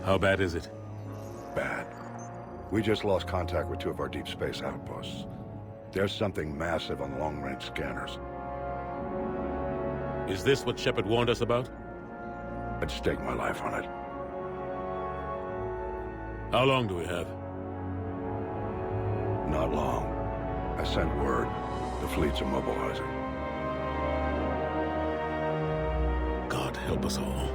How bad is it? Bad. We just lost contact with two of our deep space outposts. There's something massive on long-range scanners. Is this what Shepard warned us about? I'd stake my life on it. How long do we have? Not long. I sent word. The fleets are mobilizing. God help us all.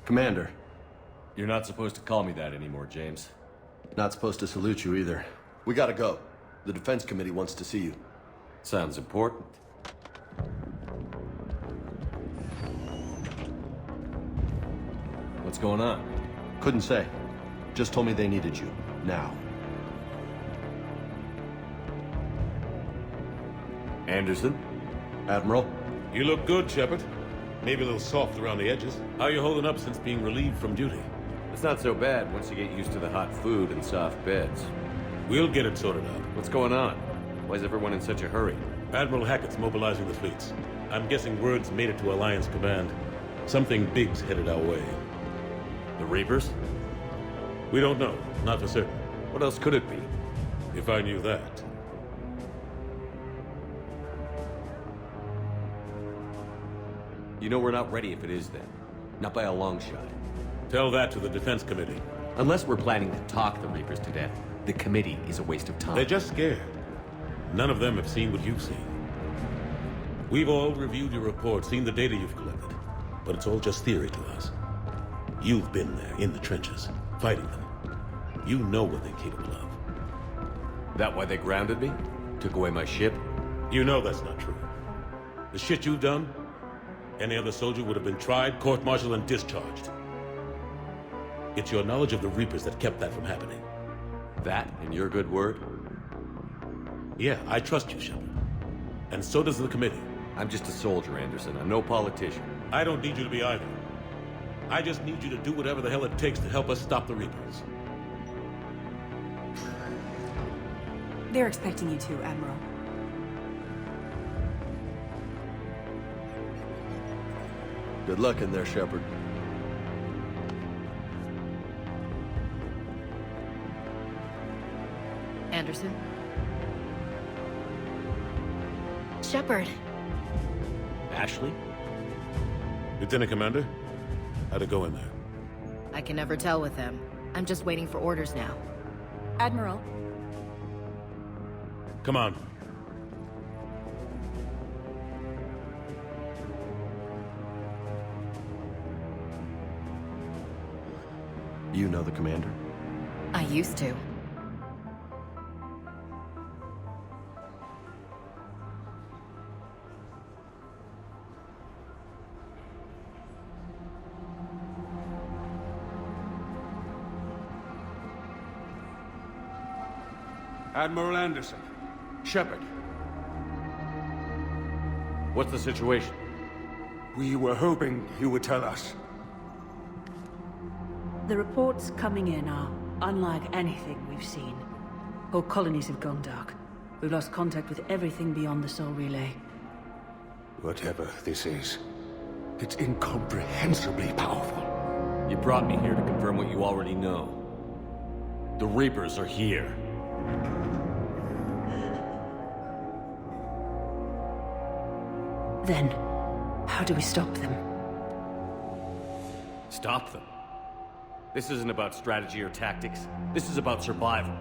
Commander. You're not supposed to call me that anymore, James. Not supposed to salute you either. We gotta go. The Defense Committee wants to see you. Sounds important. What's going on? Couldn't say. Just told me they needed you. Now. Anderson? Admiral? You look good, Shepard. Maybe a little soft around the edges. How are you holding up since being relieved from duty? It's not so bad once you get used to the hot food and soft beds. We'll get it sorted out. What's going on? Why is everyone in such a hurry? Admiral Hackett's mobilizing the fleets. I'm guessing word's made it to Alliance Command. Something big's headed our way. The Reapers? We don't know. Not for certain. What else could it be? If I knew that. You know we're not ready if it is then. Not by a long shot. Tell that to the Defense Committee. Unless we're planning to talk the Reapers to death, the committee is a waste of time. They're just scared. None of them have seen what you've seen. We've all reviewed your report, seen the data you've collected. But it's all just theory to us. You've been there, in the trenches, fighting them. You know what they're capable of. That why they grounded me? Took away my ship? You know that's not true. The shit you've done, any other soldier would have been tried, court-martialed, and discharged. It's your knowledge of the Reapers that kept that from happening. That and your good word? Yeah, I trust you, Shepard. And so does the committee. I'm just a soldier, Anderson. I'm no politician. I don't need you to be either. I just need you to do whatever the hell it takes to help us stop the Reapers. They're expecting you to, Admiral. Good luck in there, Shepard. Anderson? Shepard. Ashley? Lieutenant Commander, how'd it go in there? I can never tell with them. I'm just waiting for orders now. Admiral. Come on. You know the commander? I used to. Admiral Anderson. Shepard. What's the situation? We were hoping you would tell us. The reports coming in are unlike anything we've seen. Whole colonies have gone dark. We've lost contact with everything beyond the Sol Relay. Whatever this is, it's incomprehensibly powerful. You brought me here to confirm what you already know. The Reapers are here. Then, how do we stop them? Stop them. This isn't about strategy or tactics. This is about survival.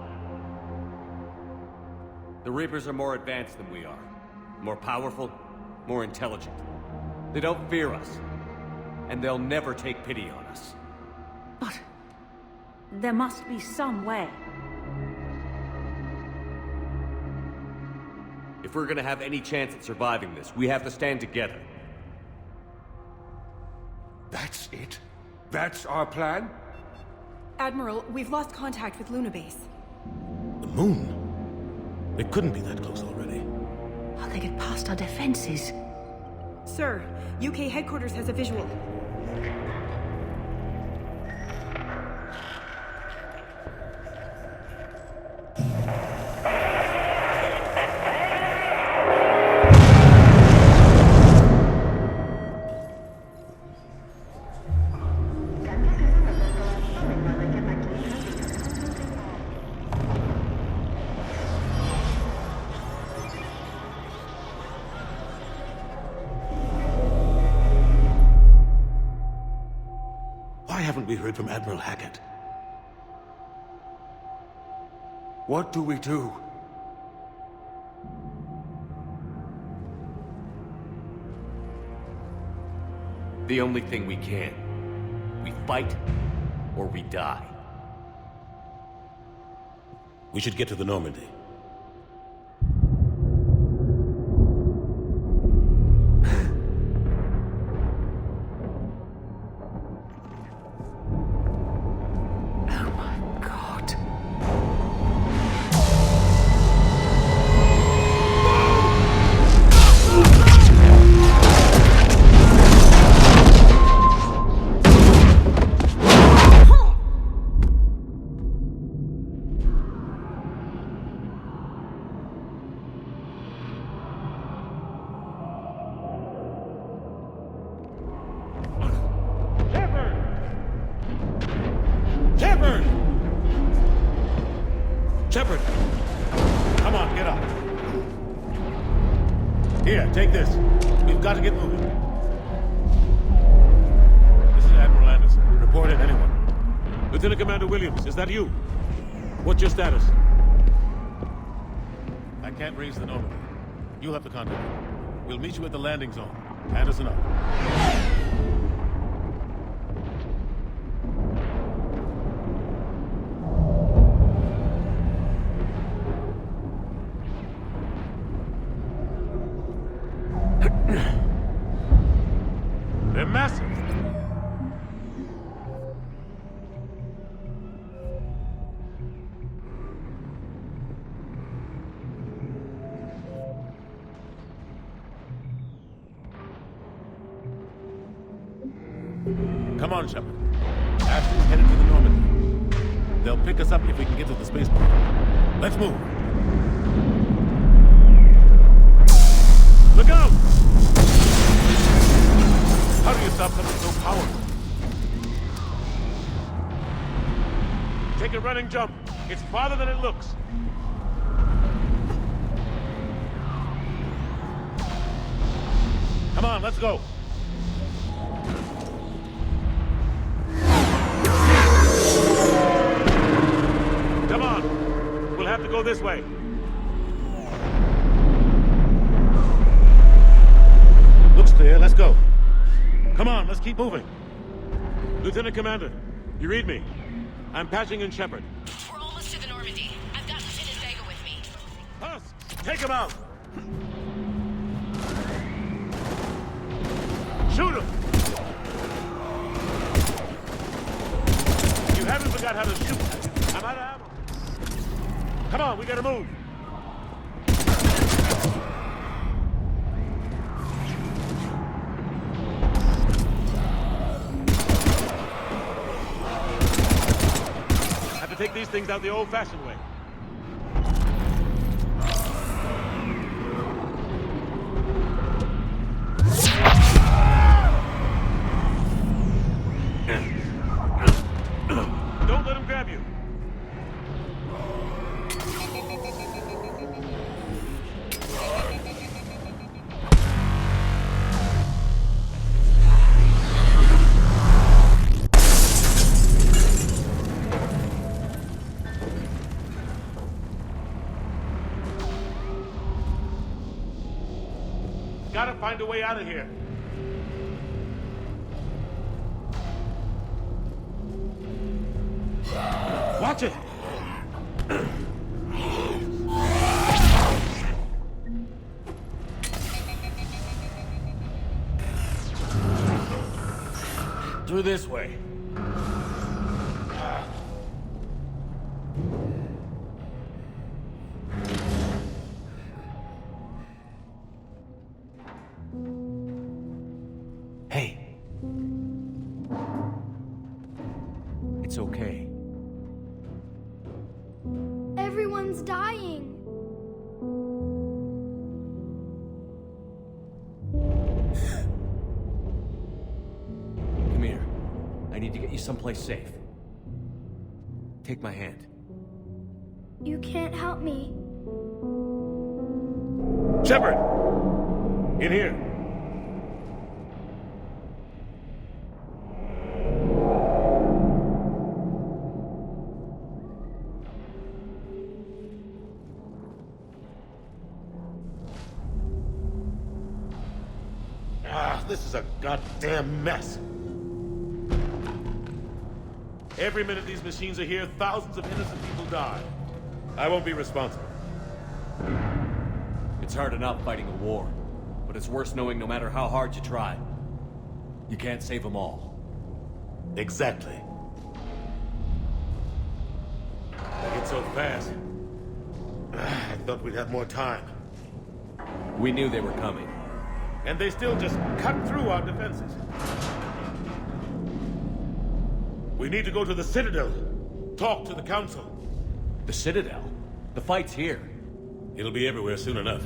The Reapers are more advanced than we are. More powerful, more intelligent. They don't fear us. And they'll never take pity on us. But there must be some way. If we're gonna have any chance at surviving this, we have to stand together. That's it? That's our plan? Admiral, we've lost contact with Luna Base. The moon? It couldn't be that close already. How'd they get past our defenses? Sir, UK headquarters has a visual. Why haven't we heard from Admiral Hackett? What do we do? The only thing we can. We fight, or we die. We should get to the Normandy. Oh my god. Shepard! Shepard! Come on, get up. Here, take this. We've got to get moving. This is Admiral Anderson. Report in, anyone. Lieutenant Commander Williams, is that you? What's your status? I can't raise the Normandy. You'll have to contact me. We'll meet you at the landing zone. Anderson out. They're massive. Come on, Shepard. Ashley's headed to the Normandy. They'll pick us up if we can get to the spaceport. Let's move. Look out! How do you stop something so powerful? Take a running jump. It's farther than it looks. Come on, let's go. Come on. We'll have to go this way. Looks clear. Let's go. Come on, let's keep moving. Lieutenant Commander, you read me? I'm patching in Shepard. We're almost to the Normandy. I've got Lieutenant Vega with me. Huss, take him out. Shoot him. You haven't forgot how to shoot. I'm out of ammo. Come on, we gotta move. Have to take these things out the old-fashioned way. Don't let him grab you. Gotta find a way out of here. Watch it! Through this way. Hey. It's okay. Everyone's dying. Come here. I need to get you someplace safe. Take my hand. You can't help me. Shepard! In here. This is a goddamn mess. Every minute these machines are here, thousands of innocent people die. I won't be responsible. It's hard enough fighting a war, but it's worse knowing no matter how hard you try, you can't save them all. Exactly. They get so fast. I thought we'd have more time. We knew they were coming. And they still just cut through our defenses. We need to go to the Citadel. Talk to the Council. The Citadel? The fight's here. It'll be everywhere soon enough.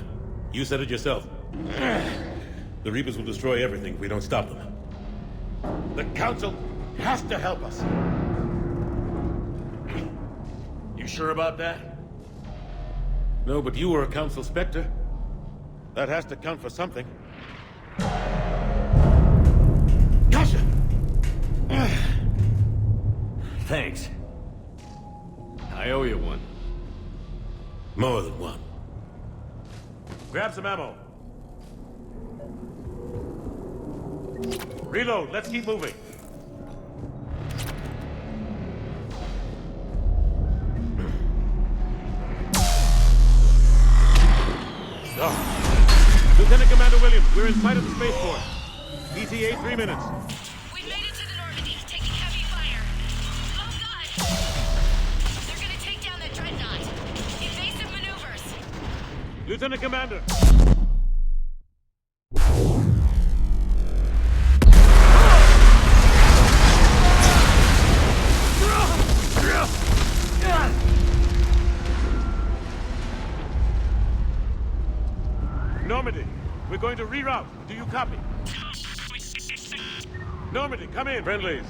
You said it yourself. The Reapers will destroy everything if we don't stop them. The Council has to help us. You sure about that? No, but you were a Council Spectre. That has to count for something. Gotcha! Thanks. I owe you one. More than one. Grab some ammo. Reload, let's keep moving. Lieutenant Commander Williams, we're in sight of the spaceport. ETA 3 minutes. We've made it to the Normandy, taking heavy fire. Oh god! They're gonna take down that dreadnought. Evasive maneuvers. Lieutenant Commander. Normandy, we're going to reroute. Do you copy? Normandy, come in. Friendlies.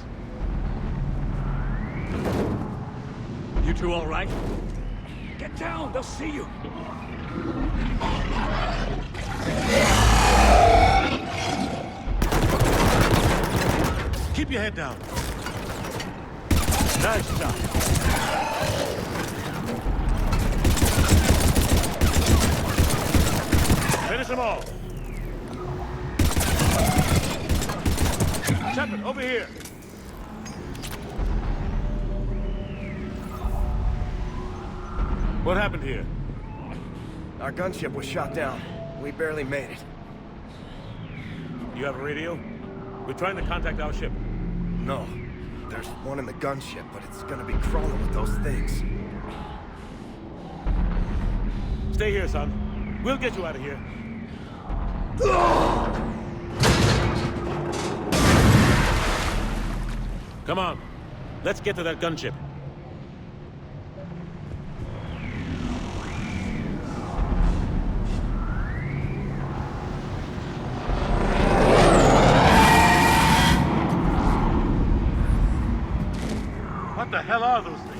You two all right? Get down, they'll see you. Keep your head down. Nice shot. Finish them all. Shepard, over here. What happened here? Our gunship was shot down. We barely made it. You have a radio? We're trying to contact our ship. No. There's one in the gunship, but it's gonna be crawling with those things. Stay here, son. We'll get you out of here. Come on. Let's get to that gunship. What the hell are those things?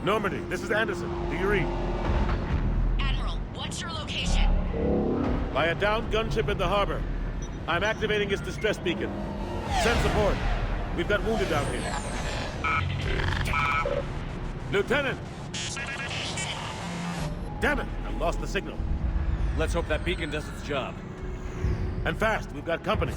Normandy, this is Anderson. Do you read? Admiral, what's your location? By a downed gunship in the harbor. I'm activating its distress beacon. Send support. We've got wounded down here. Lieutenant! Damn it! I lost the signal. Let's hope that beacon does its job. And fast, we've got company.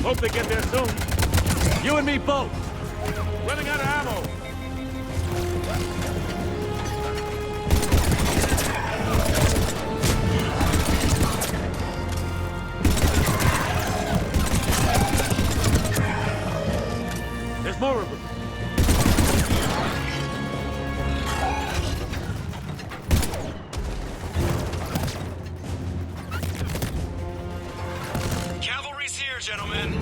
Hope they get there soon. You and me both! Running out of ammo. There's more of them. Cavalry's here, gentlemen.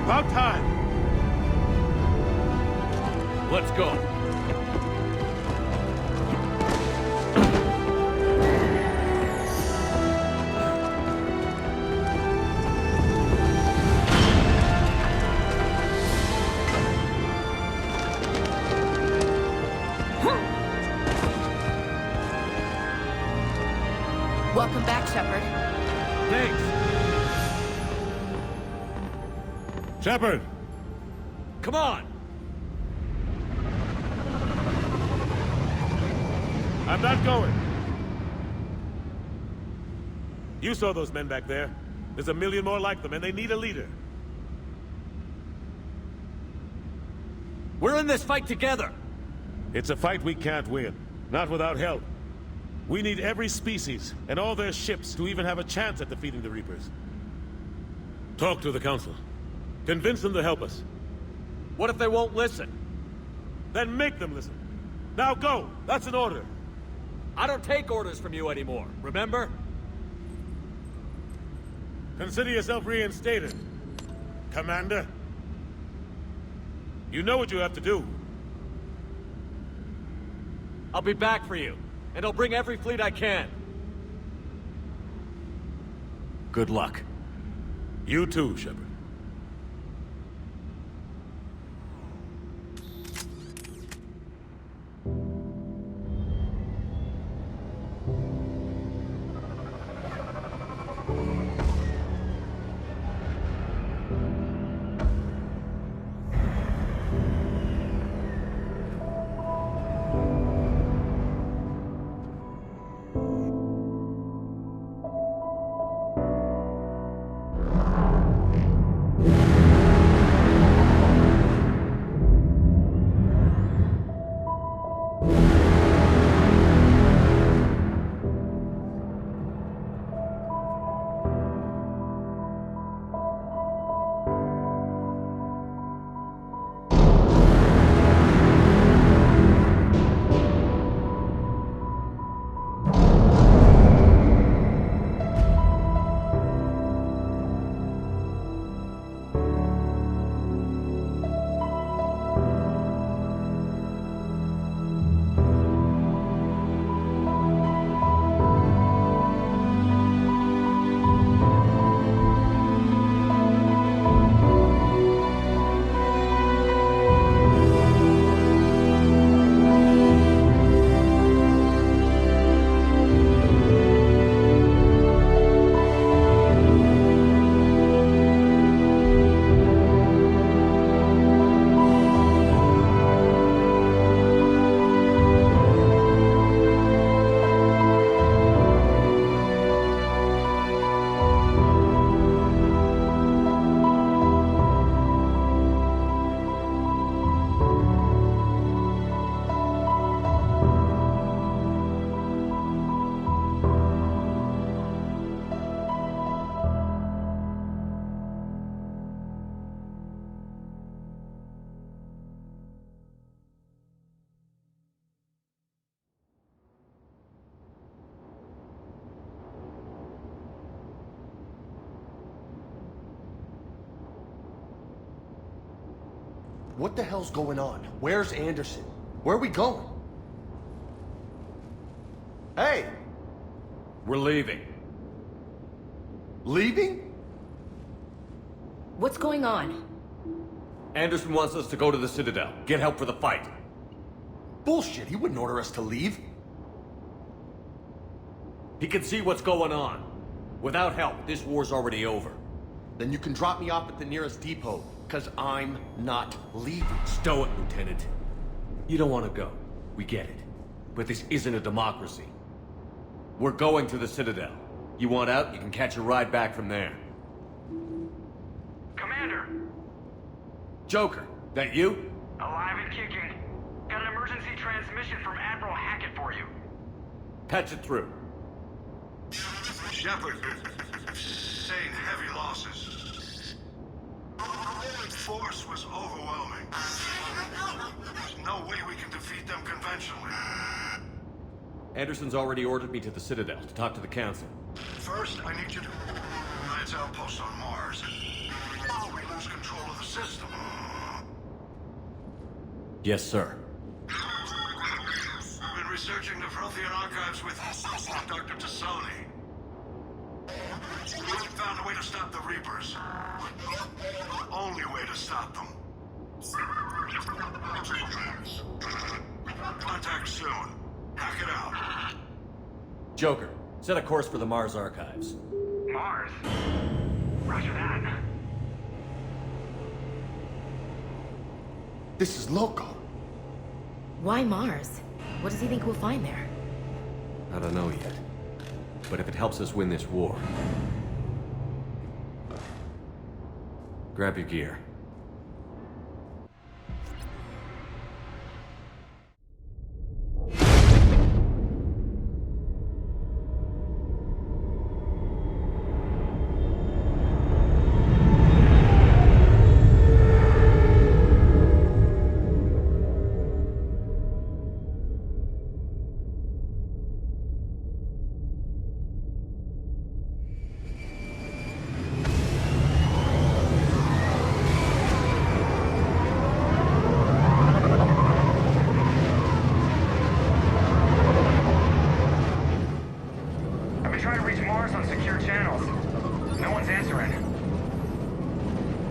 About time. Let's go. Welcome back, Shepard. Thanks. Shepard! Come on! I'm not going. You saw those men back there. There's a million more like them, and they need a leader. We're in this fight together! It's a fight we can't win. Not without help. We need every species, and all their ships, to even have a chance at defeating the Reapers. Talk to the Council. Convince them to help us. What if they won't listen? Then make them listen. Now go! That's an order. I don't take orders from you anymore, remember? Consider yourself reinstated, Commander. You know what you have to do. I'll be back for you, and I'll bring every fleet I can. Good luck. You too, Shepard. What the hell's going on? Where's Anderson? Where are we going? Hey! We're leaving. Leaving? What's going on? Anderson wants us to go to the Citadel, get help for the fight. Bullshit, he wouldn't order us to leave. He can see what's going on. Without help, this war's already over. Then you can drop me off at the nearest depot, because I'm not leaving. Stow it, Lieutenant. You don't want to go. We get it. But this isn't a democracy. We're going to the Citadel. You want out, you can catch a ride back from there. Commander! Joker, that you? Alive and kicking. Got an emergency transmission from Admiral Hackett for you. Patch it through. Shepard, sustained heavy losses. The force was overwhelming. There's no way we can defeat them conventionally. Anderson's already ordered me to the Citadel to talk to the Council. First, I need you to Alliance outpost on Mars. We lose control of the system. Yes, sir. We've been researching the Prothean archives with Dr. Tassoni. We found a way to stop the Reapers. The only way to stop them. Contact soon. Hack it out. Joker, set a course for the Mars archives. Mars? Roger that. This is loco. Why Mars? What does he think we'll find there? I don't know yet. But if it helps us win this war... Grab your gear.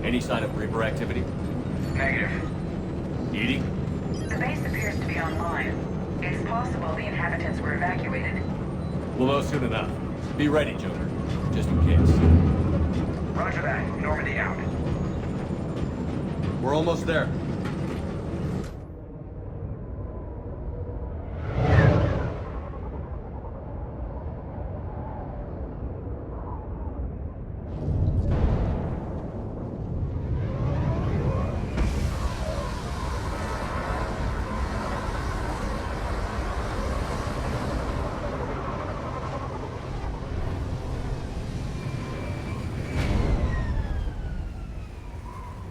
Any sign of Reaper activity? Negative. Edie? The base appears to be online. It's possible the inhabitants were evacuated. We'll know soon enough. Be ready, Joker. Just in case. Roger that. Normandy out. We're almost there.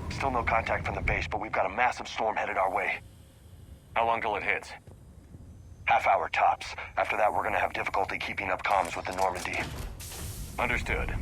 Still no contact from the base, but we've got a massive storm headed our way. How long till it hits? Half hour tops. After that, we're gonna have difficulty keeping up comms with the Normandy. Understood.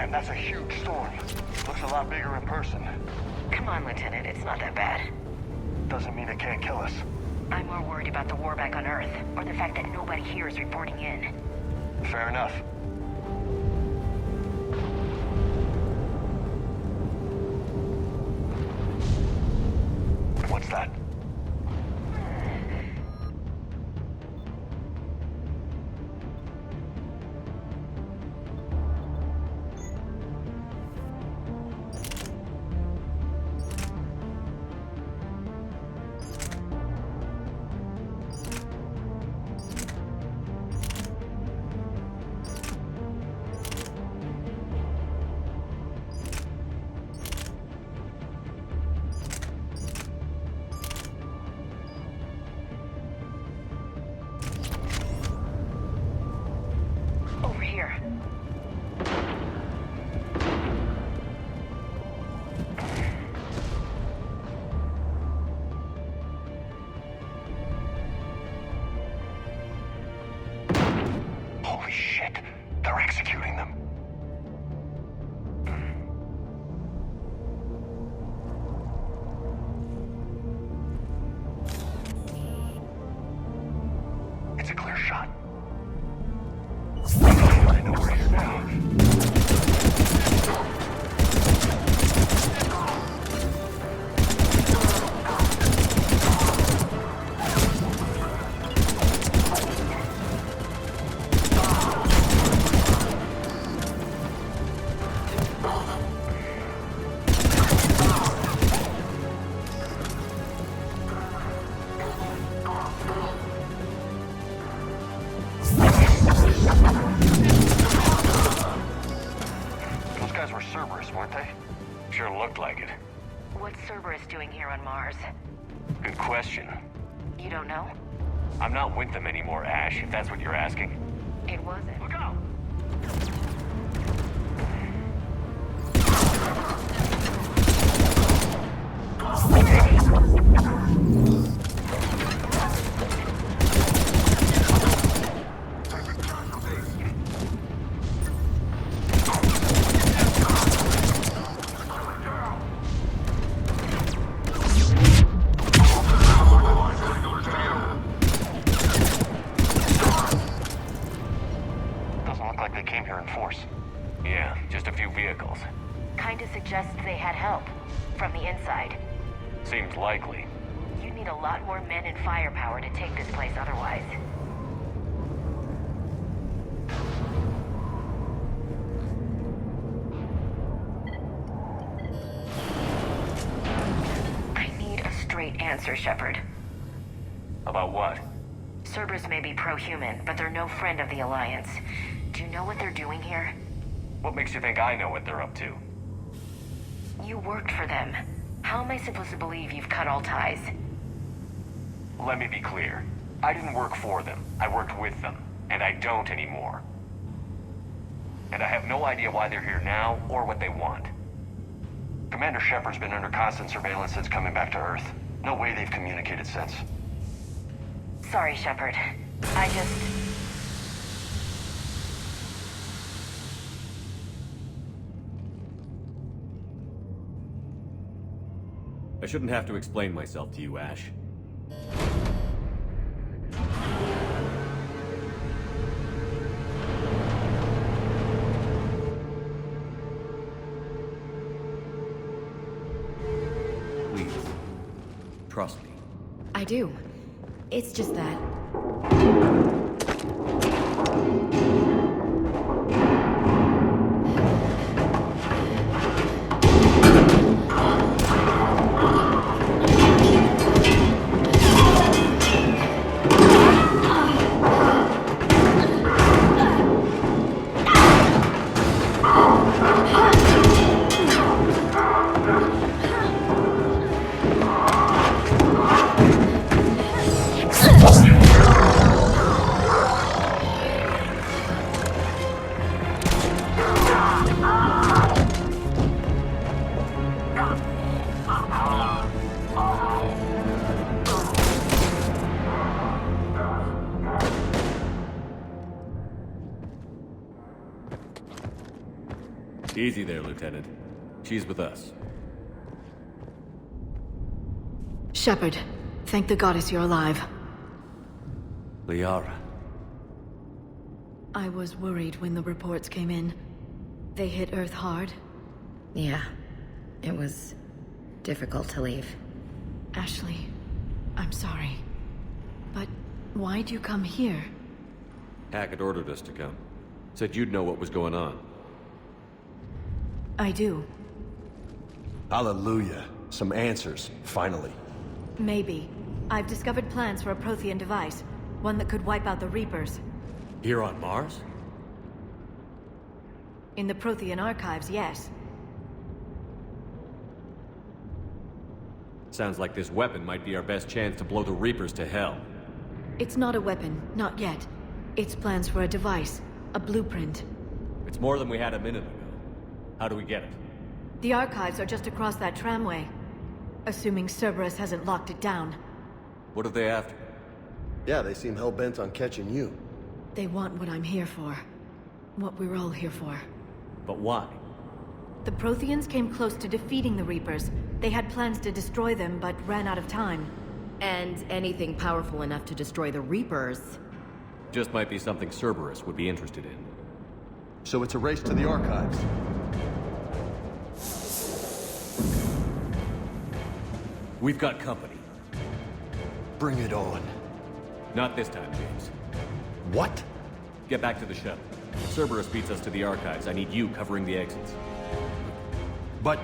man, that's a huge storm. Looks a lot bigger in person. Come on, Lieutenant, it's not that bad. Doesn't mean it can't kill us. I'm more worried about the war back on Earth, or the fact that nobody here is reporting in. Fair enough. What's that? Over here. Holy shit. They're executing them. It's a clear shot. I know where he is now. Those guys were Cerberus, weren't they? Sure looked like it. What's Cerberus doing here on Mars? Good question. You don't know? I'm not with them anymore, Ash, if that's what you're asking. It wasn't. Look out! Doesn't look like they came here in force. Yeah, just a few vehicles. Kinda suggests they had help. From the inside. Seems likely. You'd need a lot more men and firepower to take this place otherwise. I need a straight answer, Shepard. About what? Cerberus may be pro-human, but they're no friend of the Alliance. Do you know what they're doing here? What makes you think I know what they're up to? You worked for them. How am I supposed to believe you've cut all ties? Let me be clear. I didn't work for them. I worked with them. And I don't anymore. And I have no idea why they're here now, or what they want. Commander Shepard's been under constant surveillance since coming back to Earth. No way they've communicated since. Sorry, Shepard. I just... I shouldn't have to explain myself to you, Ash. Please, trust me. I do. It's just that... Easy there, Lieutenant. She's with us. Shepard, thank the goddess you're alive. Liara. I was worried when the reports came in. They hit Earth hard. Yeah. It was difficult to leave. Ashley, I'm sorry. But why'd you come here? Hackett ordered us to come. Said you'd know what was going on. I do. Hallelujah. Some answers, finally. Maybe. I've discovered plans for a Prothean device. One that could wipe out the Reapers. Here on Mars? In the Prothean archives, yes. Sounds like this weapon might be our best chance to blow the Reapers to hell. It's not a weapon, not yet. It's plans for a device, a blueprint. It's more than we had a minute ago. How do we get it? The archives are just across that tramway. Assuming Cerberus hasn't locked it down. What are they after? Yeah, they seem hell-bent on catching you. They want what I'm here for. What we're all here for. But why? The Protheans came close to defeating the Reapers. They had plans to destroy them, but ran out of time. And anything powerful enough to destroy the Reapers. Just might be something Cerberus would be interested in. So it's a race to the archives. We've got company. Bring it on. Not this time, James. What? Get back to the shuttle. If Cerberus beats us to the archives, I need you covering the exits. But...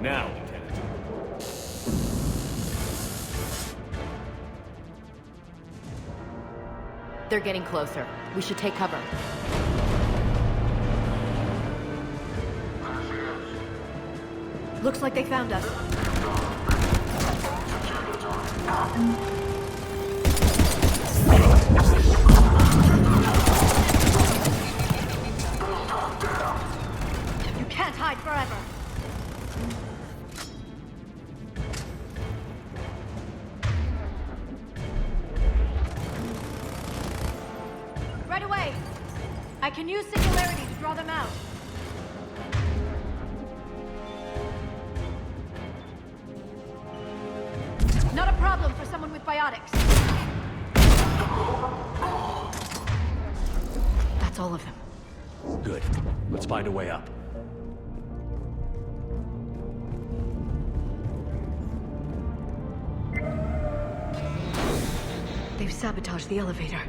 Now, Lieutenant. They're getting closer. We should take cover. Looks like they found us. You can't hide forever. Right away. I can use singularity to draw them out. Not a problem for someone with biotics. That's all of them. Good. Let's find a way up. They've sabotaged the elevator.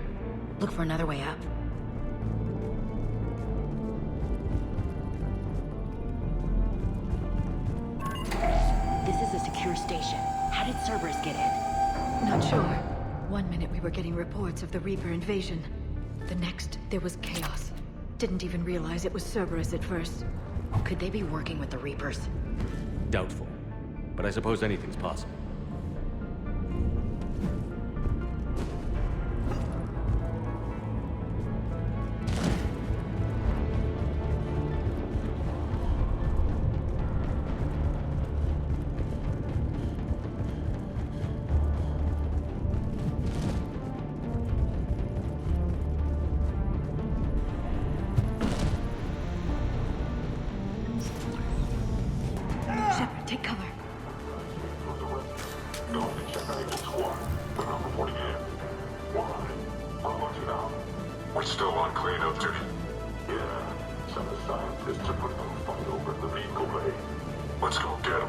Look for another way up. This is a secure station. How did Cerberus get in? Not sure. One minute we were getting reports of the Reaper invasion. The next, there was chaos. Didn't even realize it was Cerberus at first. Could they be working with the Reapers? Doubtful. But I suppose anything's possible. Shepard, take cover. We're still on cleanup duty. Yeah, some of the scientists are putting up a fight over at the vehicle bay. Let's go get them.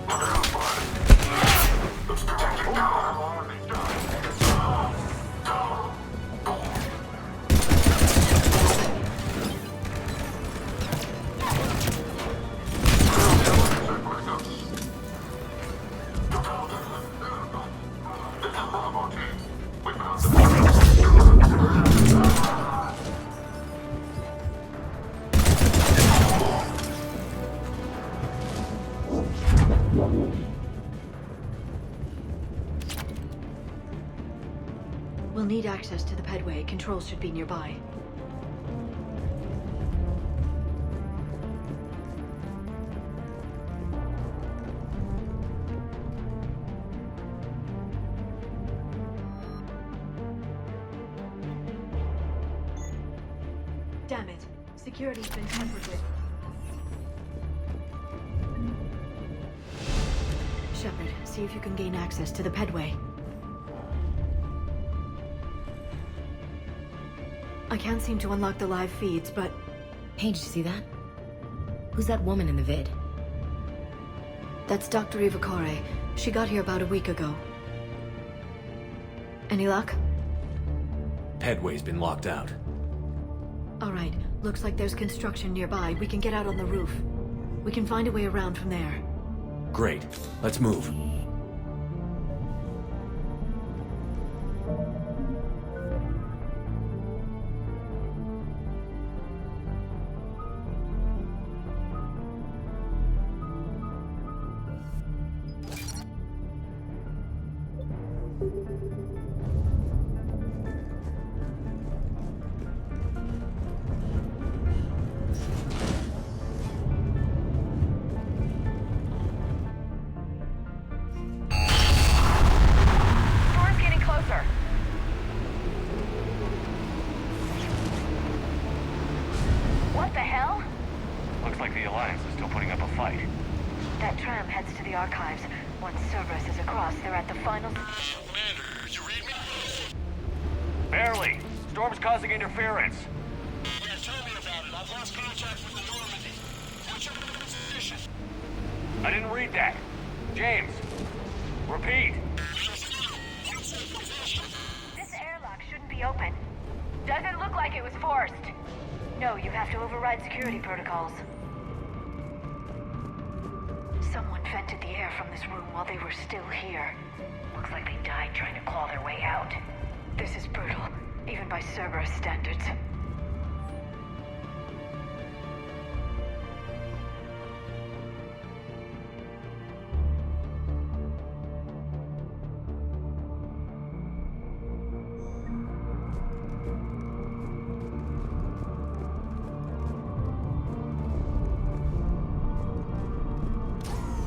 Look out, bud. Let's protect it. How long are they done? We'll need access to the pedway. Controls should be nearby. Security's been tampered with. Shepard, see if you can gain access to the pedway. I can't seem to unlock the live feeds, but... Hey, did you see that? Who's that woman in the vid? That's Dr. Eva Corey. She got here about a week ago. Any luck? Pedway's been locked out. Alright, looks like there's construction nearby. We can get out on the roof. We can find a way around from there. Great. Let's move. Barely. Storm's causing interference. Yeah, tell me about it. I've lost contact with the Normandy. What's your position? I didn't read that. James. Repeat. This airlock shouldn't be open. Doesn't look like it was forced. No, you have to override security protocols. Someone vented the air from this room while they were still here. Looks like they died trying to claw their way out. This is brutal, even by Cerberus standards.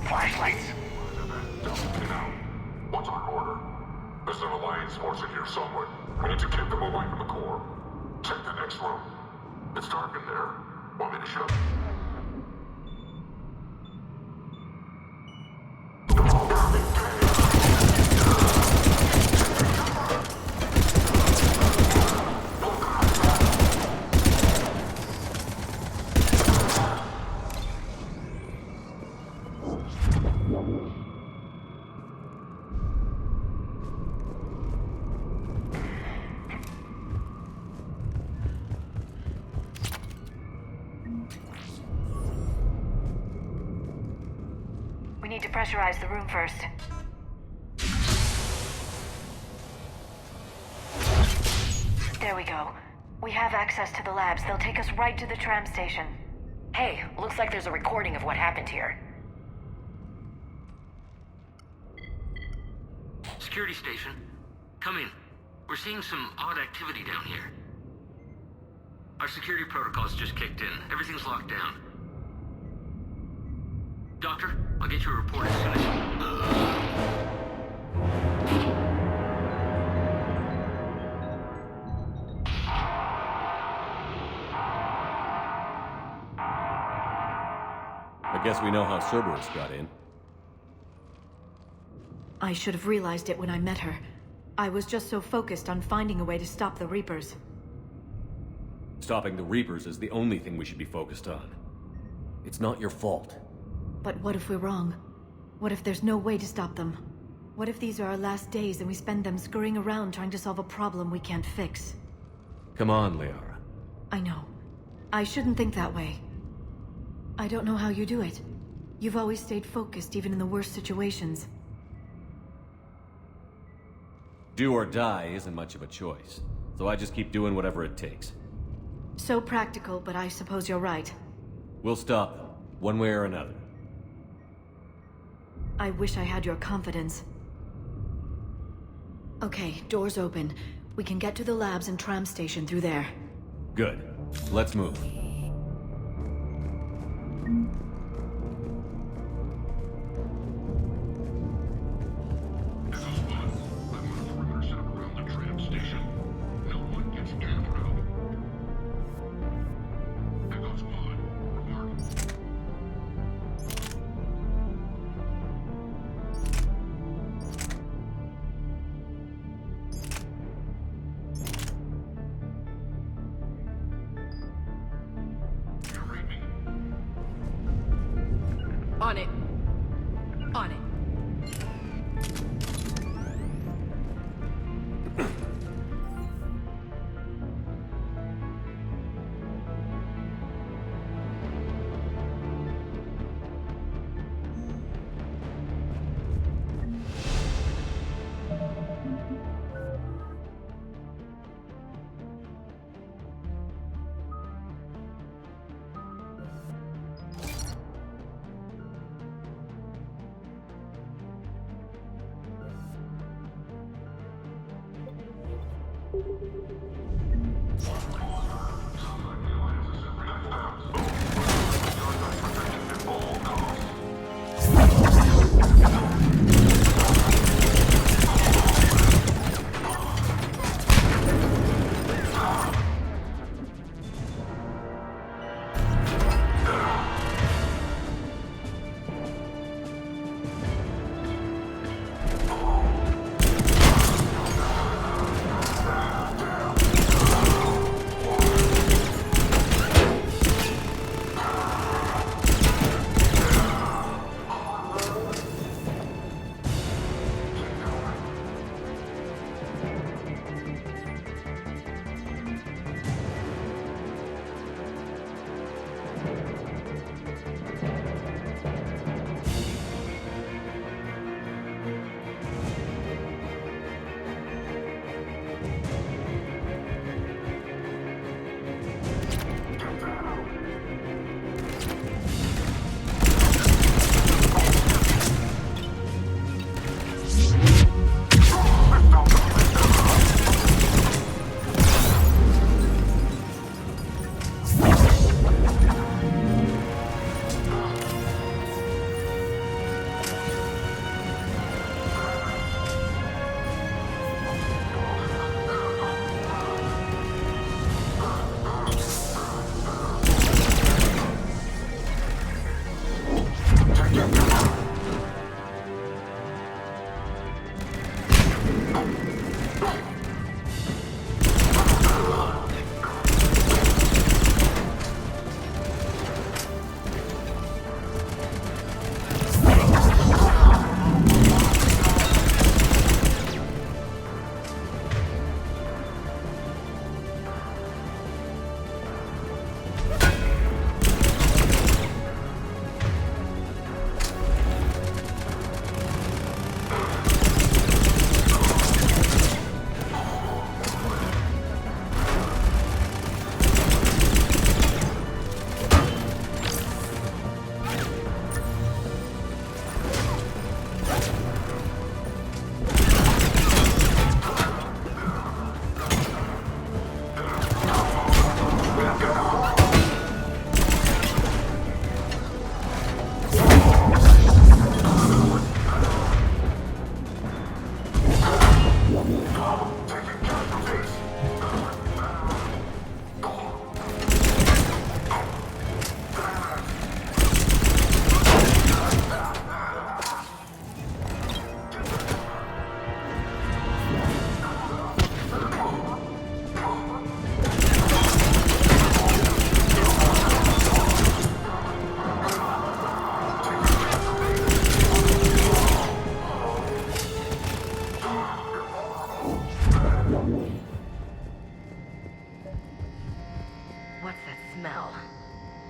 Flashlights. What's our order? There's an Alliance force in here somewhere. We need to keep them away from the core. Check the next room. It's dark in there. Want me to show? We need to pressurize the room first. There we go. We have access to the labs. They'll take us right to the tram station. Hey, looks like there's a recording of what happened here. Security station. Come in. We're seeing some odd activity down here. Our security protocols just kicked in. Everything's locked down. Doctor, I'll get you a report as soon as I guess we know how Cerberus got in. I should have realized it when I met her. I was just so focused on finding a way to stop the Reapers. Stopping the Reapers is the only thing we should be focused on. It's not your fault. But what if we're wrong? What if there's no way to stop them? What if these are our last days and we spend them scurrying around trying to solve a problem we can't fix? Come on, Liara. I know. I shouldn't think that way. I don't know how you do it. You've always stayed focused even in the worst situations. Do or die isn't much of a choice, so I just keep doing whatever it takes. So practical, but I suppose you're right. We'll stop them, one way or another. I wish I had your confidence. Okay, doors open. We can get to the labs and tram station through there. Good. Let's move. On it. On it.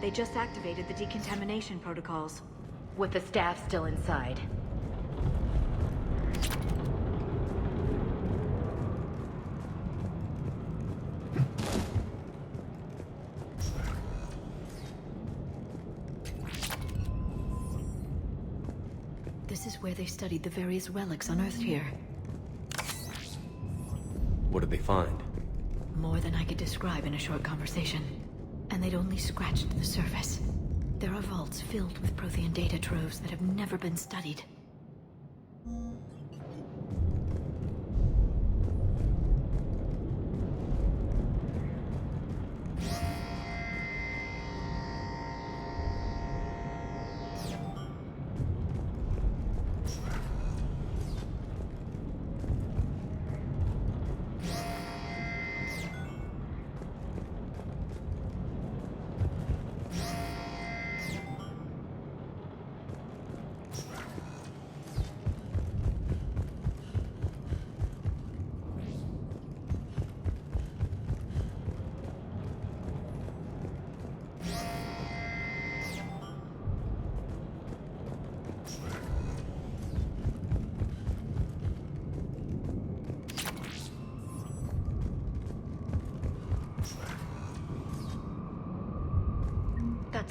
They just activated the decontamination protocols. With the staff still inside. This is where they studied the various relics unearthed here. What did they find? More than I could describe in a short conversation. And they'd only scratched the surface. There are vaults filled with Prothean data troves that have never been studied.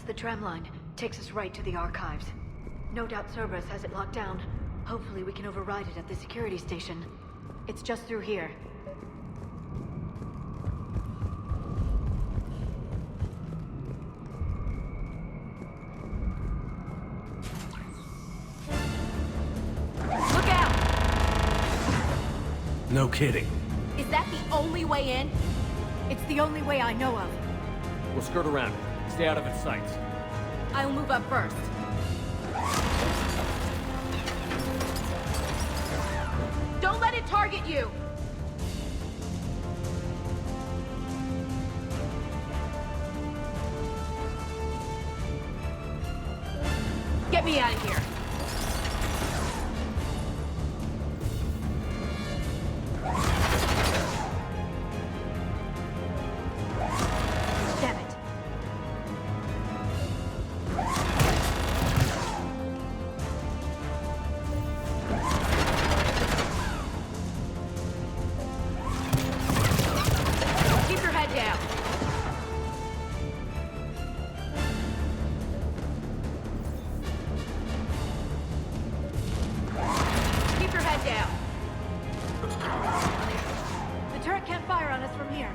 the tram line. Takes us right to the archives. No doubt Cerberus has it locked down. Hopefully we can override it at the security station. It's just through here. Look out! No kidding. Is that the only way in? It's the only way I know of. We'll skirt around it. Stay out of its sights. I'll move up first. Don't let it target you! Get me out of here. Damn it. Keep your head down. Keep your head down. The turret can't fire on us from here.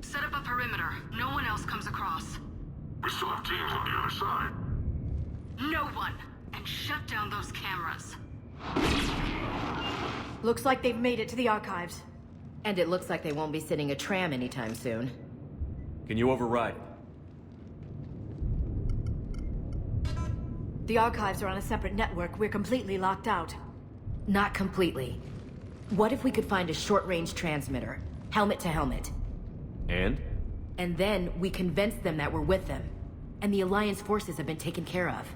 Set up a perimeter. No one else comes across. We still have teams on the other side. No one! And shut down those cameras. Looks like they've made it to the archives. And it looks like they won't be sitting a tram anytime soon. Can you override it? The archives are on a separate network. We're completely locked out. Not completely. What if we could find a short-range transmitter? Helmet to helmet. And? And then we convince them that we're with them. And the Alliance forces have been taken care of.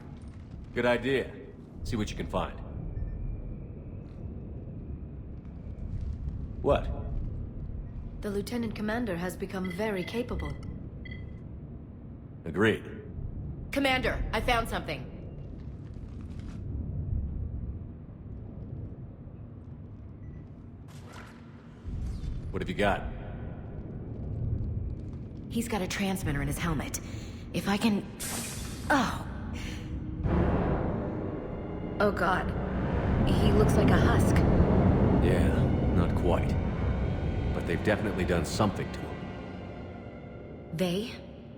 Good idea. See what you can find. What? The Lieutenant Commander has become very capable. Agreed. Commander, I found something. What have you got? He's got a transmitter in his helmet. If I can... Oh. Oh god. He looks like a husk. Yeah, not quite. But they've definitely done something to him. They?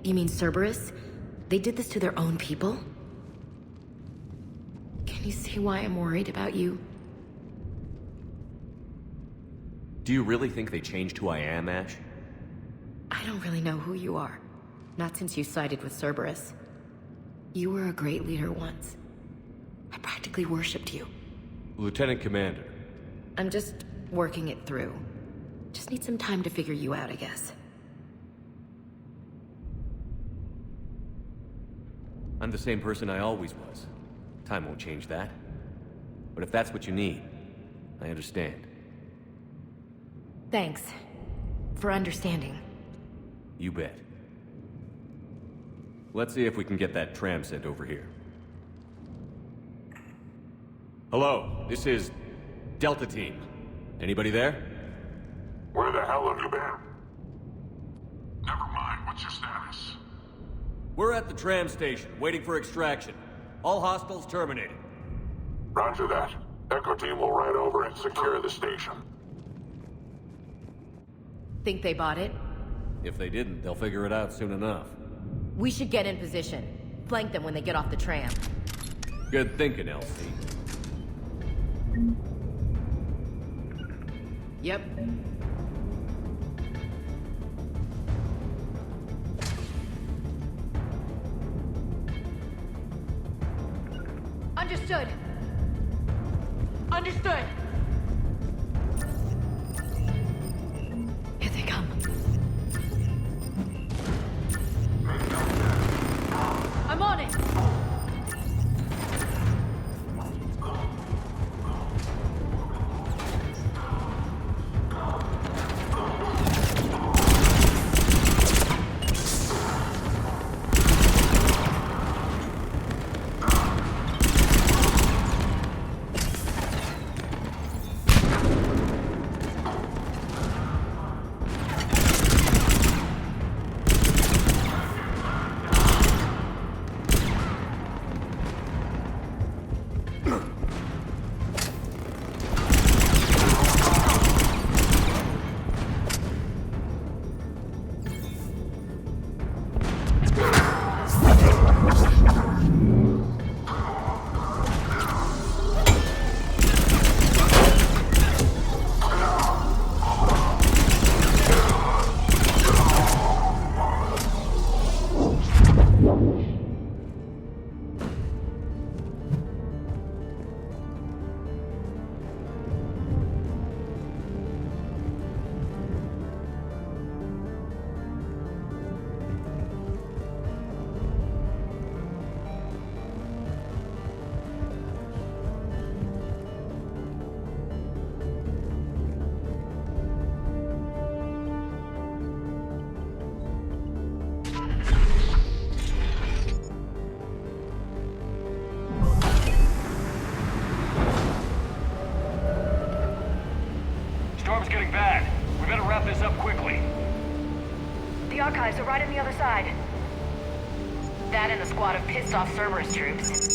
You mean Cerberus? They did this to their own people? Can you see why I'm worried about you? Do you really think they changed who I am, Ash? I don't really know who you are. Not since you sided with Cerberus. You were a great leader once. I practically worshipped you. Lieutenant Commander. I'm just working it through. Just need some time to figure you out, I guess. I'm the same person I always was. Time won't change that. But if that's what you need, I understand. Thanks. For understanding. You bet. Let's see if we can get that tram sent over here. Hello, this is Delta Team. Anybody there? Where the hell have you been? Never mind, what's your status? We're at the tram station, waiting for extraction. All hostiles terminated. Roger that. Echo Team will ride over and secure the station. Think they bought it? If they didn't, they'll figure it out soon enough. We should get in position. Flank them when they get off the tram. Good thinking, Elsie. Yep. Understood. Understood. Here they come. I'm on it. Storm's getting bad. We better wrap this up quickly. The archives are right on the other side. That and a squad of pissed-off Cerberus troops.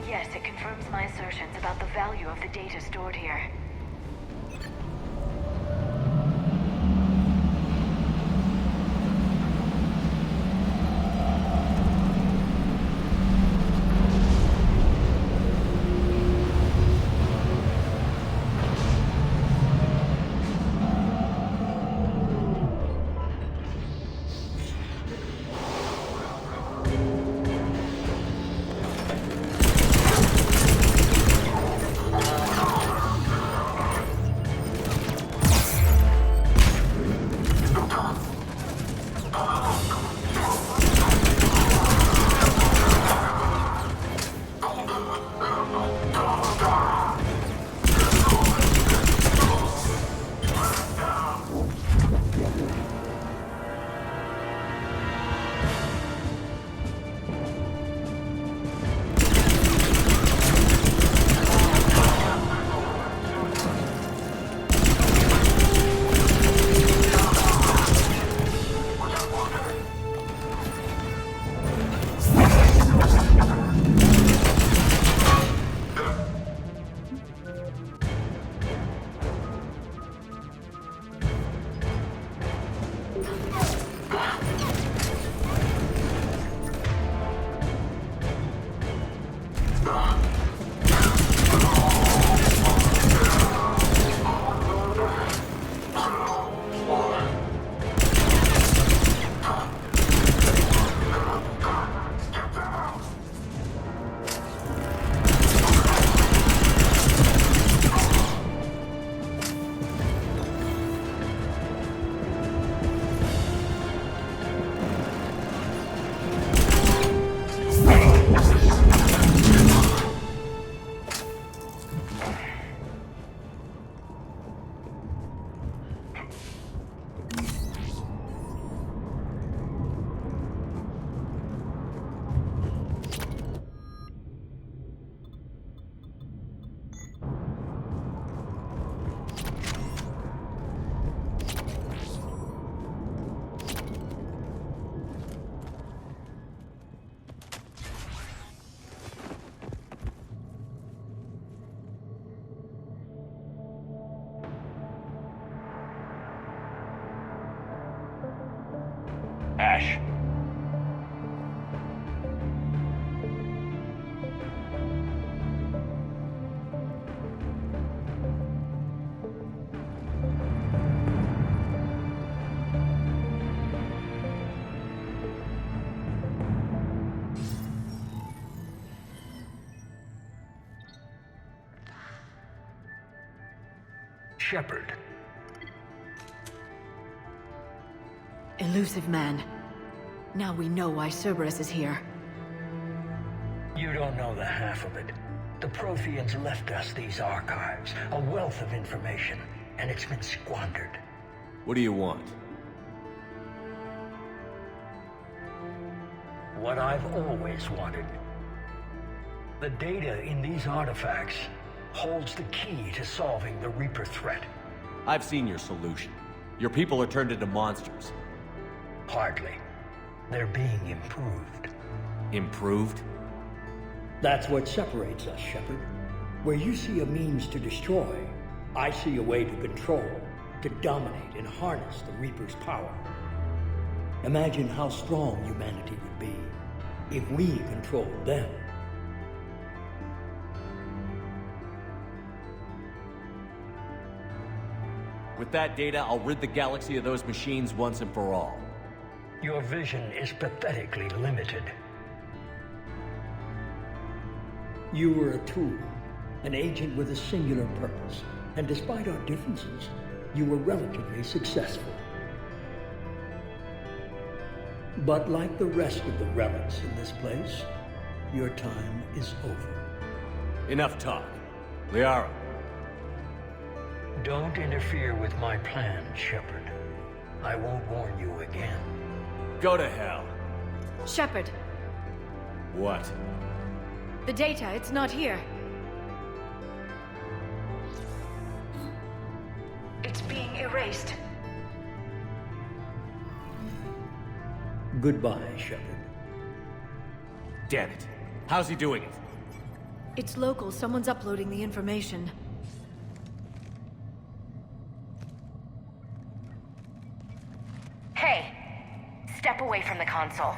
Yes, it confirms my assertions about the value of the data stored here. Shepard. Elusive man. Now we know why Cerberus is here. You don't know the half of it. The Protheans left us these archives, a wealth of information, and it's been squandered. What do you want? What I've always wanted. The data in these artifacts holds the key to solving the Reaper threat. I've seen your solution. Your people are turned into monsters. Hardly. They're being improved. Improved? That's what separates us, Shepard. Where you see a means to destroy, I see a way to control, to dominate and harness the Reaper's power. Imagine how strong humanity would be if we controlled them. With that data, I'll rid the galaxy of those machines once and for all. Your vision is pathetically limited. You were a tool, an agent with a singular purpose, and despite our differences, you were relatively successful. But like the rest of the relics in this place, your time is over. Enough talk. Liara. Don't interfere with my plan, Shepard. I won't warn you again. Go to hell. Shepard, What? the data, it's not here. It's being erased. Goodbye, Shepard. Damn it. How's he doing it? It's local. Someone's uploading the information. Hey, step away from the console.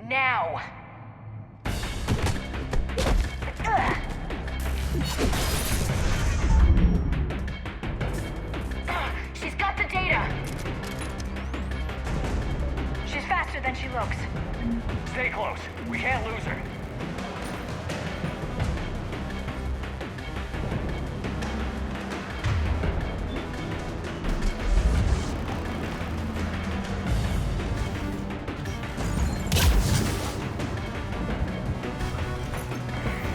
Now! Ugh. She's got the data! She's faster than she looks. Stay close. We can't lose her.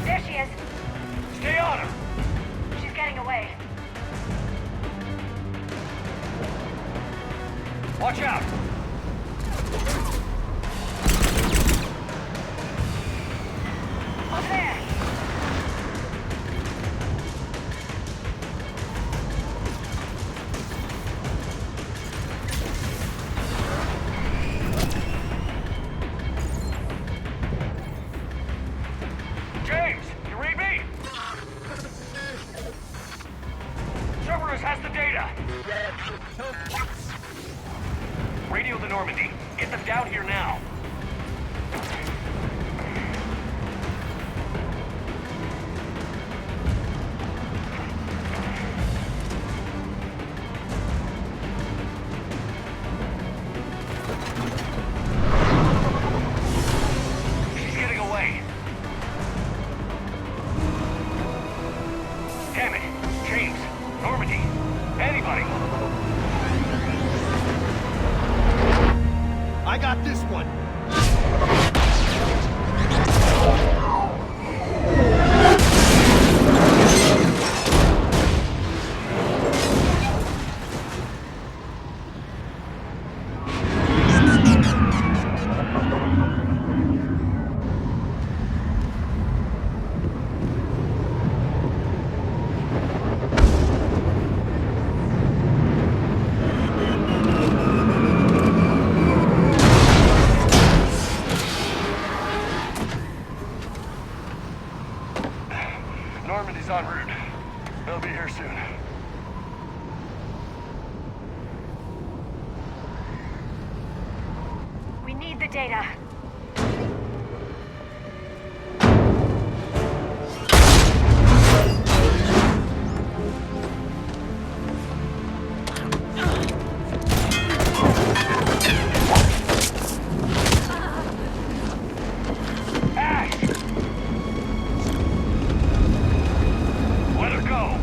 There she is. Stay on her! She's getting away. Watch out! Up there! James, you read me? Cerberus has the data. Radio the Normandy. Get them down here now. She's getting away. Damn it. James, Normandy, anybody. I got this one. Normandy's en route. They'll be here soon. We need the data. Let her go.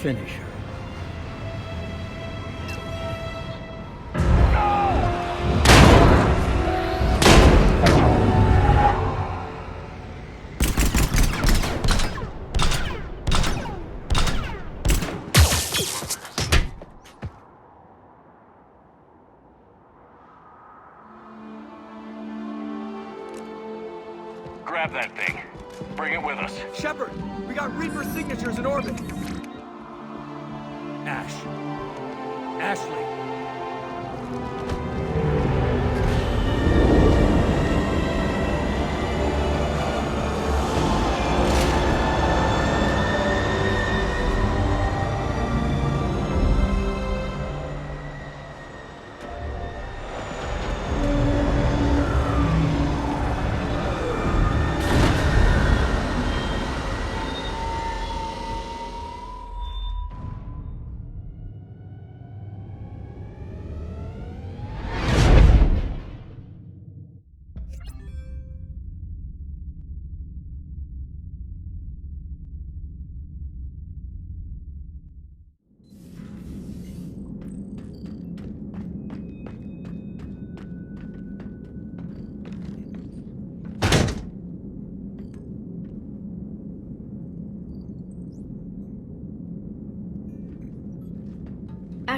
finish her. Grab that thing. Bring it with us. Shepard, we got Reaper signatures in orbit. Ash. Ashley.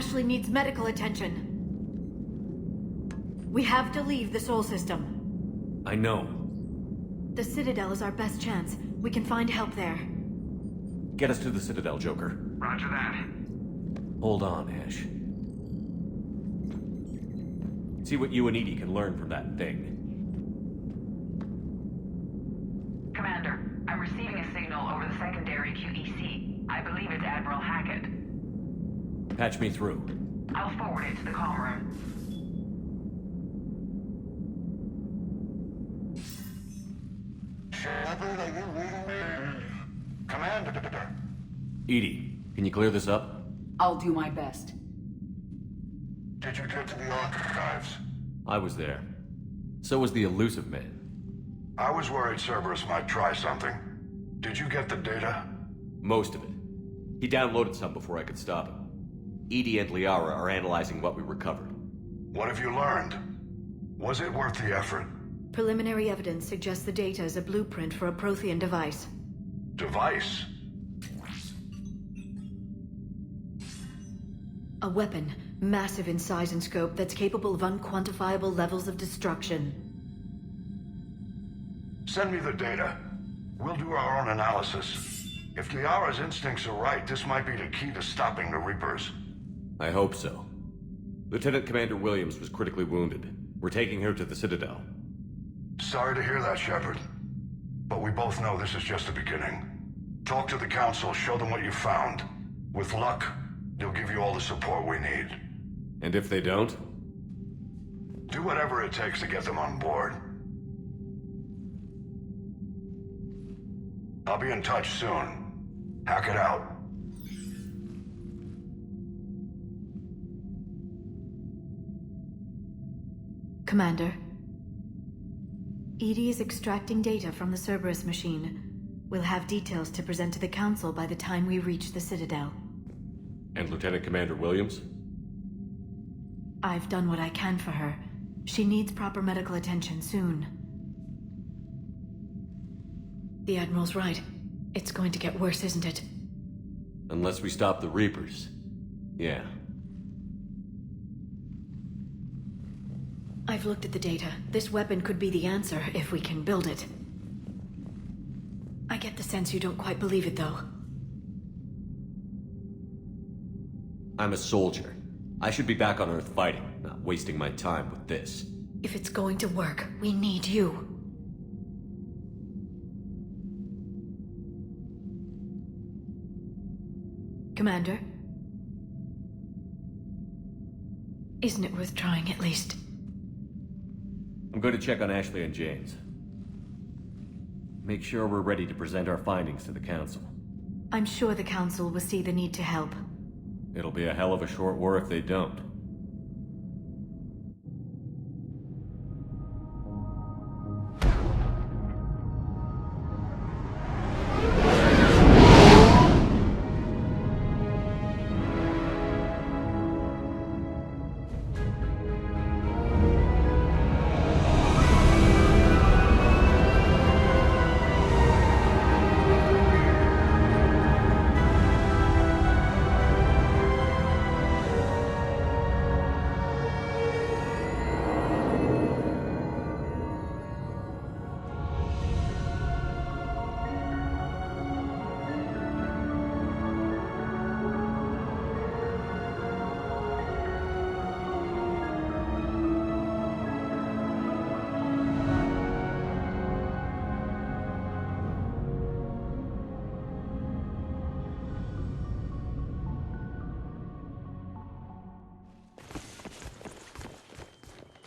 Ashley needs medical attention. We have to leave the Sol system. I know. The Citadel is our best chance. We can find help there. Get us to the Citadel, Joker. Roger that. Hold on, Ash. See what you and Edie can learn from that thing. Commander, I'm receiving a signal over the secondary QEC. I believe it's Admiral Hackett. Patch me through. I'll forward it to the comm room. Shepard, are you reading me? Commander. Edie, can you clear this up? I'll do my best. Did you get to the archives? I was there. So was the elusive man. I was worried Cerberus might try something. Did you get the data? Most of it. He downloaded some before I could stop him. Edie and Liara are analyzing what we recovered. What have you learned? Was it worth the effort? Preliminary evidence suggests the data is a blueprint for a Prothean device. Device? A weapon, massive in size and scope, that's capable of unquantifiable levels of destruction. Send me the data. We'll do our own analysis. If Liara's instincts are right, this might be the key to stopping the Reapers. I hope so. Lieutenant Commander Williams was critically wounded. We're taking her to the Citadel. Sorry to hear that, Shepard. But we both know this is just the beginning. Talk to the Council, show them what you found. With luck, they'll give you all the support we need. And if they don't? Do whatever it takes to get them on board. I'll be in touch soon. Hack it out. Commander. Edie is extracting data from the Cerberus machine. We'll have details to present to the Council by the time we reach the Citadel. And Lieutenant Commander Williams? I've done what I can for her. She needs proper medical attention soon. The Admiral's right. It's going to get worse, isn't it? Unless we stop the Reapers. Yeah. I've looked at the data. This weapon could be the answer if we can build it. I get the sense you don't quite believe it, though. I'm a soldier. I should be back on Earth fighting, not wasting my time with this. If it's going to work, we need you. Commander? Isn't it worth trying, at least? I'm going to check on Ashley and James. Make sure we're ready to present our findings to the Council. I'm sure the Council will see the need to help. It'll be a hell of a short war if they don't.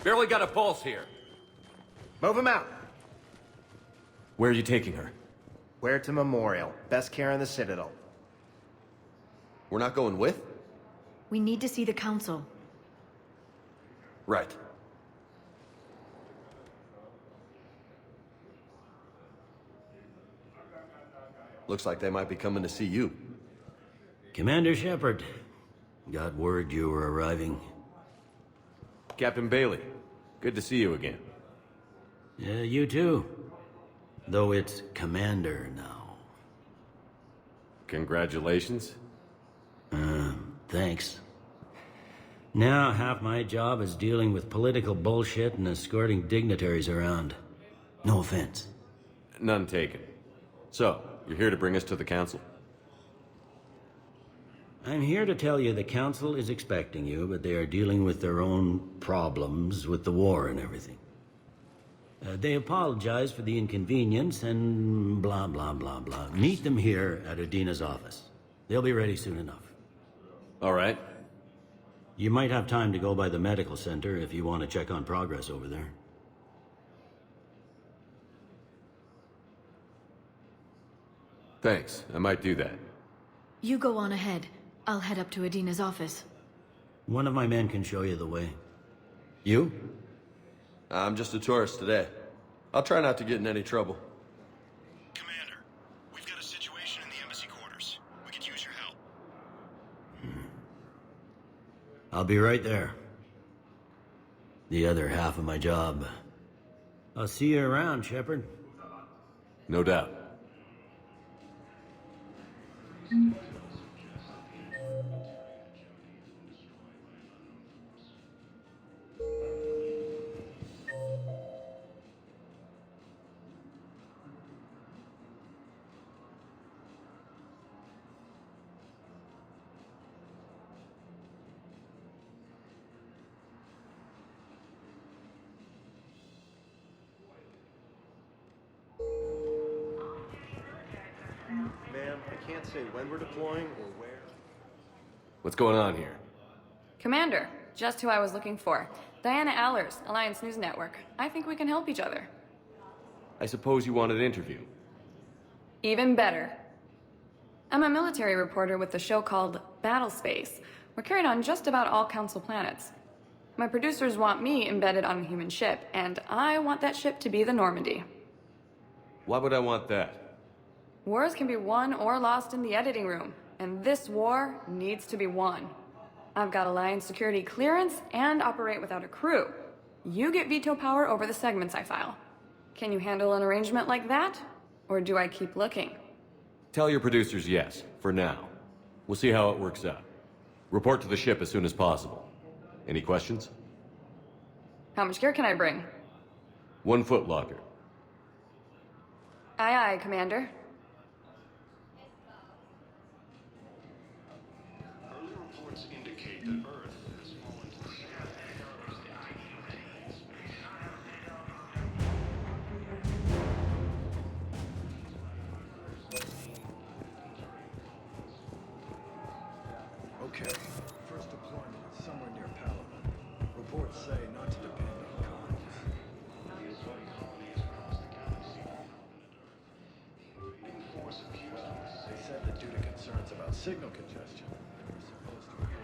Barely got a pulse here. Move him out. Where are you taking her? Where to Memorial. Best care in the Citadel. We're not going with? We need to see the Council. Right. Looks like they might be coming to see you. Commander Shepard, got word you were arriving. Captain Bailey, good to see you again. Yeah, you too. Though it's Commander now. Congratulations. Thanks. Now half my job is dealing with political bullshit and escorting dignitaries around. No offense. None taken. So, you're here to bring us to the Council? I'm here to tell you the Council is expecting you, but they are dealing with their own problems with the war and everything. They apologize for the inconvenience and blah, blah, blah, blah. Meet them here at Adina's office. They'll be ready soon enough. All right. You might have time to go by the medical center if you want to check on progress over there. Thanks, I might do that. You go on ahead. I'll head up to Adina's office. One of my men can show you the way. You? I'm just a tourist today. I'll try not to get in any trouble. Commander, we've got a situation in the embassy quarters. We could use your help. I'll be right there. The other half of my job. I'll see you around, Shepard. No doubt. Ma'am, I can't say when we're deploying or where. What's going on here? Commander, just who I was looking for. Diana Allers, Alliance News Network. I think we can help each other. I suppose you want an interview? Even better. I'm a military reporter with the show called Battlespace. We're carried on just about all Council planets. My producers want me embedded on a human ship, and I want that ship to be the Normandy. Why would I want that? Wars can be won or lost in the editing room, and this war needs to be won. I've got Alliance security clearance and operate without a crew. You get veto power over the segments I file. Can you handle an arrangement like that? Or do I keep looking? Tell your producers yes, for now. We'll see how it works out. Report to the ship as soon as possible. Any questions? How much gear can I bring? 1 foot locker. Aye, aye, Commander. Early reports indicate that Earth has fallen to the Okay. First deployment is somewhere near Palaven. Reports say not to depend on comms. They said that due to concerns about signal congestion, they were supposed to avoid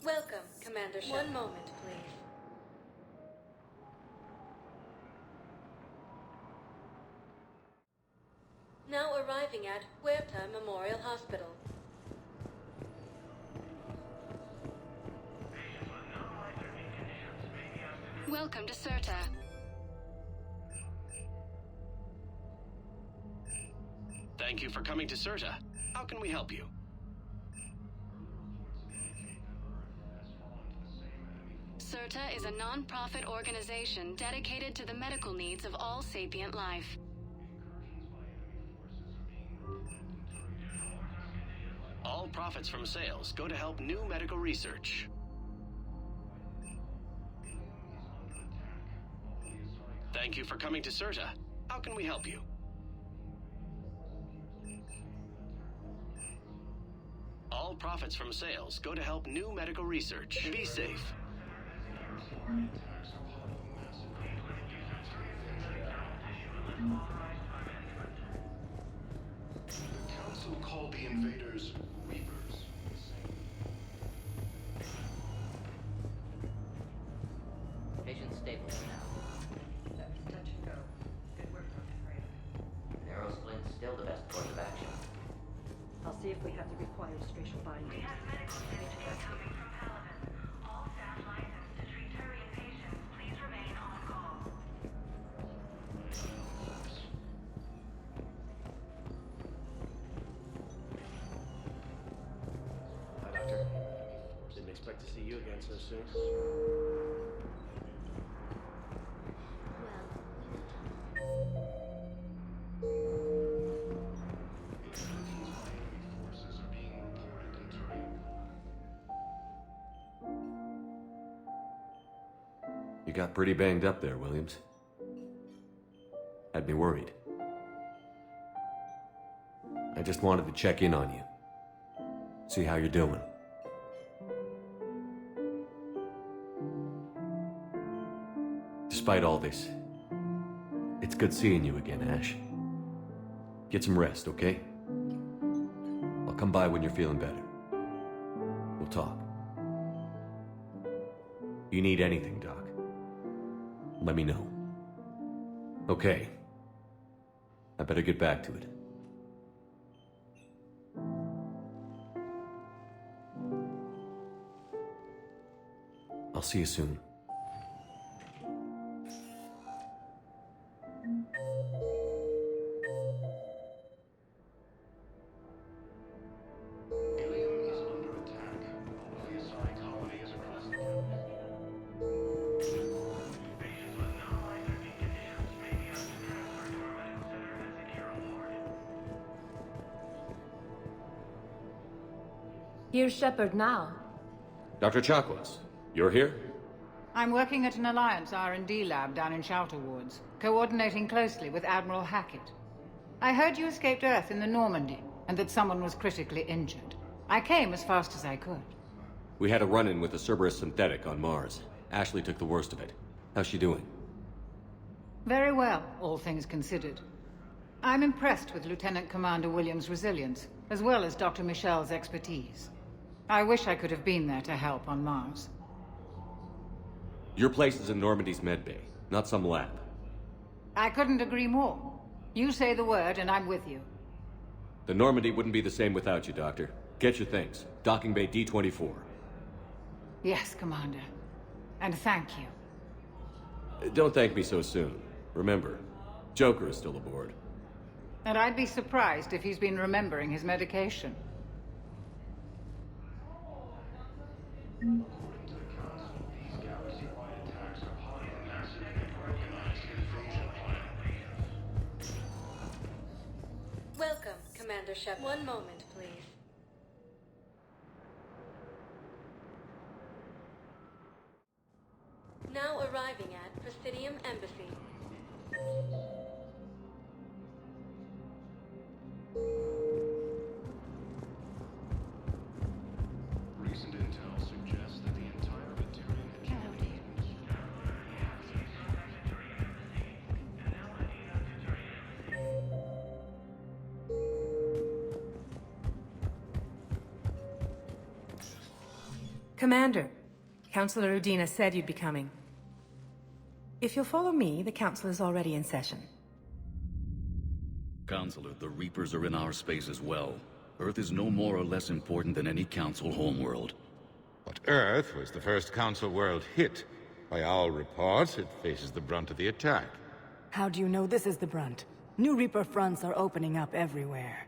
Welcome, Commander Shepard. One moment, please. Now arriving at Huerta Memorial Hospital. Welcome to Serta. Thank you for coming to Serta. How can we help you? Serta is a non-profit organization dedicated to the medical needs of all sapient life. All profits from sales go to help new medical research. Thank you for coming to Serta. How can we help you? All profits from sales go to help new medical research. Be safe. The Council called the invaders Reapers. Patient stable now. Touch and go. Good work, Dr. Freya. Narrow splint's still the best course of action. I'll see if we have the required spatial bindings. We have medical signature coming from Paladin. All staff licensed to treat Turian patients, please remain on call. Hi, Doctor. Didn't expect to see you again so soon. You got pretty banged up there, Williams. Had me worried. I just wanted to check in on you. See how you're doing. Despite all this, it's good seeing you again, Ash. Get some rest, okay? I'll come by when you're feeling better. We'll talk. You need anything, Doc, let me know. Okay. I better get back to it. I'll see you soon. Here's Shepard now. Dr. Chakwas, you're here? I'm working at an Alliance R&D lab down in Shelter Woods, coordinating closely with Admiral Hackett. I heard you escaped Earth in the Normandy, and that someone was critically injured. I came as fast as I could. We had a run-in with a Cerberus synthetic on Mars. Ashley took the worst of it. How's she doing? Very well, all things considered. I'm impressed with Lieutenant Commander Williams' resilience, as well as Dr. Michel's expertise. I wish I could have been there to help on Mars. Your place is in Normandy's medbay, not some lab. I couldn't agree more. You say the word and I'm with you. The Normandy wouldn't be the same without you, Doctor. Get your things. Docking Bay D-24. Yes, Commander. And thank you. Don't thank me so soon. Remember, Joker is still aboard. And I'd be surprised if he's been remembering his medication. Welcome, Commander Shepard. One moment, please. Now arriving at Presidium Embassy. Recent intel suggests that the entire Batarian Commander, Councilor Udina said you'd be coming. If you'll follow me, the Council is already in session. Counselor, the Reapers are in our space as well. Earth is no more or less important than any Council homeworld. But Earth was the first Council world hit. By all reports, it faces the brunt of the attack. How do you know this is the brunt? New Reaper fronts are opening up everywhere.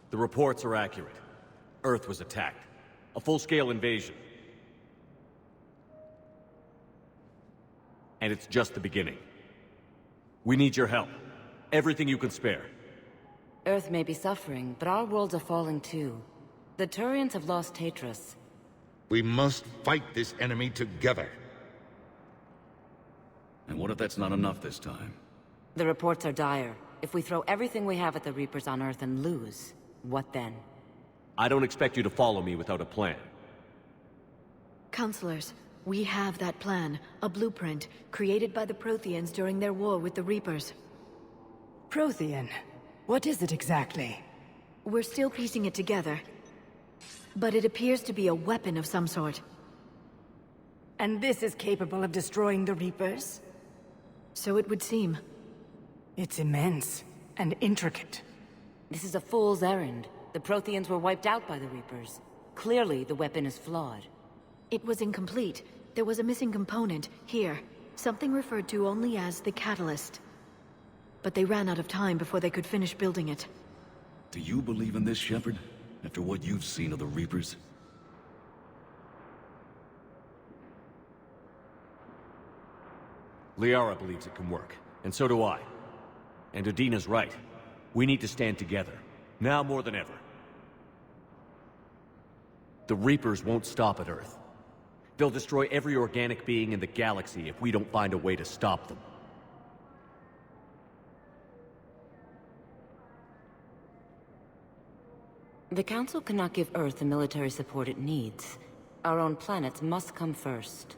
The reports are accurate. Earth was attacked. A full-scale invasion. And it's just the beginning. We need your help. Everything you can spare. Earth may be suffering, but our worlds are falling too. The Turians have lost Tatris. We must fight this enemy together. And what if that's not enough this time? The reports are dire. If we throw everything we have at the Reapers on Earth and lose, What then? I don't expect you to follow me without a plan. Counselors, we have that plan. A blueprint, created by the Protheans during their war with the Reapers. Prothean? What is it exactly? We're still piecing it together. But it appears to be a weapon of some sort. And this is capable of destroying the Reapers? So it would seem. It's immense and intricate. This is a fool's errand. The Protheans were wiped out by the Reapers. Clearly, the weapon is flawed. It was incomplete. There was a missing component, here. Something referred to only as the catalyst. But they ran out of time before they could finish building it. Do you believe in this, Shepard? After what you've seen of the Reapers? Liara believes it can work, and so do I. And Udina's right. We need to stand together, now more than ever. The Reapers won't stop at Earth. They'll destroy every organic being in the galaxy if we don't find a way to stop them. The Council cannot give Earth the military support it needs. Our own planets must come first.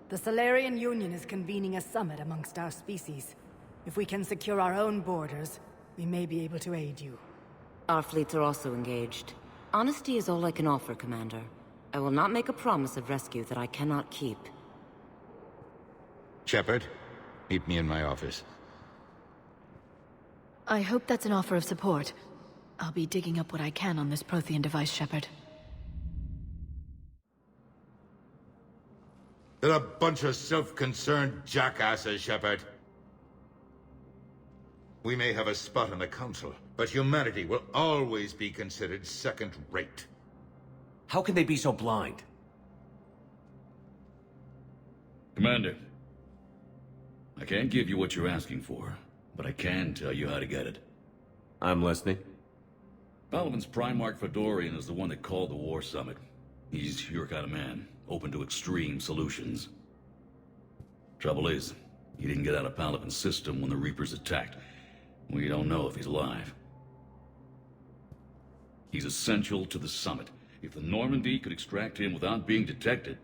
The Solarian Union is convening a summit amongst our species. If we can secure our own borders, we may be able to aid you. Our fleets are also engaged. Honesty is all I can offer, Commander. I will not make a promise of rescue that I cannot keep. Shepard, meet me in my office. I hope that's an offer of support. I'll be digging up what I can on this Prothean device, Shepard. They're a bunch of self-concerned jackasses, Shepard. We may have a spot in the Council, but humanity will always be considered second-rate. How can they be so blind? Commander, I can't give you what you're asking for, but I can tell you how to get it. I'm listening. Palaven's Primarch Fedorian is the one that called the War Summit. He's your kind of man, open to extreme solutions. Trouble is, he didn't get out of Palaven's system when the Reapers attacked. We don't know if he's alive. He's essential to the summit. If the Normandy could extract him without being detected...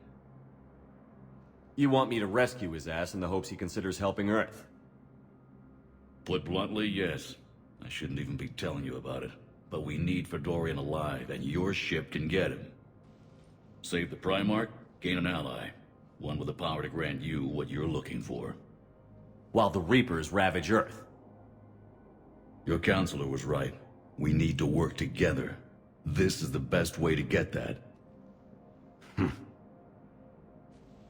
You want me to rescue his ass in the hopes he considers helping Earth? Put bluntly, yes. I shouldn't even be telling you about it. But we need Fedorian alive, and your ship can get him. Save the Primarch, gain an ally. One with the power to grant you what you're looking for. While the Reapers ravage Earth. Your counselor was right. We need to work together. This is the best way to get that.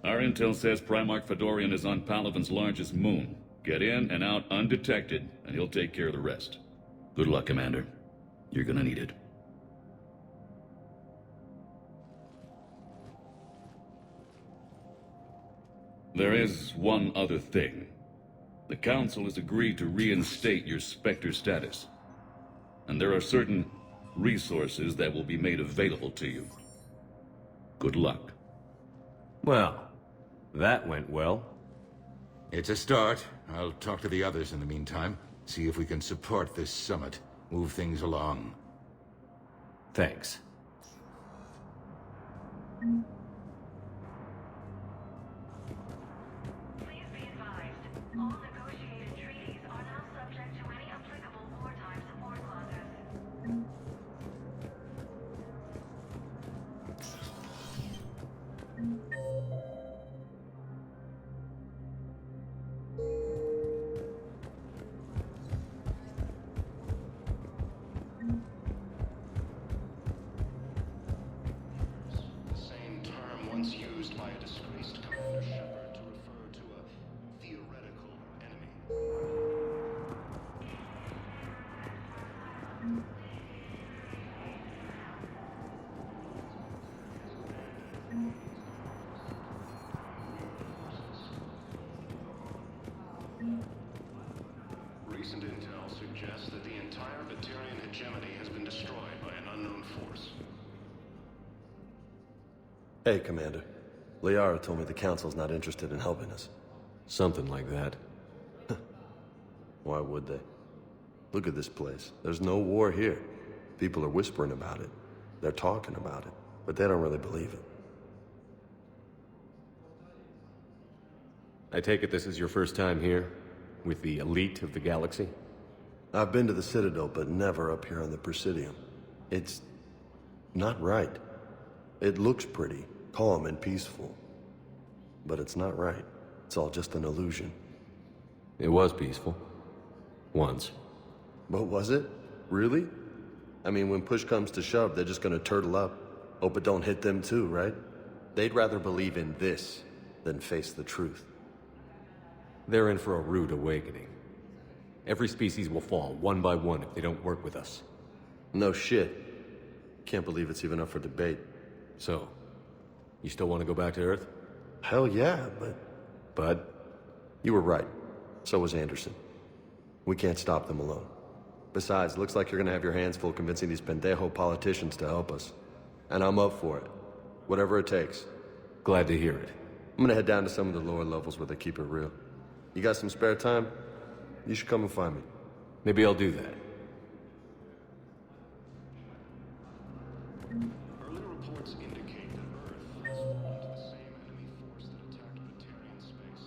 Our intel says Primarch Fedorian is on Palaven's largest moon. Get in and out undetected, and he'll take care of the rest. Good luck, Commander. You're gonna need it. There is one other thing. The Council has agreed to reinstate your Spectre status. And there are certain resources that will be made available to you. Good luck. Well, that went well. It's a start. I'll talk to the others in the meantime. See if we can support this summit. Move things along. Thanks. Please be advised, all negotiated treaties are now subject to any applicable wartime support clauses. The same term once used by a disgraced Commander Shepard to refer to a theoretical enemy. Recent intel suggests that the entire Batarian hegemony has been destroyed by an unknown force. Hey, Commander. Liara told me the Council's not interested in helping us. Something like that. Why would they? Look at this place. There's no war here. People are whispering about it. They're talking about it, but they don't really believe it. I take it this is your first time here? With the elite of the galaxy? I've been to the Citadel, but never up here on the Presidium. It's not right. It looks pretty, calm and peaceful. But it's not right. It's all just an illusion. It was peaceful. Once. But was it? Really? I mean, when push comes to shove, they're just gonna turtle up. Hope it don't hit them too, right? They'd rather believe in this than face the truth. They're in for a rude awakening. Every species will fall, one by one, if they don't work with us. No shit. Can't believe it's even up for debate. So, you still want to go back to Earth? Hell yeah, but... Bud? You were right. So was Anderson. We can't stop them alone. Besides, looks like you're gonna have your hands full convincing these pendejo politicians to help us. And I'm up for it. Whatever it takes. Glad to hear it. I'm gonna head down to some of the lower levels where they keep it real. You got some spare time? You should come and find me. Maybe I'll do that. Early reports indicate that Earth has fallen to the same enemy force that attacked Batarian space.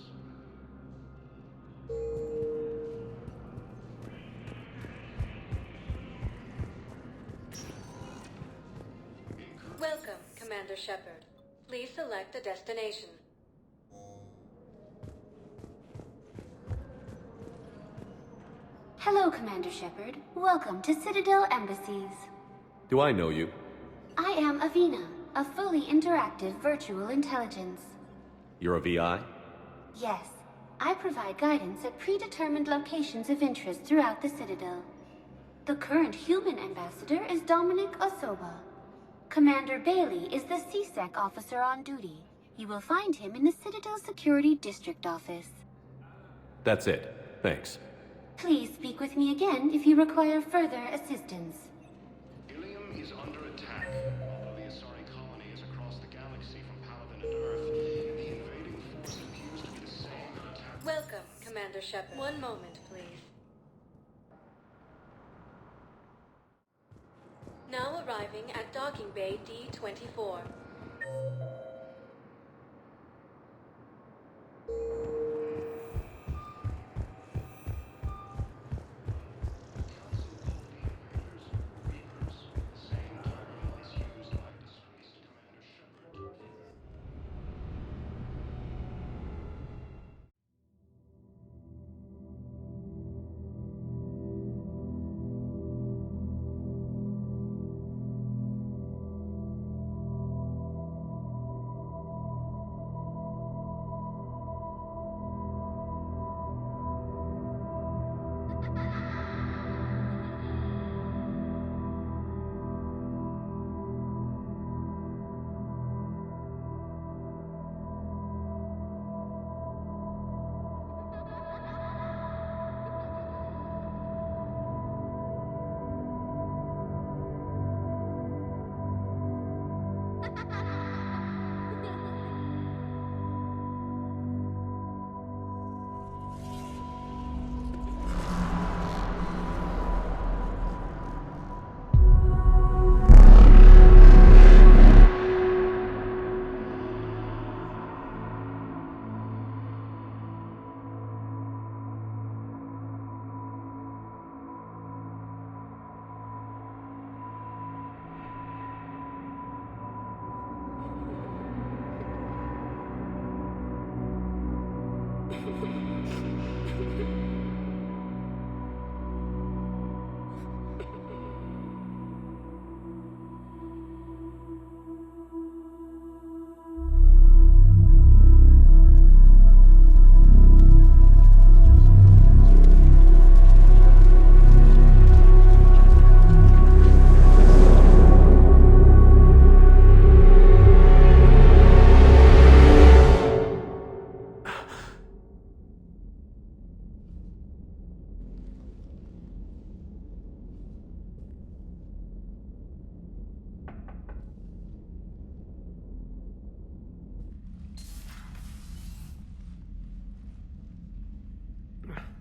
Welcome, Commander Shepard. Please select a destination. Hello, Commander Shepard. Welcome to Citadel Embassies. Do I know you? I am Avina, a fully interactive virtual intelligence. You're a VI? Yes, I provide guidance at predetermined locations of interest throughout the Citadel. The current human ambassador is Dominic Osoba. Commander Bailey is the CSEC officer on duty. You will find him in the Citadel Security District office. That's it. Thanks. Please speak with me again if you require further assistance. Ilium is under attack. Although the Asari colony is across the galaxy from Palaven and Earth, the invading force appears to be the same that attacked... Welcome, Commander Shepard. One moment, please. Now arriving at Docking Bay D-24.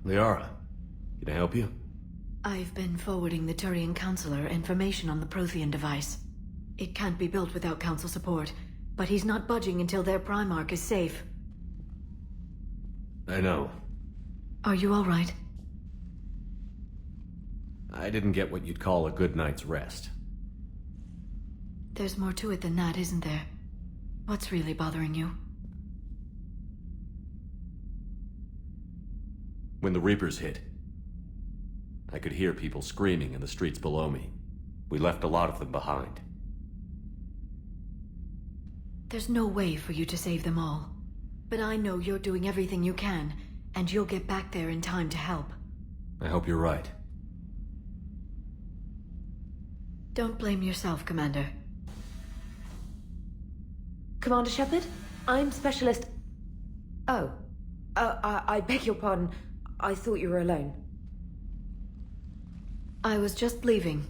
Liara, can I help you? I've been forwarding the Turian Counselor information on the Prothean device. It can't be built without Council support, but he's not budging until their Primarch is safe. I know. Are you all right? I didn't get what you'd call a good night's rest. There's more to it than that, isn't there? What's really bothering you? When the Reapers hit, I could hear people screaming in the streets below me. We left a lot of them behind. There's no way for you to save them all. But I know you're doing everything you can, and you'll get back there in time to help. I hope you're right. Don't blame yourself, Commander. Commander Shepard, I'm Specialist... Oh. I beg your pardon. I thought you were alone. I was just leaving.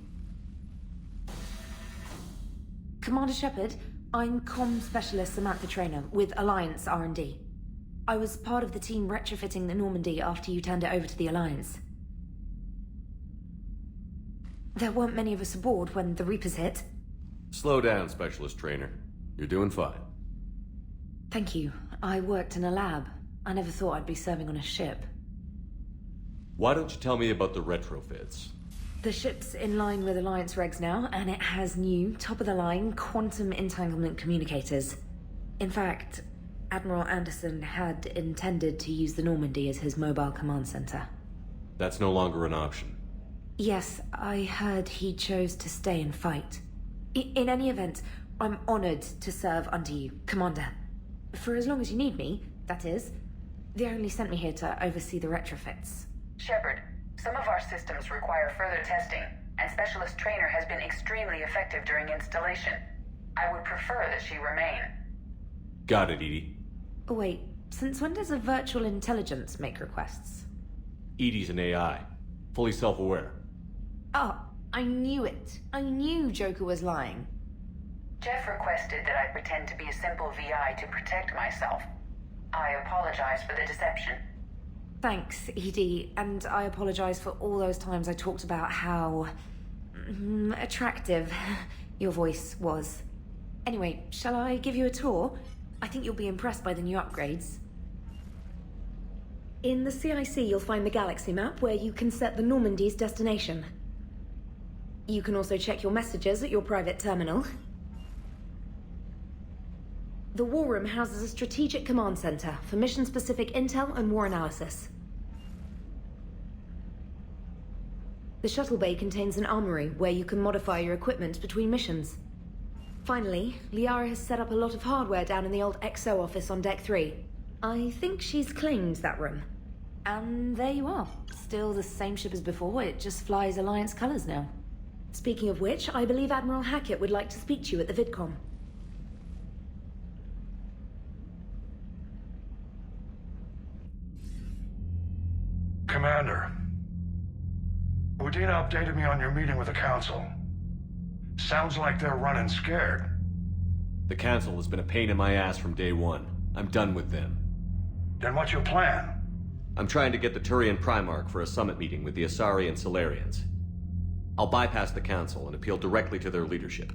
Commander Shepard, I'm Comm Specialist Samantha Traynor with Alliance R&D. I was part of the team retrofitting the Normandy after you turned it over to the Alliance. There weren't many of us aboard when the Reapers hit. Slow down, Specialist Trainer. You're doing fine. Thank you. I worked in a lab. I never thought I'd be serving on a ship. Why don't you tell me about the retrofits? The ship's in line with Alliance regs now, and it has new, top-of-the-line, quantum entanglement communicators. In fact, Admiral Anderson had intended to use the Normandy as his mobile command center. That's no longer an option. Yes, I heard he chose to stay and fight. In any event, I'm honored to serve under you, Commander. For as long as you need me, that is. They only sent me here to oversee the retrofits. Shepard, some of our systems require further testing, and Specialist Trainer has been extremely effective during installation. I would prefer that she remain. Got it, EDI. Oh, wait, since when does a virtual intelligence make requests? EDI's an AI, fully self-aware. Oh, I knew it. I knew Joker was lying. Jeff requested that I pretend to be a simple VI to protect myself. I apologize for the deception. Thanks, EDI, and I apologize for all those times I talked about how... attractive your voice was. Anyway, shall I give you a tour? I think you'll be impressed by the new upgrades. In the CIC, you'll find the galaxy map where you can set the Normandy's destination. You can also check your messages at your private terminal. The War Room houses a strategic command center for mission-specific intel and war analysis. The shuttle bay contains an armory where you can modify your equipment between missions. Finally, Liara has set up a lot of hardware down in the old XO office on Deck 3. I think she's claimed that room. And there you are. Still the same ship as before, it just flies Alliance colors now. Speaking of which, I believe Admiral Hackett would like to speak to you at the VidCom. Commander, Udina updated me on your meeting with the Council. Sounds like they're running scared. The Council has been a pain in my ass from day one. I'm done with them. Then what's your plan? I'm trying to get the Turian Primarch for a summit meeting with the Asari and Salarians. I'll bypass the Council and appeal directly to their leadership.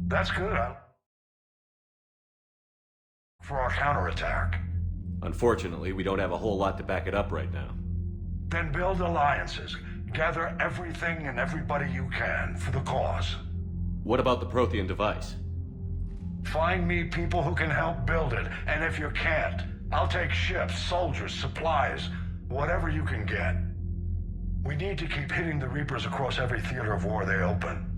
That's good. For our counterattack. Unfortunately, we don't have a whole lot to back it up right now. Then build alliances. Gather everything and everybody you can for the cause. What about the Prothean device? Find me people who can help build it, and if you can't, I'll take ships, soldiers, supplies, whatever you can get. We need to keep hitting the Reapers across every theater of war they open.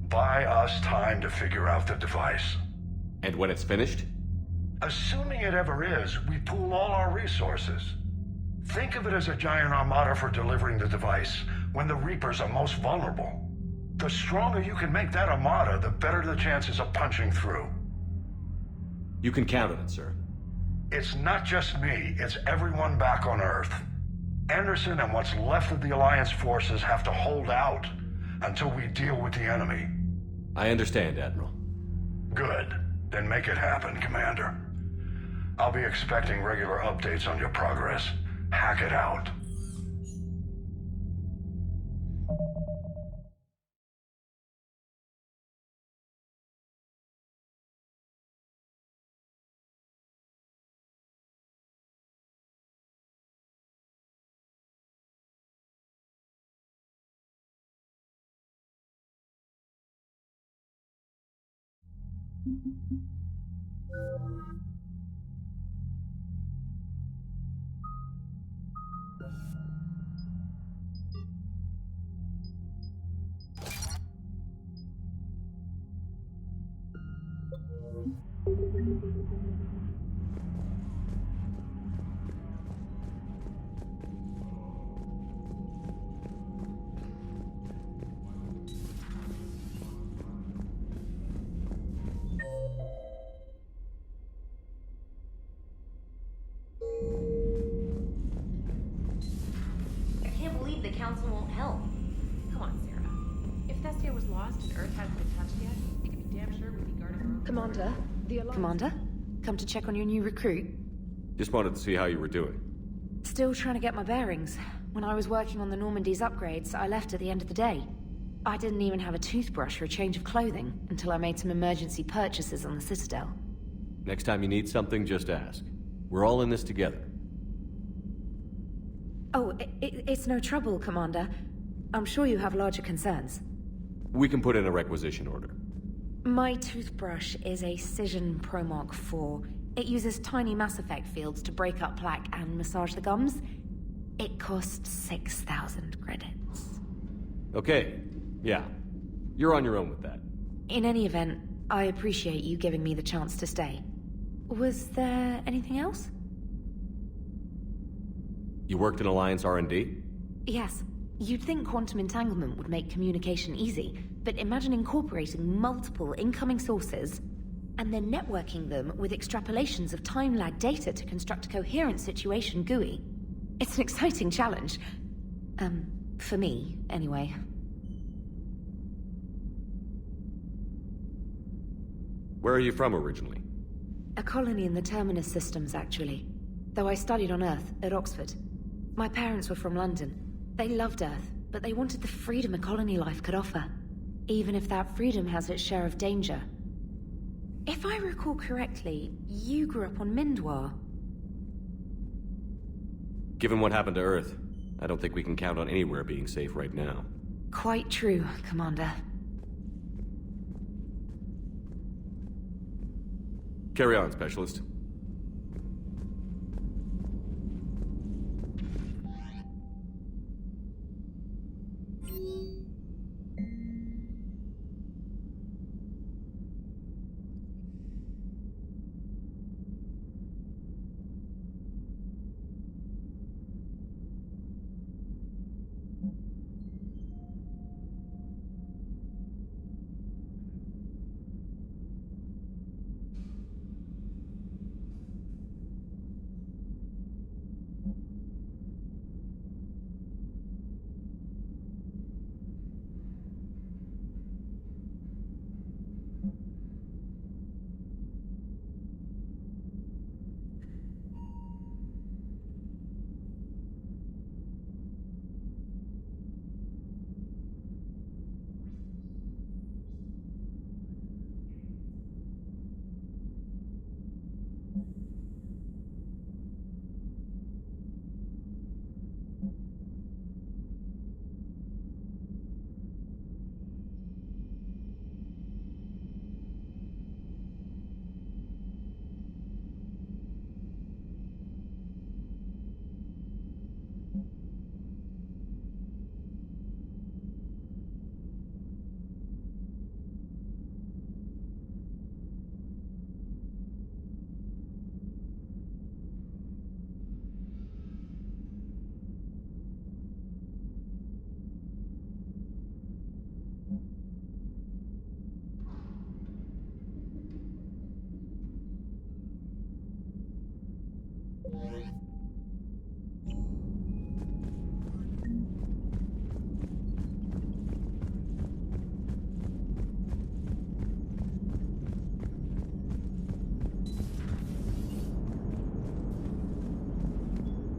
Buy us time to figure out the device. And when it's finished? Assuming it ever is, we pool all our resources. Think of it as a giant armada for delivering the device, when the Reapers are most vulnerable. The stronger you can make that armada, the better the chances of punching through. You can count on it, sir. It's not just me, it's everyone back on Earth. Anderson and what's left of the Alliance forces have to hold out until we deal with the enemy. I understand, Admiral. Good. Then make it happen, Commander. I'll be expecting regular updates on your progress. Hack it out. I can't believe the council won't help. Come on, Sarah. If Thestia was lost and Earth hadn't been touched yet, you can be damn sure we'd be guarding our own. Commander, Commander, come to check on your new recruit. Just wanted to see how you were doing. Still trying to get my bearings. When I was working on the Normandy's upgrades, I left at the end of the day. I didn't even have a toothbrush or a change of clothing until I made some emergency purchases on the Citadel. Next time you need something, just ask. We're all in this together. Oh, it's no trouble, Commander. I'm sure you have larger concerns. We can put in a requisition order. My toothbrush is a Cision Pro Mark IV. It uses tiny Mass Effect fields to break up plaque and massage the gums. It costs 6,000 credits. Okay, yeah. You're on your own with that. In any event, I appreciate you giving me the chance to stay. Was there anything else? You worked in Alliance R&D? Yes. You'd think quantum entanglement would make communication easy, but imagine incorporating multiple incoming sources and then networking them with extrapolations of time-lag data to construct a coherent situation GUI. It's an exciting challenge. For me, anyway. Where are you from originally? A colony in the Terminus systems, actually. Though I studied on Earth, at Oxford. My parents were from London. They loved Earth, but they wanted the freedom a colony life could offer. Even if that freedom has its share of danger. If I recall correctly, you grew up on Mindwar. Given what happened to Earth, I don't think we can count on anywhere being safe right now. Quite true, Commander. Carry on, Specialist.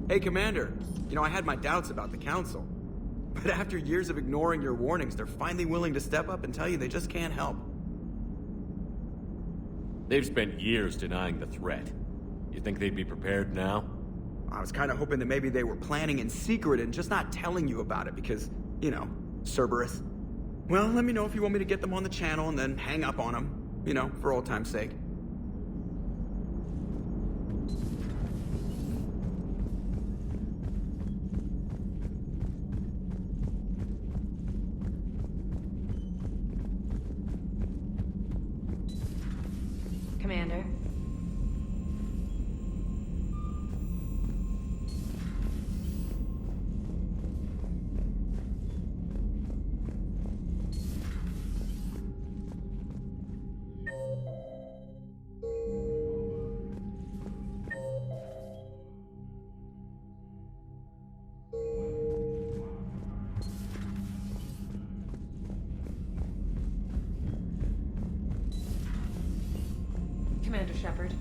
Hey, Commander. You know, I had my doubts about the Council. But after years of ignoring your warnings, they're finally willing to step up and tell you they just can't help. They've spent years denying the threat. You think they'd be prepared now? I was kind of hoping that maybe they were planning in secret and just not telling you about it because, you know, Cerberus. Well, let me know if you want me to get them on the channel and then hang up on them. You know, for old time's sake. Commander. Commander Shepard.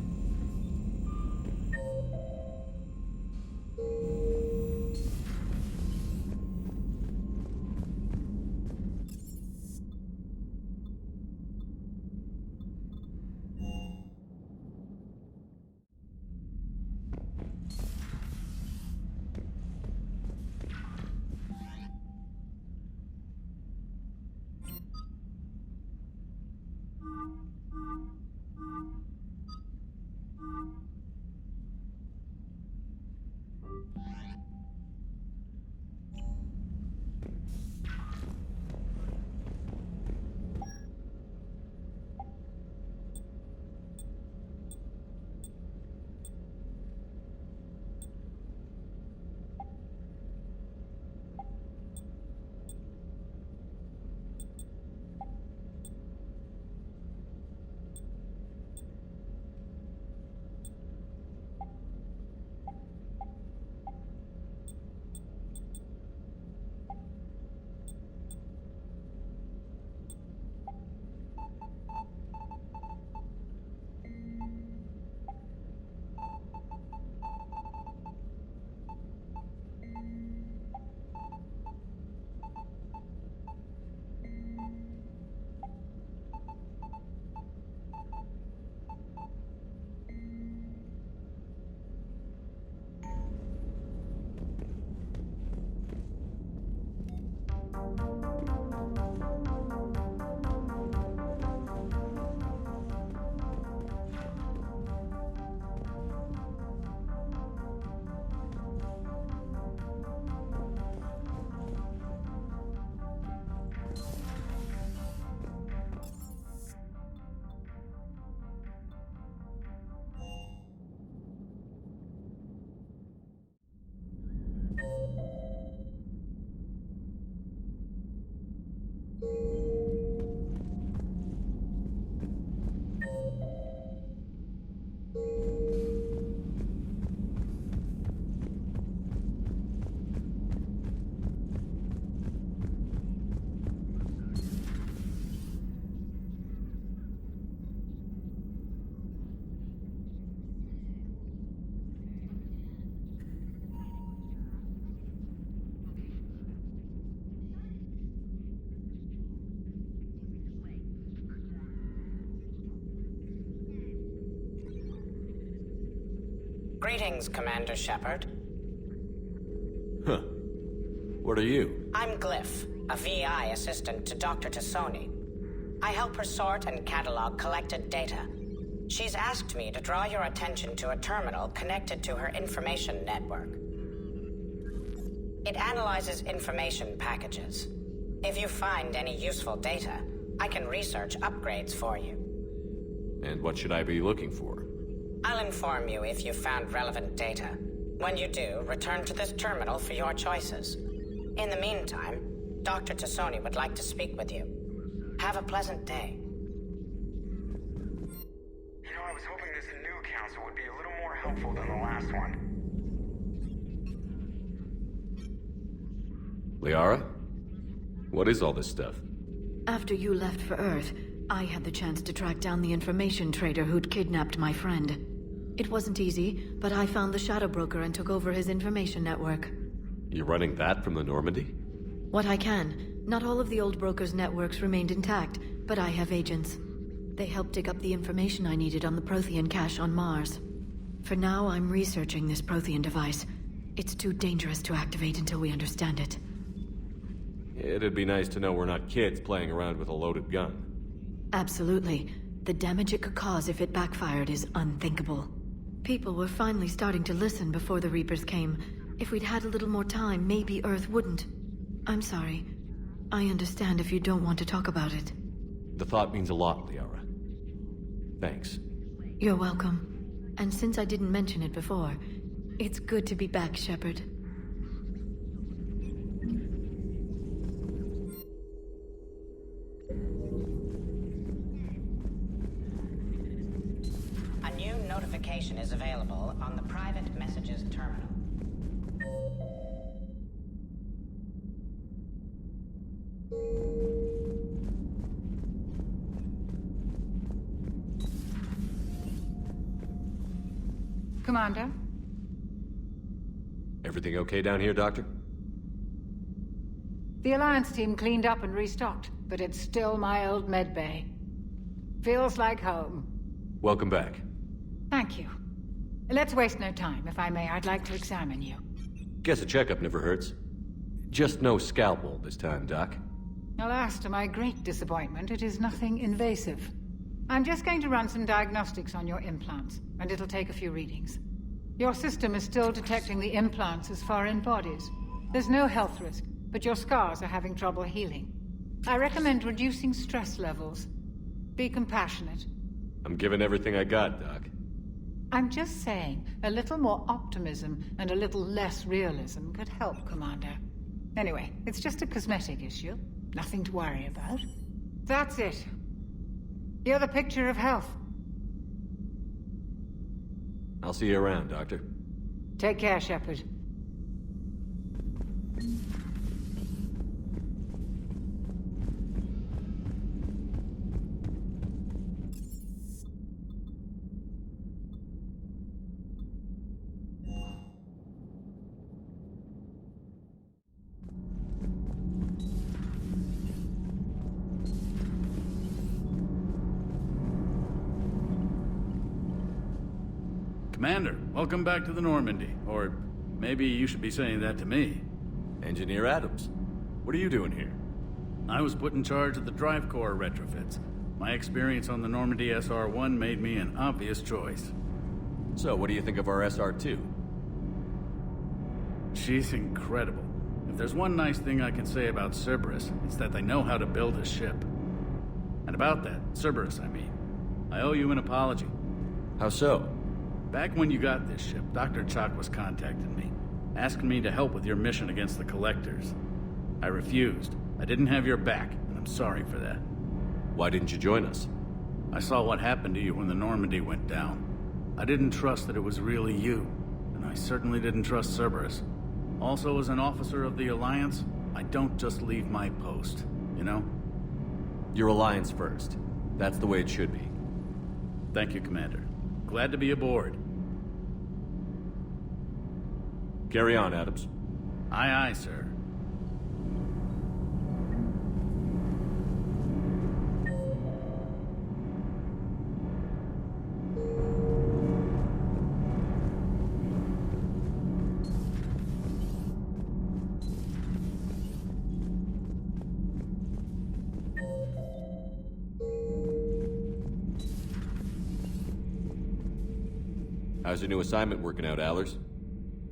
Greetings, Commander Shepard. Huh. What are you? I'm Glyph, a VI assistant to Dr. Tassoni. I help her sort and catalog collected data. She's asked me to draw your attention to a terminal connected to her information network. It analyzes information packages. If you find any useful data, I can research upgrades for you. And what should I be looking for? I'll inform you if you've found relevant data. When you do, return to this terminal for your choices. In the meantime, Dr. Tassoni would like to speak with you. Have a pleasant day. You know, I was hoping this new council would be a little more helpful than the last one. Liara? What is all this stuff? After you left for Earth, I had the chance to track down the information trader who'd kidnapped my friend. It wasn't easy, but I found the Shadow Broker and took over his information network. You're running that from the Normandy? What I can. Not all of the old broker's networks remained intact, but I have agents. They helped dig up the information I needed on the Prothean cache on Mars. For now, I'm researching this Prothean device. It's too dangerous to activate until we understand it. It'd be nice to know we're not kids playing around with a loaded gun. Absolutely. The damage it could cause if it backfired is unthinkable. People were finally starting to listen before the Reapers came. If we'd had a little more time, maybe Earth wouldn't. I'm sorry. I understand if you don't want to talk about it. The thought means a lot, Liara. Thanks. You're welcome. And since I didn't mention it before, it's good to be back, Shepard. A new notification is available on the private messages terminal. Commander? Everything okay down here, Doctor? The Alliance team cleaned up and restocked, but it's still my old medbay. Feels like home. Welcome back. Thank you. Let's waste no time. If I may, I'd like to examine you. Guess a checkup never hurts. Just no scalpel this time, Doc. Alas, to my great disappointment, it is nothing invasive. I'm just going to run some diagnostics on your implants, and it'll take a few readings. Your system is still detecting the implants as foreign bodies. There's no health risk, but your scars are having trouble healing. I recommend reducing stress levels. Be compassionate. I'm giving everything I got, Doc. I'm just saying, a little more optimism and a little less realism could help, Commander. Anyway, it's just a cosmetic issue. Nothing to worry about. That's it. You're the picture of health. I'll see you around, Doctor. Take care, Shepard. Commander, welcome back to the Normandy. Or maybe you should be saying that to me. Engineer Adams, what are you doing here? I was put in charge of the drive core retrofits. My experience on the Normandy SR-1 made me an obvious choice. So, what do you think of our SR-2? She's incredible. If there's one nice thing I can say about Cerberus, it's that they know how to build a ship. And about that, Cerberus, I mean, I owe you an apology. How so? Back when you got this ship, Dr. Chalk was contacting me, asking me to help with your mission against the Collectors. I refused. I didn't have your back, and I'm sorry for that. Why didn't you join us? I saw what happened to you when the Normandy went down. I didn't trust that it was really you, and I certainly didn't trust Cerberus. Also, as an officer of the Alliance, I don't just leave my post, you know? Your Alliance first. That's the way it should be. Thank you, Commander. Glad to be aboard. Carry on, Adams. Aye, aye, sir. How's your new assignment working out, Allers?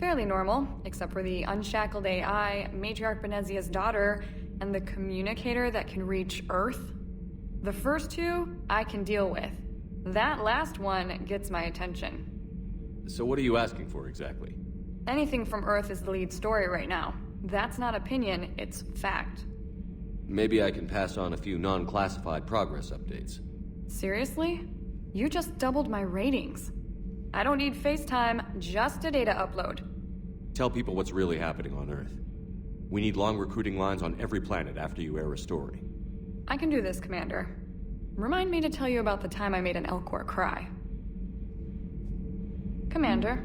Fairly normal, except for the unshackled AI, Matriarch Benezia's daughter, and the communicator that can reach Earth. The first two, I can deal with. That last one gets my attention. So what are you asking for, exactly? Anything from Earth is the lead story right now. That's not opinion, it's fact. Maybe I can pass on a few non-classified progress updates. Seriously? You just doubled my ratings. I don't need FaceTime, just a data upload. Tell people what's really happening on Earth. We need long recruiting lines on every planet after you air a story. I can do this, Commander. Remind me to tell you about the time I made an Elcor cry. Commander.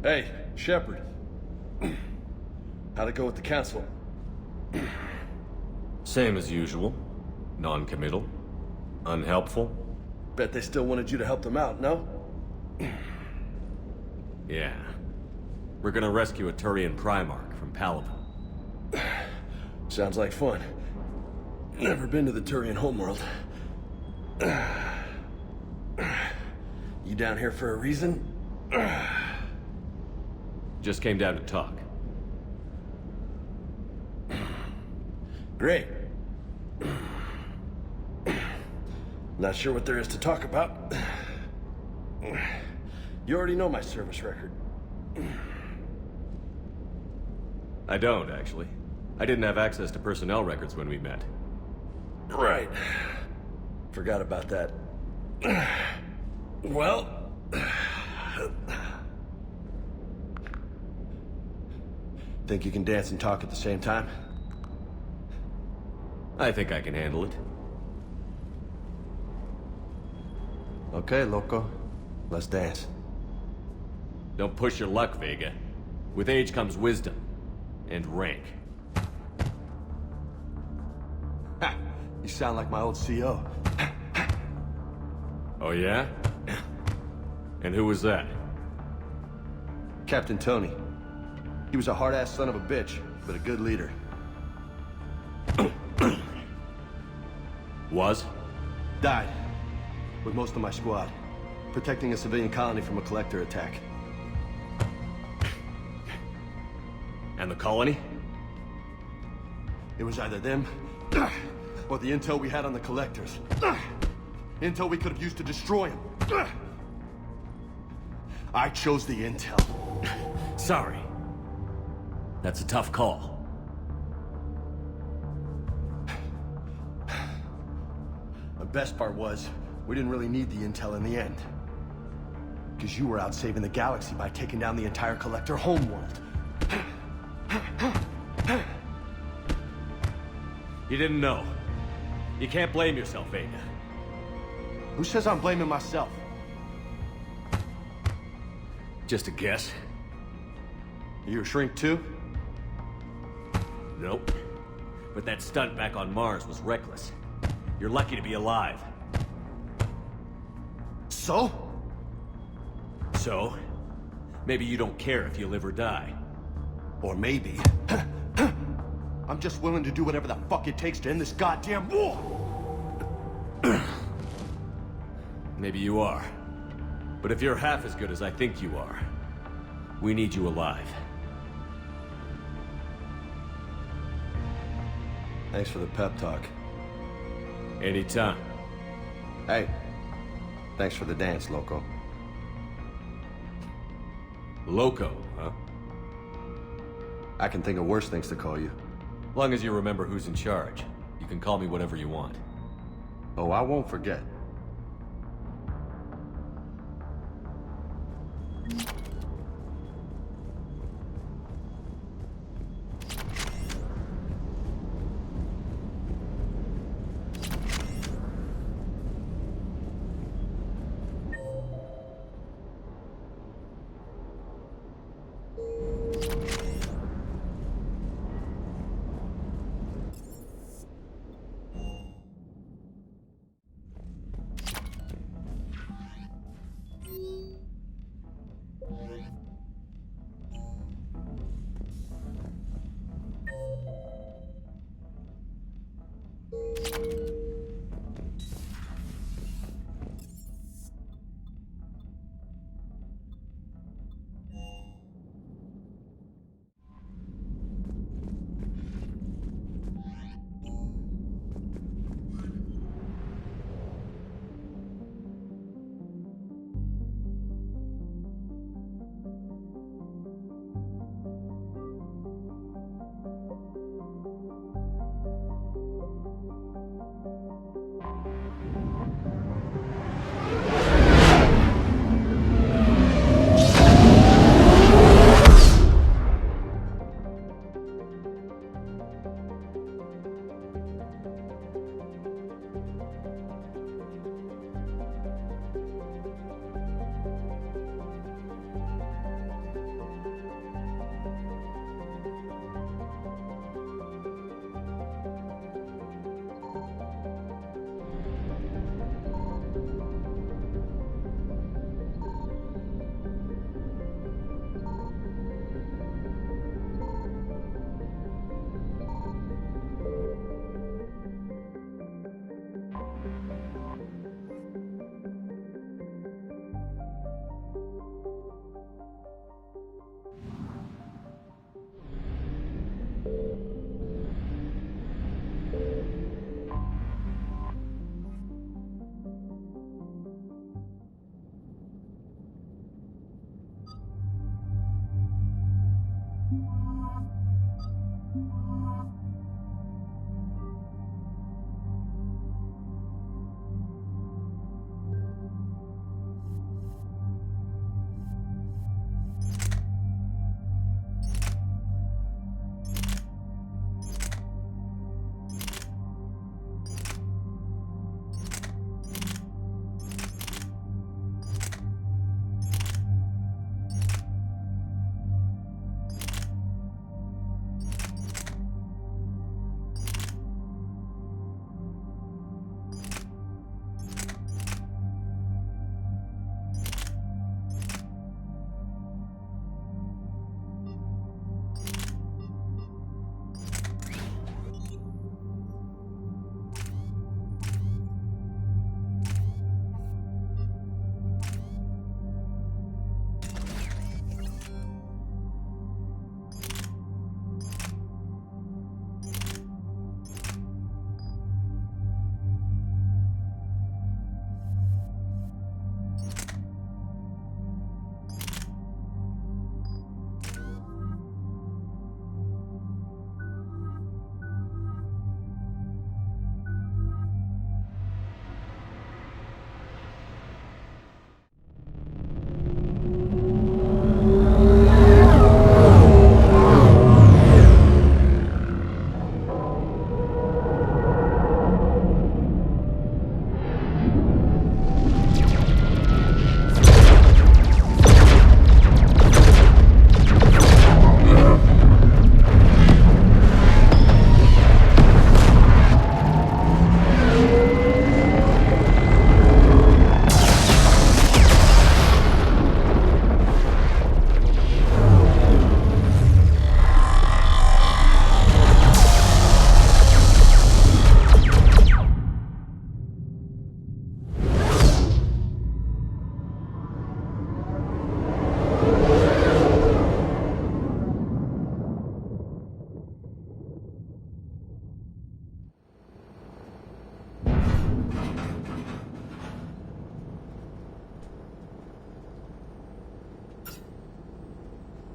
Hey, Shepard. How'd it go with the council? Same as usual. Non-committal. Unhelpful. Bet they still wanted you to help them out, no? Yeah. We're gonna rescue a Turian Primarch from Palaven. Sounds like fun. Never been to the Turian homeworld. You down here for a reason? Just came down to talk. Great. Not sure what there is to talk about. You already know my service record. I don't, actually. I didn't have access to personnel records when we met. Right. Forgot about that. Well... Think you can dance and talk at the same time? I think I can handle it. Okay, loco. Let's dance. Don't push your luck, Vega. With age comes wisdom. And rank. Ha! You sound like my old CO. Oh yeah? And who was that? Captain Tony. He was a hard-ass son of a bitch, but a good leader. Was? Died. With most of my squad. Protecting a civilian colony from a collector attack. And the colony? It was either them, or the intel we had on the collectors. Intel we could have used to destroy them. I chose the intel. Sorry. That's a tough call. The best part was, we didn't really need the intel in the end. Because you were out saving the galaxy by taking down the entire Collector homeworld. You didn't know. You can't blame yourself, Vega. Who says I'm blaming myself? Just a guess. You a shrink too? Nope. But that stunt back on Mars was reckless. You're lucky to be alive. So? So? Maybe you don't care if you live or die. Or maybe... I'm just willing to do whatever the fuck it takes to end this goddamn war! Maybe you are. But if you're half as good as I think you are, we need you alive. Thanks for the pep talk. Anytime. Hey, thanks for the dance, Loco. Loco, huh? I can think of worse things to call you. Long as you remember who's in charge, you can call me whatever you want. Oh, I won't forget.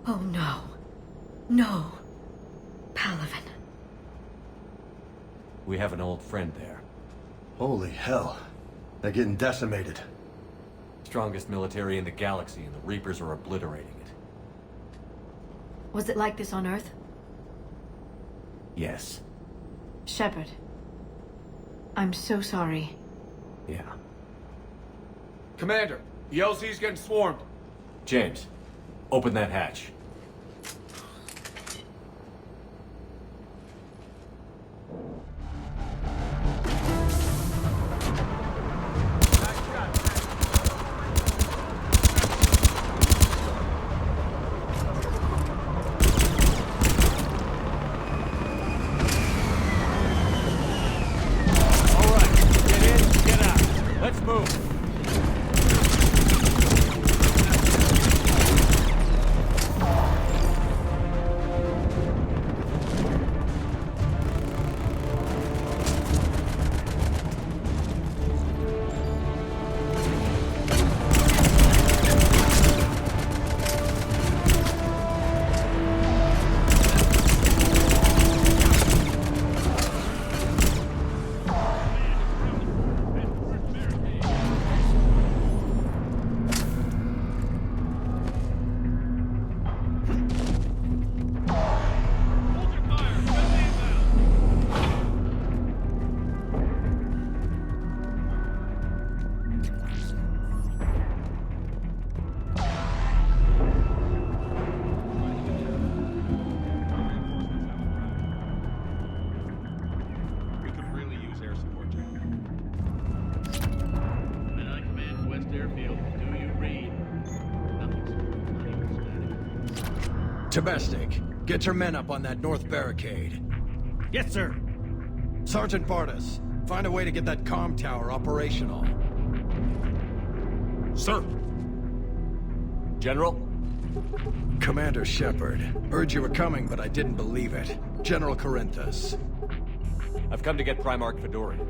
Oh no. No. Palaven. We have an old friend there. Holy hell. They're getting decimated. Strongest military in the galaxy, and the Reapers are obliterating it. Was it like this on Earth? Yes. Shepard. I'm so sorry. Yeah. Commander, the LZ's getting swarmed. James, open that hatch. Domestic, get your men up on that north barricade. Yes, sir. Sergeant Bartas, find a way to get that comm tower operational. Sir. General? Commander Shepard. Heard you were coming, but I didn't believe it. General Corinthus. I've come to get Primarch Fedorian.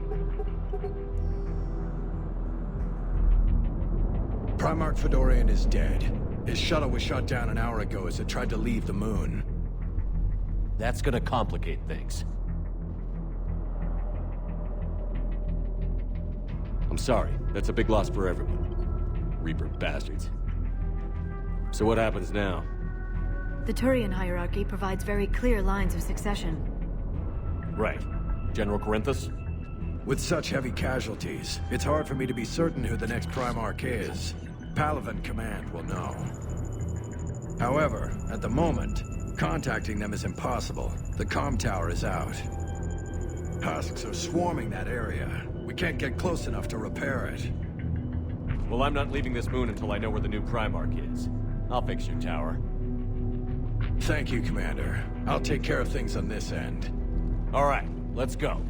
Primarch Fedorian is dead. His shuttle was shot down an hour ago as it tried to leave the moon. That's gonna complicate things. I'm sorry. That's a big loss for everyone. Reaper bastards. So what happens now? The Turian hierarchy provides very clear lines of succession. Right. General Corinthus? With such heavy casualties, it's hard for me to be certain who the next Primarch is. Palaven Command will know. However, at the moment, contacting them is impossible. The comm tower is out. Husks are swarming that area. We can't get close enough to repair it. Well, I'm not leaving this moon until I know where the new Primarch is. I'll fix your tower. Thank you, Commander. I'll take care of things on this end. All right, let's go.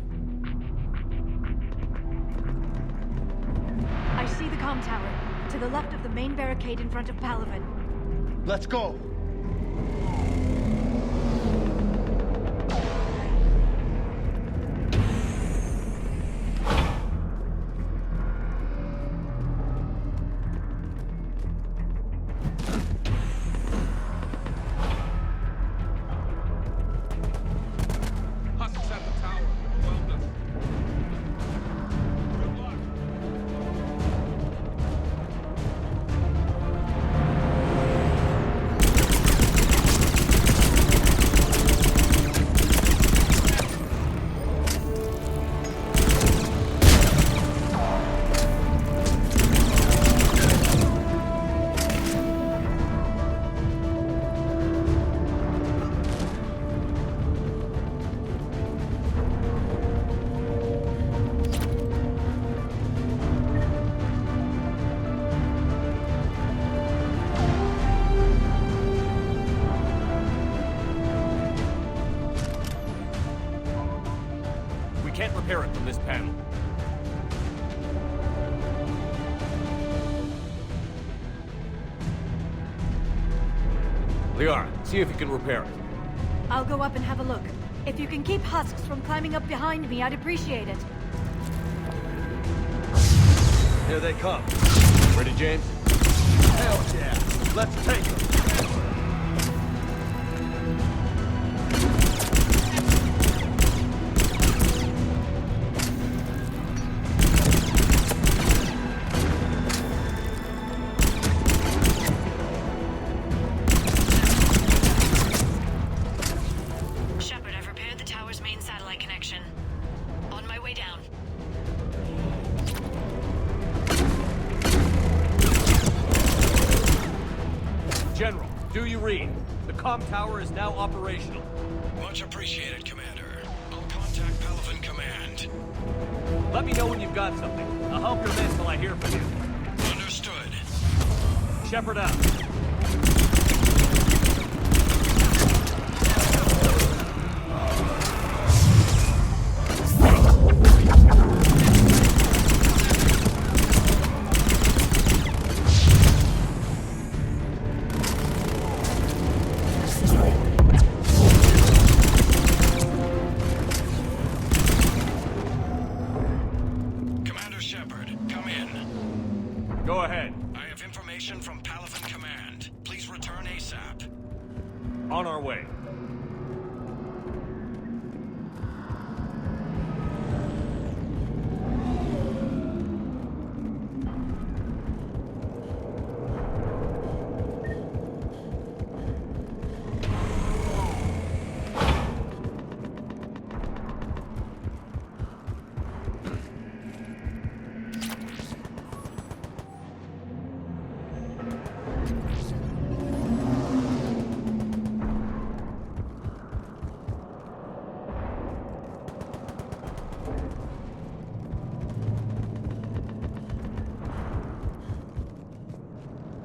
I see the comm tower. To the left of the main barricade in front of Palaven. Let's go! Husks at the tower. Overwhelmed us. Good luck. Can't repair it from this panel. Liara, see if you can repair it. I'll go up and have a look. If you can keep Husks from climbing up behind me, I'd appreciate it. Here they come. Ready, James? Hell yeah! Let's take them! read. The comm tower is now operational. Much appreciated, Commander. I'll contact Palaven Command. Let me know when you've got something. I'll help your men till I hear from you. Understood. Shepard out. Commander Shepard, come in. Go ahead. I have information from Palaven Command. Please return ASAP. On our way.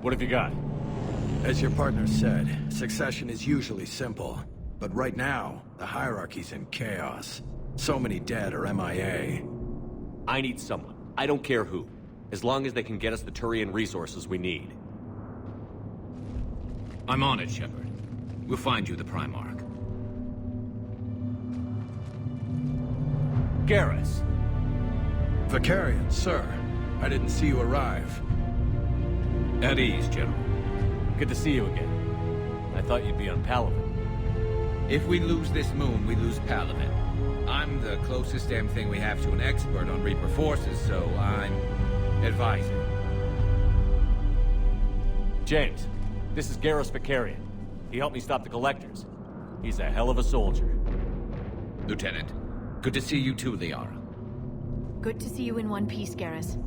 What have you got? As your partner said, succession is usually simple. But right now, the hierarchy's in chaos. So many dead or MIA. I need someone. I don't care who. As long as they can get us the Turian resources we need. I'm on it, Shepard. We'll find you the Primarch. Garrus. Vakarian, sir. I didn't see you arrive. At ease, General. Good to see you again. I thought you'd be on Palaven. If we lose this moon, we lose Palaven. I'm the closest damn thing we have to an expert on Reaper forces, so I'm advising. James, this is Garrus Vakarian. He helped me stop the Collectors. He's a hell of a soldier. Lieutenant, good to see you too, Liara. Good to see you in one piece, Garrus.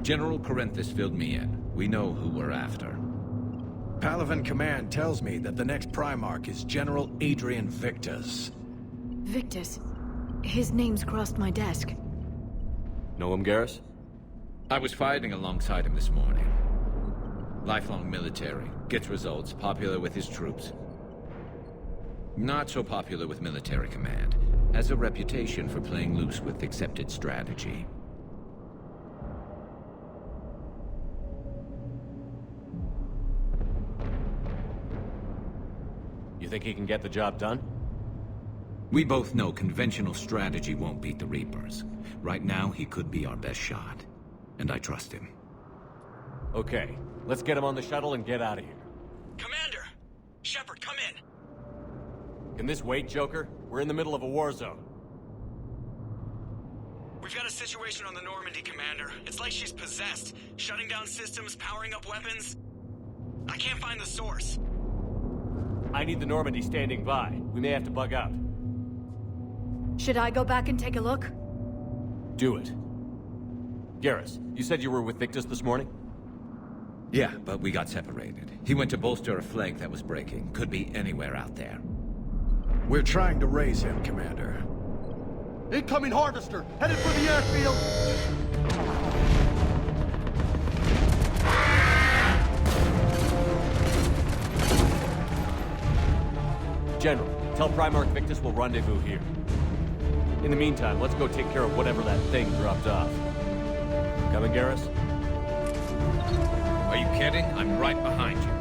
General Corinthus filled me in. We know who we're after. Palaven Command tells me that the next Primarch is General Adrian Victus. Victus? His name's crossed my desk. Know him, Garrus? I was fighting alongside him this morning. Lifelong military, gets results, popular with his troops. Not so popular with military command. Has a reputation for playing loose with accepted strategy. You think he can get the job done? We both know conventional strategy won't beat the Reapers. Right now, he could be our best shot. And I trust him. Okay, let's get him on the shuttle and get out of here. Commander! Shepard, come in! Can this wait, Joker? We're in the middle of a war zone. We've got a situation on the Normandy, Commander. It's like she's possessed. Shutting down systems, powering up weapons. I can't find the source. I need the Normandy standing by. We may have to bug out. Should I go back and take a look? Do it. Garrus, you said you were with Victus this morning? Yeah, but we got separated. He went to bolster a flank that was breaking. Could be anywhere out there. We're trying to raise him, Commander. Incoming Harvester! Headed for the airfield! General, tell Primarch Victus we'll rendezvous here. In the meantime, let's go take care of whatever that thing dropped off. Coming, Garrus? Are you kidding? I'm right behind you.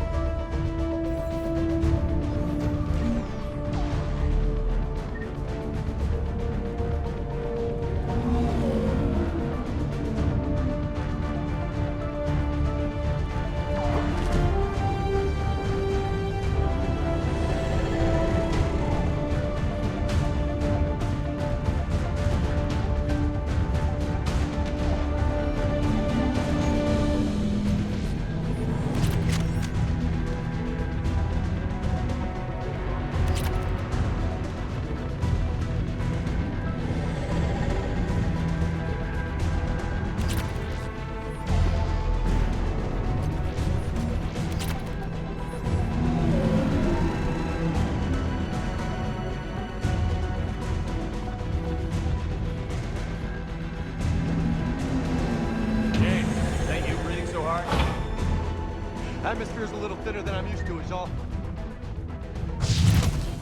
atmosphere's a little thinner than I'm used to, is all.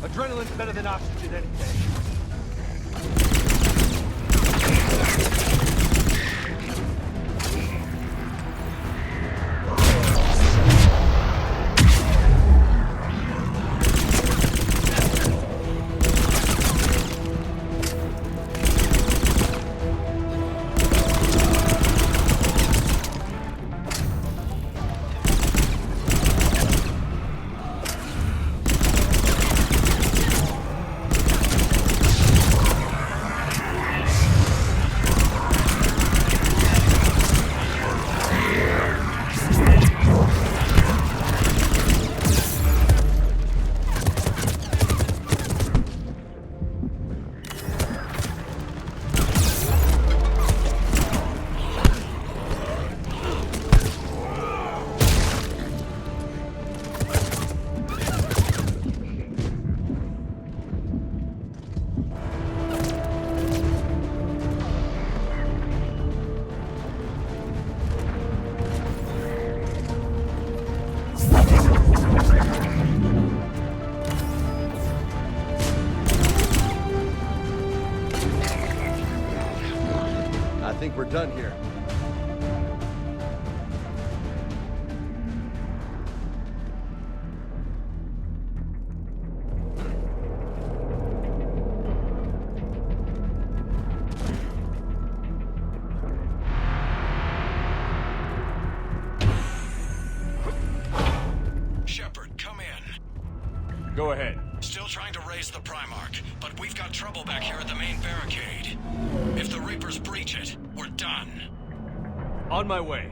Adrenaline's better than oxygen any day. I think we're done here. Shepard, come in. Go ahead. Still trying to raise the Primarch, but we've got trouble back here at the main barricade. If the Reapers breach it, we're done. On my way.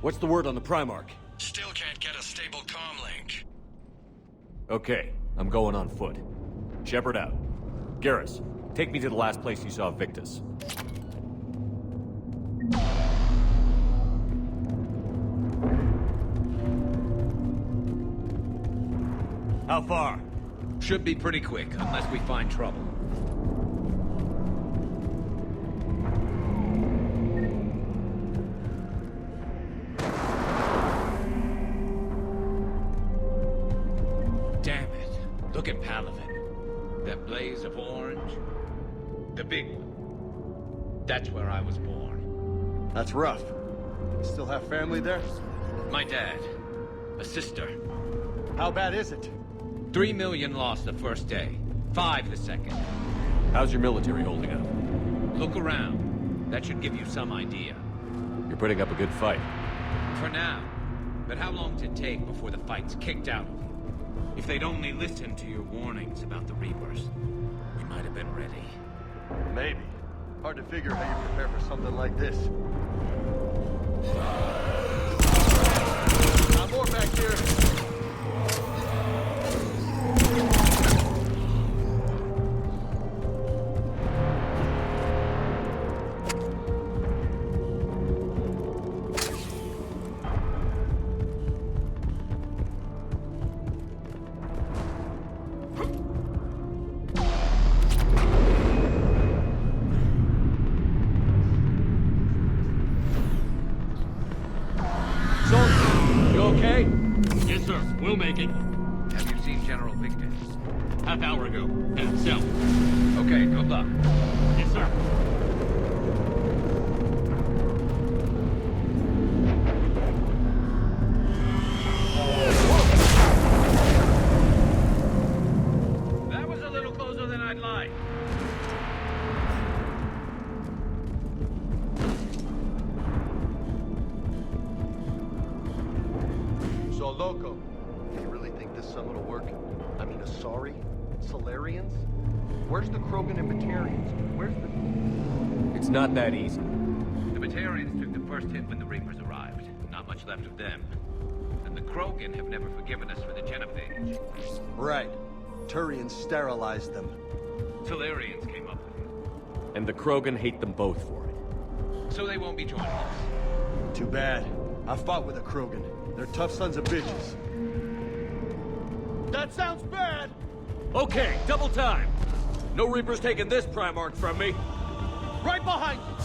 What's the word on the Primarch? Still can't get a stable comm link. Okay, I'm going on foot. Shepard out. Garrus, take me to the last place you saw Victus. How far? Should be pretty quick, unless we find trouble. Blaze of Orange. The big one. That's where I was born. That's rough. Still have family there? My dad. A sister. How bad is it? 3 million lost the first day. 5 the second. How's your military holding up? Look around. That should give you some idea. You're putting up a good fight. For now. But how long does it take before the fight's kicked out of you? If they'd only listened to your warnings about the Reapers, we might have been ready. Maybe. Hard to figure how you prepare for something like this. Not more back here. We'll make it. Have you seen General Victor? Half hour ago. Headed south. Okay, good luck. Yes, sir. That was a little closer than I'd like. So, Loco, do you really think this summit will work? I mean, Asari? Solarians? Where's the Krogan and Batarians? Where's the... It's not that easy. The Batarians took the first hit when the Reapers arrived. Not much left of them. And the Krogan have never forgiven us for the genophage. Right. Turians sterilized them. Solarians came up with it. And the Krogan hate them both for it. So they won't be joining us. Too bad. I fought with a Krogan. They're tough sons of bitches. That sounds bad! Okay, double time! No Reapers taking this Primarch from me! Right behind you!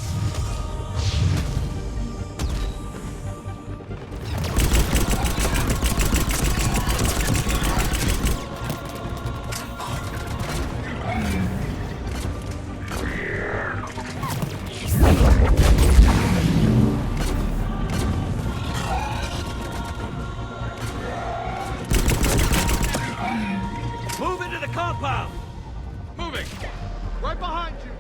Right behind you!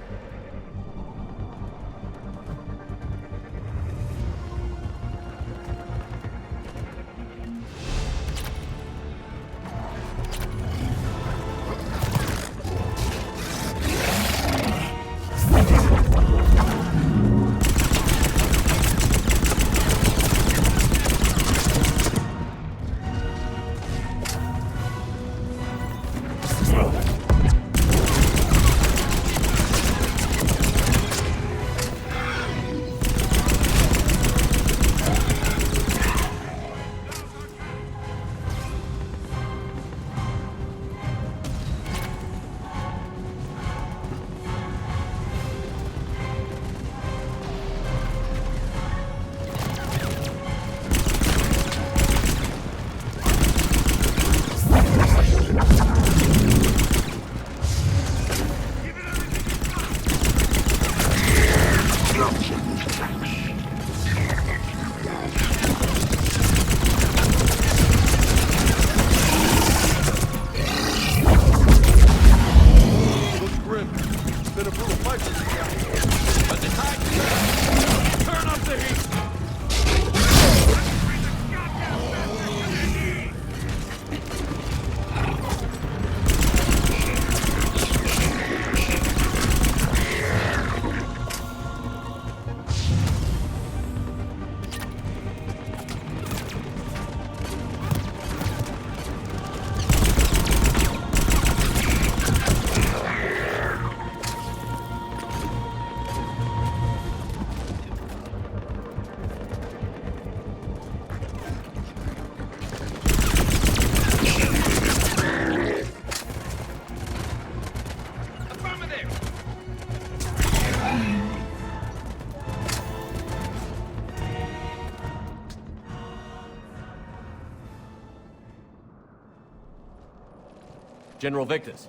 General Victus.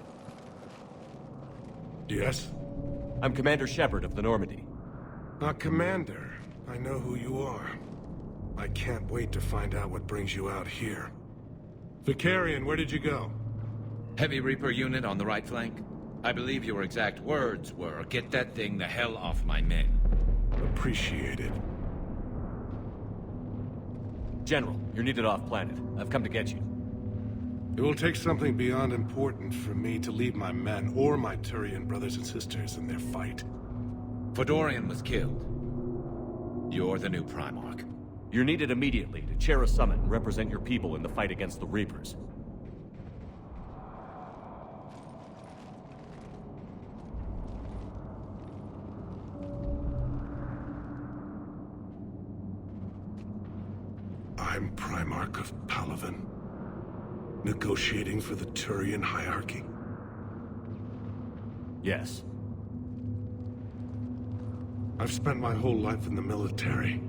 Yes? I'm Commander Shepard of the Normandy. Commander. I know who you are. I can't wait to find out what brings you out here. Vicarian, where did you go? Heavy Reaper unit on the right flank. I believe your exact words were, "Get that thing the hell off my men." Appreciated. General, you're needed off-planet. I've come to get you. It will take something beyond important for me to leave my men or my Turian brothers and sisters in their fight. Fedorian was killed. You're the new Primarch. You're needed immediately to chair a summit and represent your people in the fight against the Reapers. I'm Primarch of Palaven. Negotiating for the Turian hierarchy? Yes. I've spent my whole life in the military.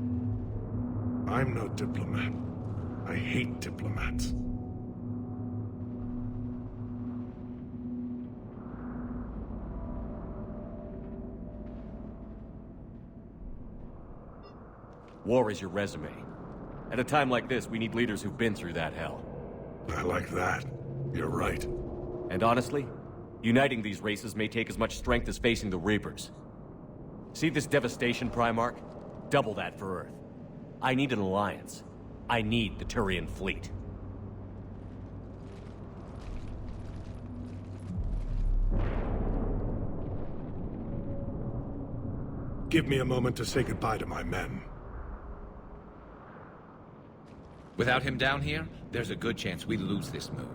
I'm no diplomat. I hate diplomats. War is your resume. At a time like this, we need leaders who've been through that hell. I like that. You're right. And honestly, uniting these races may take as much strength as facing the Reapers. See this devastation, Primarch? Double that for Earth. I need an alliance. I need the Turian fleet. Give me a moment to say goodbye to my men. Without him down here, there's a good chance we lose this moon.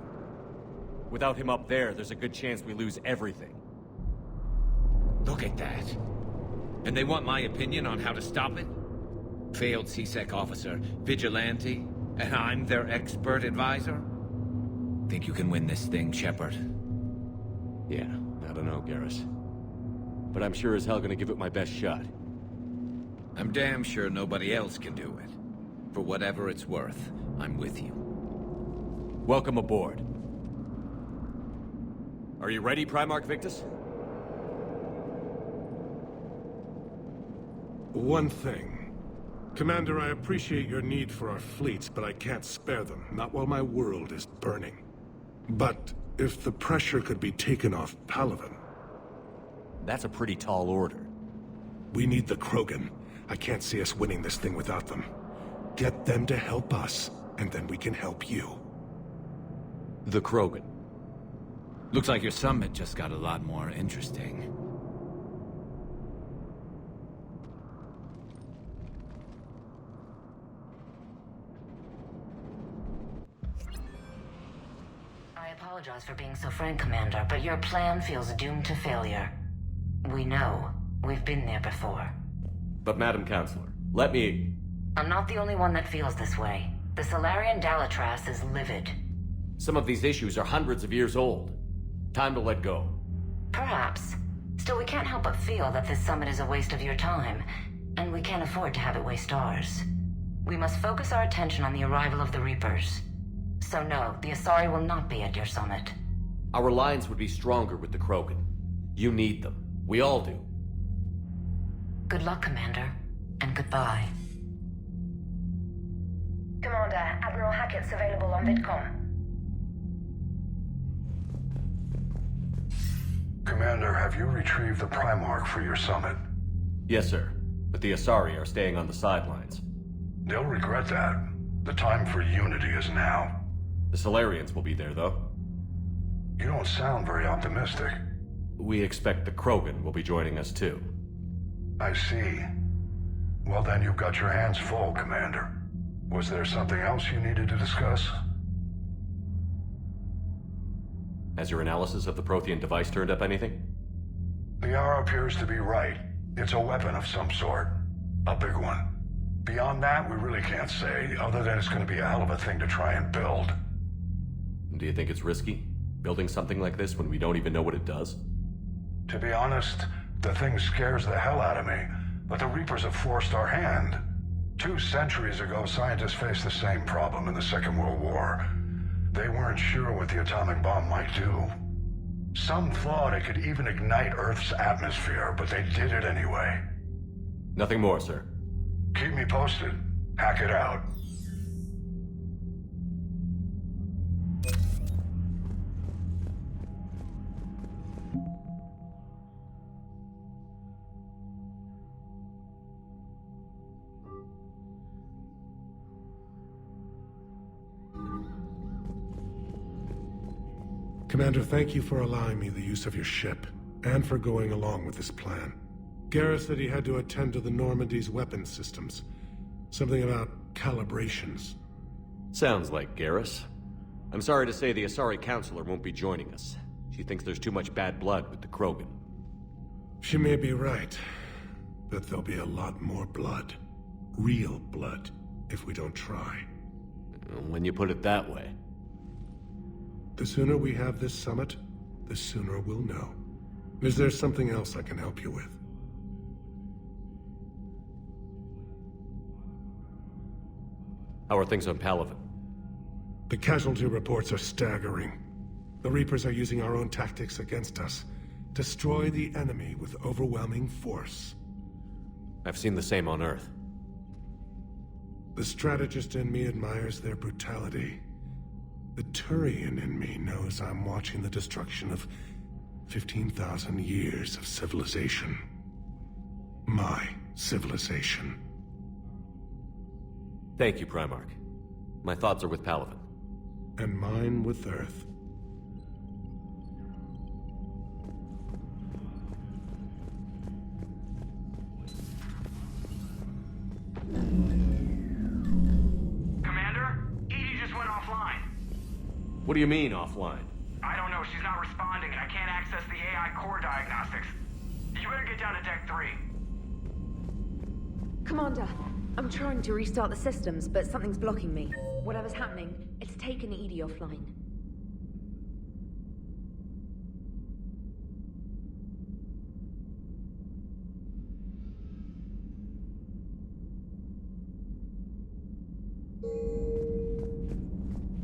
Without him up there's a good chance we lose everything. Look at that. And they want my opinion on how to stop it? Failed CSEC officer, vigilante, and I'm their expert advisor? Think you can win this thing, Shepard? Yeah, I don't know, Garrus. But I'm sure as hell gonna give it my best shot. I'm damn sure nobody else can do it. For whatever it's worth, I'm with you. Welcome aboard. Are you ready, Primarch Victus? One thing. Commander, I appreciate your need for our fleets, but I can't spare them. Not while my world is burning. But if the pressure could be taken off Palaven... That's a pretty tall order. We need the Krogan. I can't see us winning this thing without them. Get them to help us, and then we can help you. The Krogan. Looks like your summit just got a lot more interesting. I apologize for being so frank, Commander, but your plan feels doomed to failure. We know. We've been there before. But Madam Counselor, let me... I'm not the only one that feels this way. The Salarian Dalitras is livid. Some of these issues are hundreds of years old. Time to let go. Perhaps. Still, we can't help but feel that this summit is a waste of your time, and we can't afford to have it waste ours. We must focus our attention on the arrival of the Reapers. So no, the Asari will not be at your summit. Our alliance would be stronger with the Krogan. You need them. We all do. Good luck, Commander, and goodbye. Commander, Admiral Hackett's available on VidCom. Commander, have you retrieved the Primarch for your summit? Yes, sir. But the Asari are staying on the sidelines. They'll regret that. The time for unity is now. The Salarians will be there, though. You don't sound very optimistic. We expect the Krogan will be joining us, too. I see. Well, then you've got your hands full, Commander. Was there something else you needed to discuss? Has your analysis of the Prothean device turned up anything? Liara appears to be right. It's a weapon of some sort. A big one. Beyond that, we really can't say, other than it's going to be a hell of a thing to try and build. Do you think it's risky, building something like this when we don't even know what it does? To be honest, the thing scares the hell out of me, but the Reapers have forced our hand. 2 centuries ago, scientists faced the same problem in the Second World War. They weren't sure what the atomic bomb might do. Some thought it could even ignite Earth's atmosphere, but they did it anyway. Nothing more, sir. Keep me posted. Hack it out. Commander, thank you for allowing me the use of your ship, and for going along with this plan. Garrus said he had to attend to the Normandy's weapons systems. Something about calibrations. Sounds like Garrus. I'm sorry to say the Asari Counselor won't be joining us. She thinks there's too much bad blood with the Krogan. She may be right, but there'll be a lot more blood. Real blood, if we don't try. When you put it that way. The sooner we have this summit, the sooner we'll know. Is there something else I can help you with? How are things on Palaven? The casualty reports are staggering. The Reapers are using our own tactics against us. Destroy the enemy with overwhelming force. I've seen the same on Earth. The strategist in me admires their brutality. The Turian in me knows I'm watching the destruction of 15,000 years of civilization. My civilization. Thank you, Primarch. My thoughts are with Palaven. And mine with Earth. Commander? Edie just went offline. What do you mean, offline? I don't know, she's not responding and I can't access the AI core diagnostics. You better get down to Deck 3. Commander, I'm trying to restart the systems, but something's blocking me. Whatever's happening, it's taken Edie offline.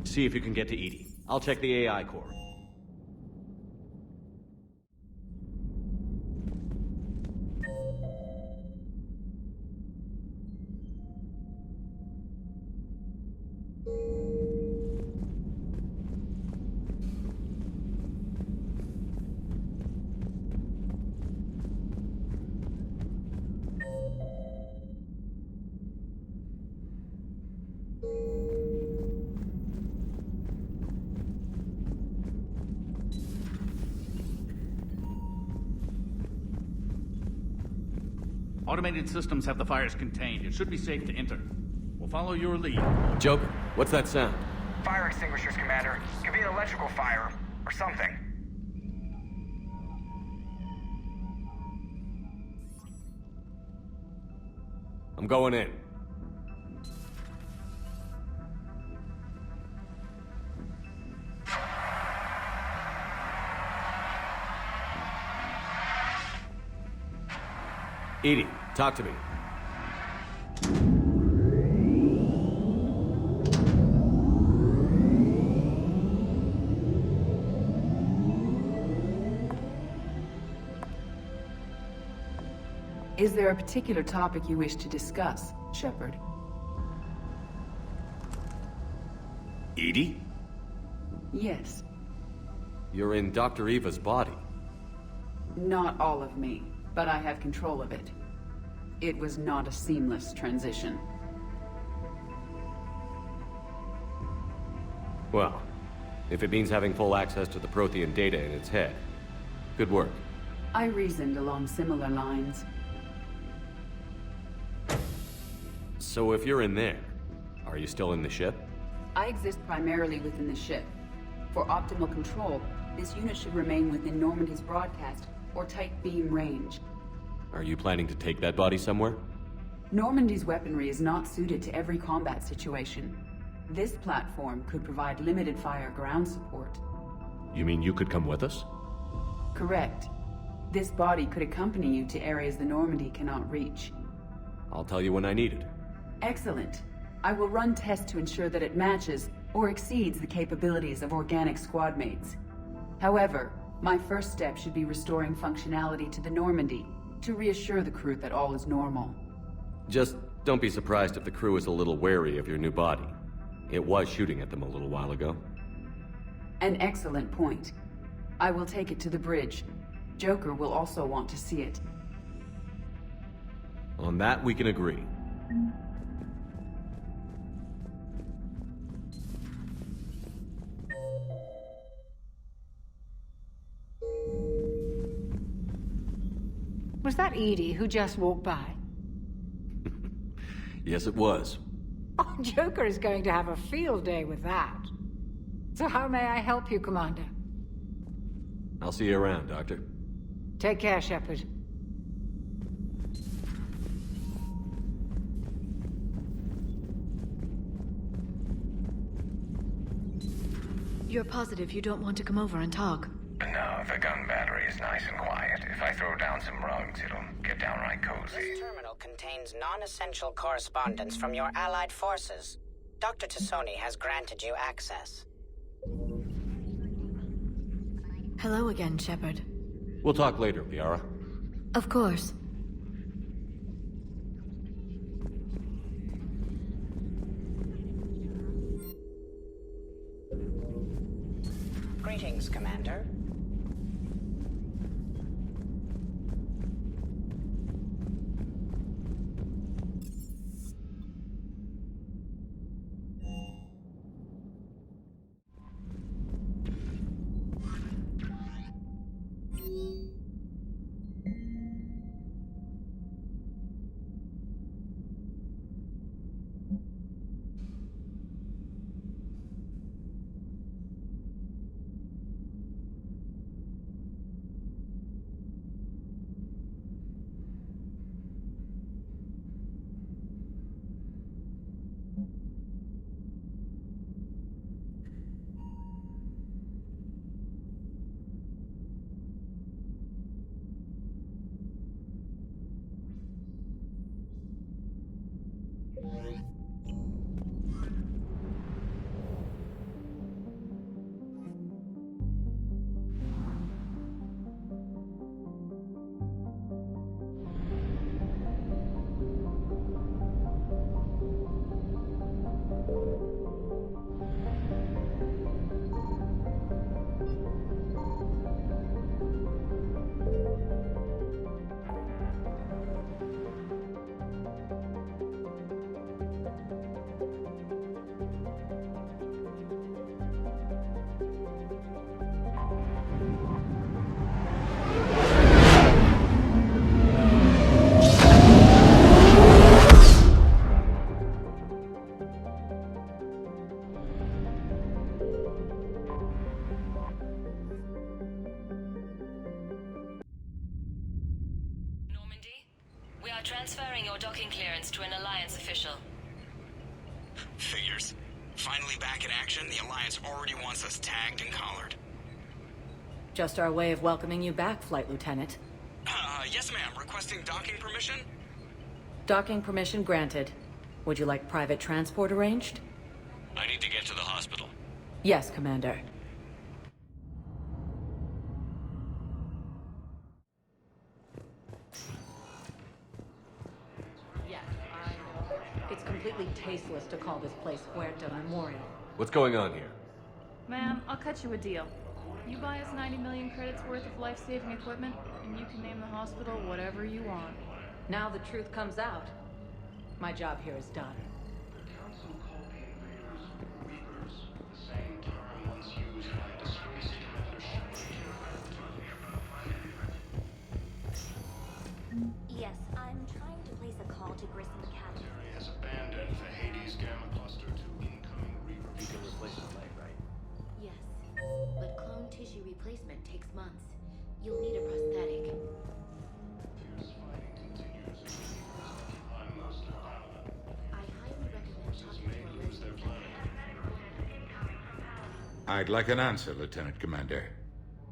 See if you can get to Edie. I'll check the AI core. Automated systems have the fires contained. It should be safe to enter. We'll follow your lead. Joker, what's that sound? Fire extinguishers, Commander. Could be an electrical fire, or something. I'm going in. Edie, talk to me. Is there a particular topic you wish to discuss, Shepard? Edie? Yes. You're in Dr. Eva's body. Not all of me, but I have control of it. It was not a seamless transition. Well, if it means having full access to the Prothean data in its head, good work. I reasoned along similar lines. So if you're in there, are you still in the ship? I exist primarily within the ship. For optimal control, this unit should remain within Normandy's broadcast or tight beam range. Are you planning to take that body somewhere? Normandy's weaponry is not suited to every combat situation. This platform could provide limited fire ground support. You mean you could come with us? Correct. This body could accompany you to areas the Normandy cannot reach. I'll tell you when I need it. Excellent. I will run tests to ensure that it matches or exceeds the capabilities of organic squad mates. However, My first step should be restoring functionality to the Normandy, to reassure the crew that all is normal. Just don't be surprised if the crew is a little wary of your new body. It was shooting at them a little while ago. An excellent point. I will take it to the bridge. Joker will also want to see it. On that, we can agree. Was that Edie who just walked by? Yes, it was. Oh, Joker is going to have a field day with that. So how may I help you, Commander? I'll see you around, Doctor. Take care, Shepard. You're positive you don't want to come over and talk? No, the gun battery is nice and quiet. If I throw down some rugs, it'll get downright cozy. This terminal contains non-essential correspondence from your allied forces. Dr. Tassoni has granted you access. Hello again, Shepard. We'll talk later, Liara. Of course. Greetings, Commander. Transferring your docking clearance to an Alliance official. Figures. Finally back in action, the Alliance already wants us tagged and collared. Just our way of welcoming you back, Flight Lieutenant. Yes ma'am. Requesting docking permission? Docking permission granted. Would you like private transport arranged? I need to get to the hospital. Yes, Commander. It's completely tasteless to call this place Huerta Memorial. What's going on here? Ma'am, I'll cut you a deal. You buy us 90 million credits worth of life-saving equipment, and you can name the hospital whatever you want. Now the truth comes out. My job here is done. Yes, I'm trying to place a call to Grissom Academy. Has abandoned the Hades Gamma Cluster to incoming Reaper. You can replace the leg, right? Yes, but clone tissue replacement takes months. You'll need a prosthetic. Fierce fighting continues. I'm Master Paladin. I highly recommend talking to a Use their planet. I'd like an answer, Lieutenant Commander.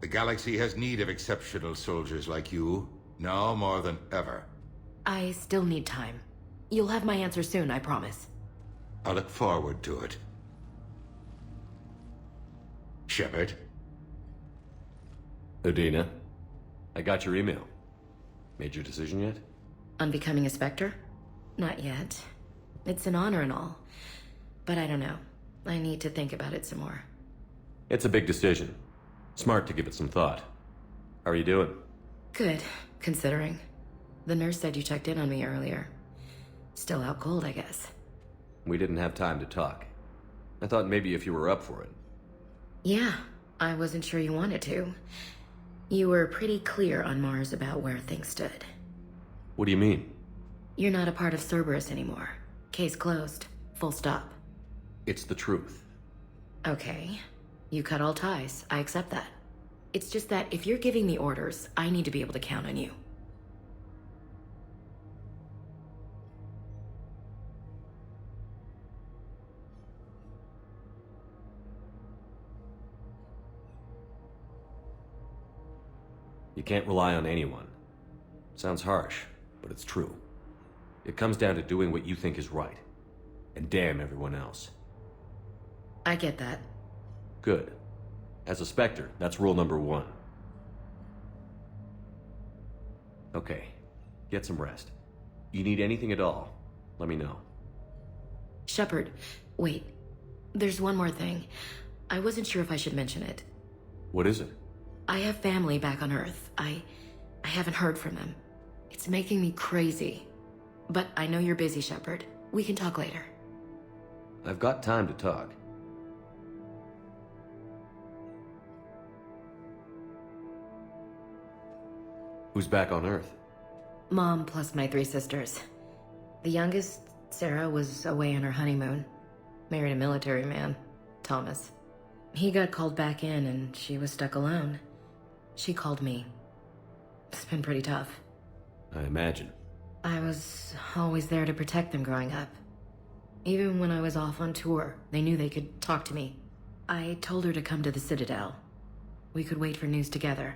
The galaxy has need of exceptional soldiers like you, now more than ever. I still need time. You'll have my answer soon, I promise. I look forward to it. Shepard? Udina, I got your email. Made your decision yet? On becoming a Spectre? Not yet. It's an honor and all. But I don't know. I need to think about it some more. It's a big decision. Smart to give it some thought. How are you doing? Good, considering. The nurse said you checked in on me earlier. Still out cold, I guess. We didn't have time to talk. I thought maybe if you were up for it. Yeah, I wasn't sure you wanted to. You were pretty clear on Mars about where things stood. What do you mean? You're not a part of Cerberus anymore. Case closed. Full stop. It's the truth. Okay. You cut all ties. I accept that. It's just that if you're giving me orders, I need to be able to count on you. You can't rely on anyone. Sounds harsh, but it's true. It comes down to doing what you think is right. And damn everyone else. I get that. Good. As a Spectre, that's rule number 1. Okay, get some rest. You need anything at all, let me know. Shepard, wait. There's one more thing. I wasn't sure if I should mention it. What is it? I have family back on Earth. I haven't heard from them. It's making me crazy. But I know you're busy, Shepard. We can talk later. I've got time to talk. Who's back on Earth? Mom plus my 3 sisters. The youngest, Sarah, was away on her honeymoon. Married a military man, Thomas. He got called back in and she was stuck alone. She called me. It's been pretty tough. I imagine. I was always there to protect them growing up. Even when I was off on tour, they knew they could talk to me. I told her to come to the Citadel. We could wait for news together.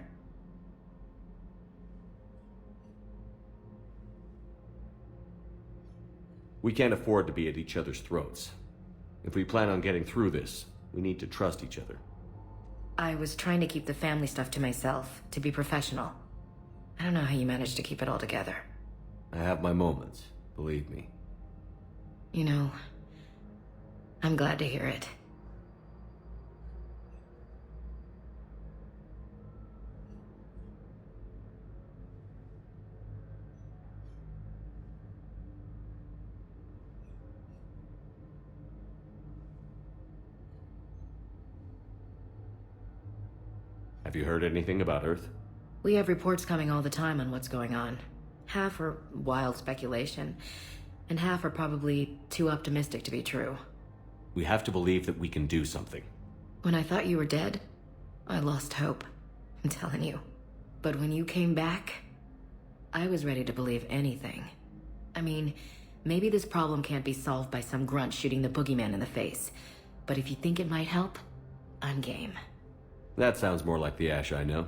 We can't afford to be at each other's throats. If we plan on getting through this, we need to trust each other. I was trying to keep the family stuff to myself, to be professional. I don't know how you managed to keep it all together. I have my moments, believe me. You know, I'm glad to hear it. Have you heard anything about Earth? We have reports coming all the time on what's going on. Half are wild speculation, and half are probably too optimistic to be true. We have to believe that we can do something. When I thought you were dead, I lost hope. I'm telling you. But when you came back, I was ready to believe anything. I mean, maybe this problem can't be solved by some grunt shooting the boogeyman in the face. But if you think it might help, I'm game. That sounds more like the Ash I know.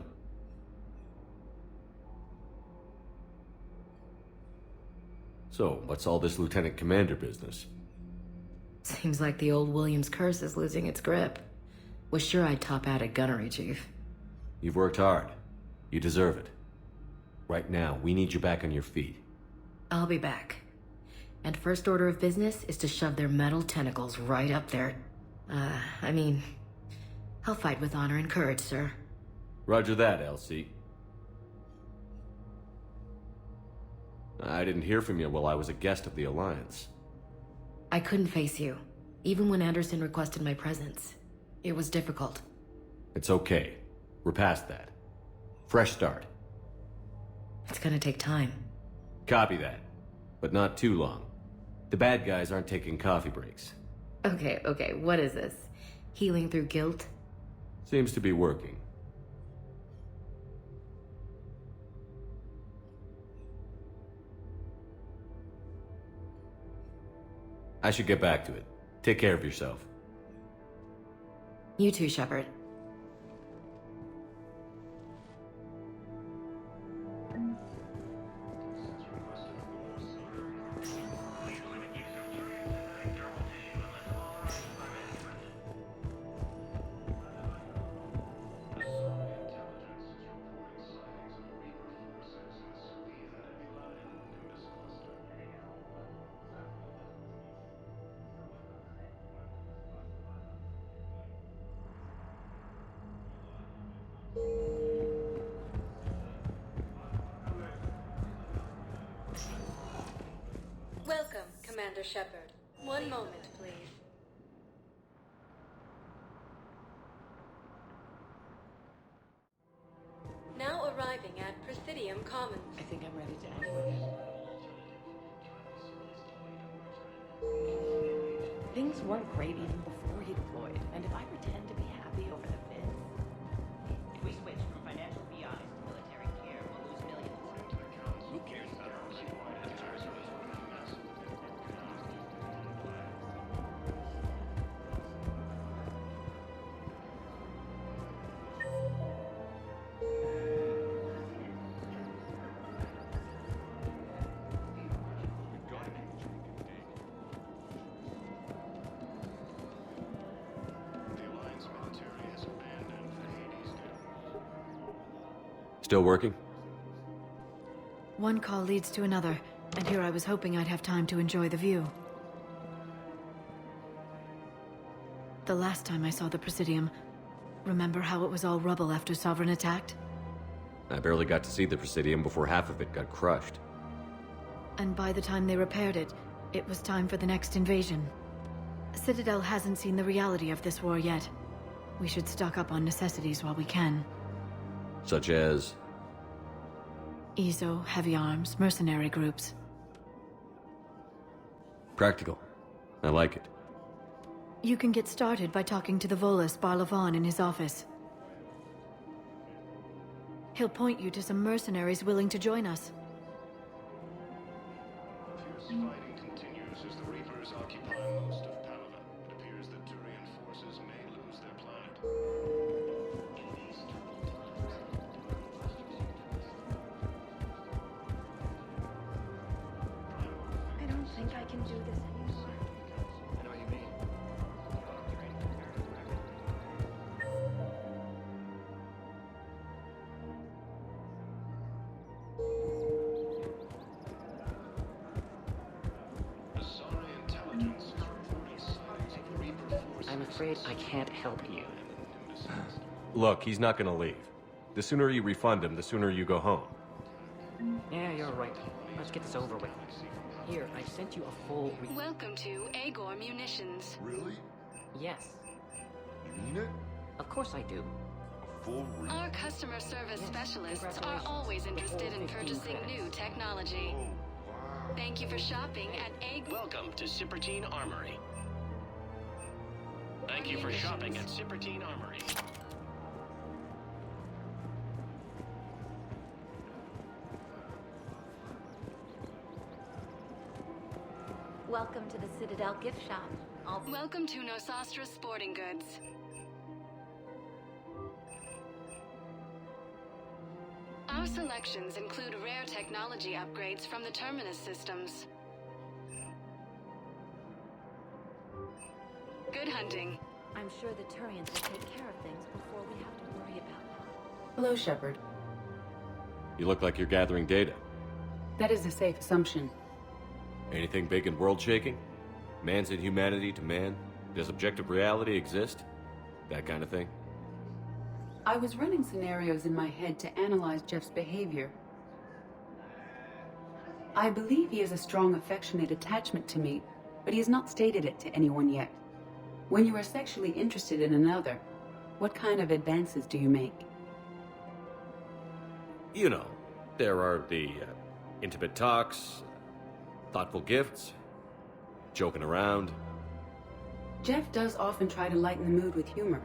So, what's all this Lieutenant Commander business? Seems like the old Williams curse is losing its grip. Was sure I'd top out at gunnery, Chief. You've worked hard. You deserve it. Right now, we need you back on your feet. I'll be back. And first order of business is to shove their metal tentacles right up there. I'll fight with honor and courage, sir. Roger that, Elsie. I didn't hear from you while I was a guest of the Alliance. I couldn't face you, even when Anderson requested my presence. It was difficult. It's okay. We're past that. Fresh start. It's gonna take time. Copy that. But not too long. The bad guys aren't taking coffee breaks. Okay, what is this? Healing through guilt? Seems to be working. I should get back to it. Take care of yourself. You too, Shepard. Commander Shepard. One moment, please. Now arriving at Presidium Commons. I think I'm ready to act. Things weren't great even before he deployed, and if I pretend to be happy over the fence... If we switch from financial BIs to military care, we'll lose millions. Who cares about our Still working? One call leads to another, and here I was hoping I'd have time to enjoy the view. The last time I saw the Presidium, remember how it was all rubble after Sovereign attacked? I barely got to see the Presidium before half of it got crushed. And by the time they repaired it, it was time for the next invasion. Citadel hasn't seen the reality of this war yet. We should stock up on necessities while we can. Such as? EZO, heavy arms, mercenary groups. Practical. I like it. You can get started by talking to the Volus Barlavan in his office. He'll point you to some mercenaries willing to join us. Fierce fighting continues as the Reapers occupy most of Palaven. It appears that Turian forces may lose their planet. I don't think I can do this anymore. I know what you mean. I'm afraid I can't help you. Look, he's not gonna leave. The sooner you refund him, the sooner you go home. Yeah, you're right. Let's get this over with. Here, I sent you a full Welcome to Agor Munitions. Really? Yes. You mean it? Of course I do. A full Our customer service specialists are always interested in purchasing new technology. Thank you for shopping at Agor. Welcome to Cipertine Armory. Thank you for shopping at Cipertine Armory. Welcome to the Citadel gift shop. Welcome to Nosastra Sporting Goods. Our selections include rare technology upgrades from the Terminus systems. Good hunting. I'm sure the Turians will take care of things before we have to worry about them. Hello, Shepard. You look like you're gathering data. That is a safe assumption. Anything big and world-shaking? Man's inhumanity to man? Does objective reality exist? That kind of thing? I was running scenarios in my head to analyze Jeff's behavior. I believe he has a strong affectionate attachment to me, but he has not stated it to anyone yet. When you are sexually interested in another, what kind of advances do you make? You know, there are the intimate talks, thoughtful gifts, joking around. Jeff does often try to lighten the mood with humor.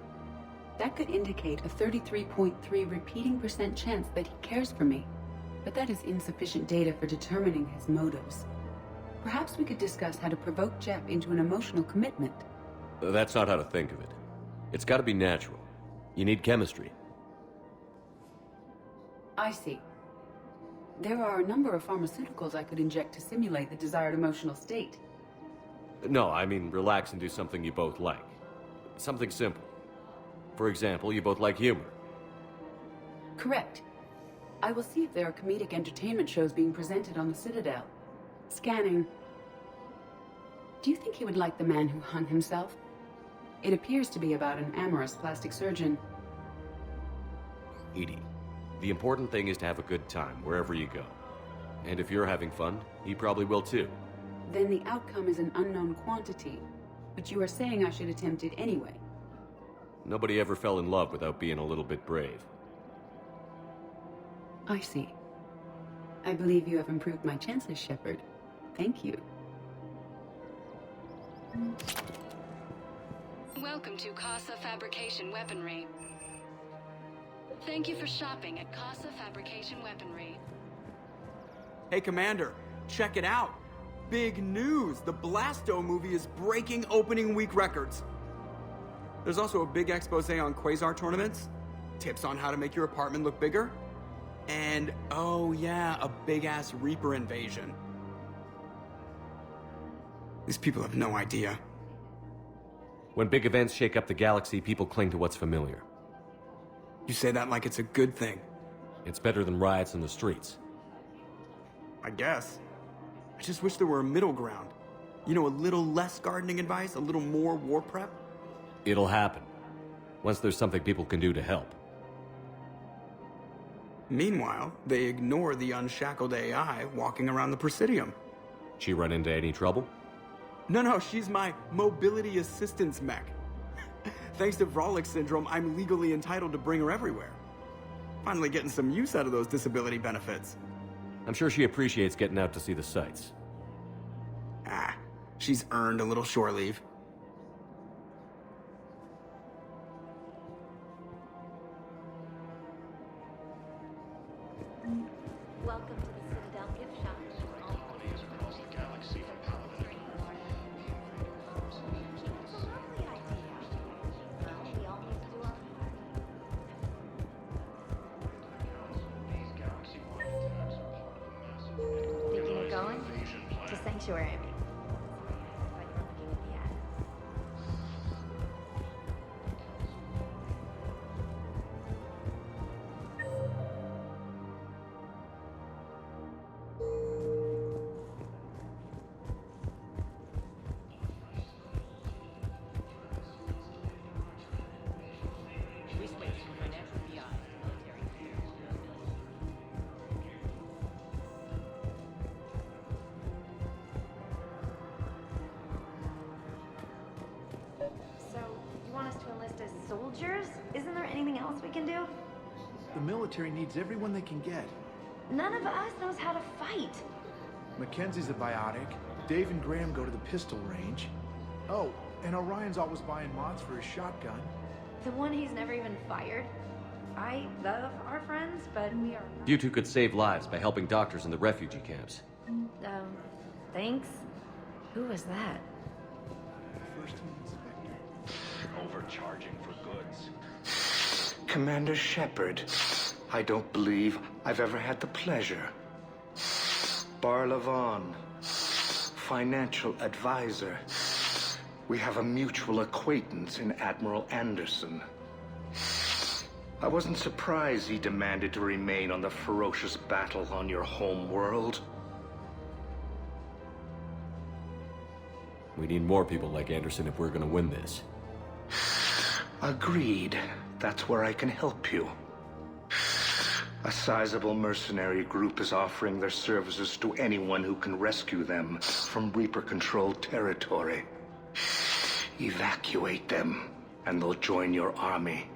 That could indicate a 33.3 repeating % chance that he cares for me, but that is insufficient data for determining his motives. Perhaps we could discuss how to provoke Jeff into an emotional commitment. That's not how to think of it. It's got to be natural. You need chemistry. I see. There are a number of pharmaceuticals I could inject to simulate the desired emotional state. No, I mean relax and do something you both like. Something simple. For example, you both like humor. Correct. I will see if there are comedic entertainment shows being presented on the Citadel. Scanning. Do you think he would like The Man Who Hung Himself? It appears to be about an amorous plastic surgeon. Edie, the important thing is to have a good time wherever you go. And if you're having fun, he probably will too. then the outcome is an unknown quantity. But you are saying I should attempt it anyway. Nobody ever fell in love without being a little bit brave. I see. I believe you have improved my chances, Shepard. Thank you. Welcome to Casa Fabrication Weaponry. Thank you for shopping at Casa Fabrication Weaponry. Hey, Commander, check it out. Big news! The Blasto movie is breaking opening week records. There's also a big expose on Quasar tournaments, tips on how to make your apartment look bigger, and, oh yeah, a big-ass Reaper invasion. These people have no idea. When big events shake up the galaxy, people cling to what's familiar. You say that like it's a good thing. It's better than riots in the streets. I guess. I just wish there were a middle ground. You know, a little less gardening advice, a little more war prep. It'll happen. Once there's something people can do to help. Meanwhile, they ignore the unshackled AI walking around the Presidium. She run into any trouble? No, she's my mobility assistance mech. Thanks to Vrolic syndrome, I'm legally entitled to bring her everywhere. Finally getting some use out of those disability benefits. I'm sure she appreciates getting out to see the sights. She's earned a little shore leave. Welcome to the Citadel gift shop. Thinking of going to Sanctuary? I mean. Soldiers? Isn't there anything else we can do? The military needs everyone they can get. None of us knows how to fight. Mackenzie's a biotic. Dave and Graham go to the pistol range. Oh, and Orion's always buying mods for his shotgun. The one he's never even fired. I love our friends, but we are not. You two could save lives by helping doctors in the refugee camps. Thanks. Who was that? First inspector. Overcharging for goods. Commander Shepard, I don't believe I've ever had the pleasure. Bar Levon, financial advisor. We have a mutual acquaintance in Admiral Anderson. I wasn't surprised he demanded to remain on the ferocious battle on your home world. We need more people like Anderson if we're gonna win this. Agreed. That's where I can help you. A sizable mercenary group is offering their services to anyone who can rescue them from Reaper-controlled territory. Evacuate them, and they'll join your army.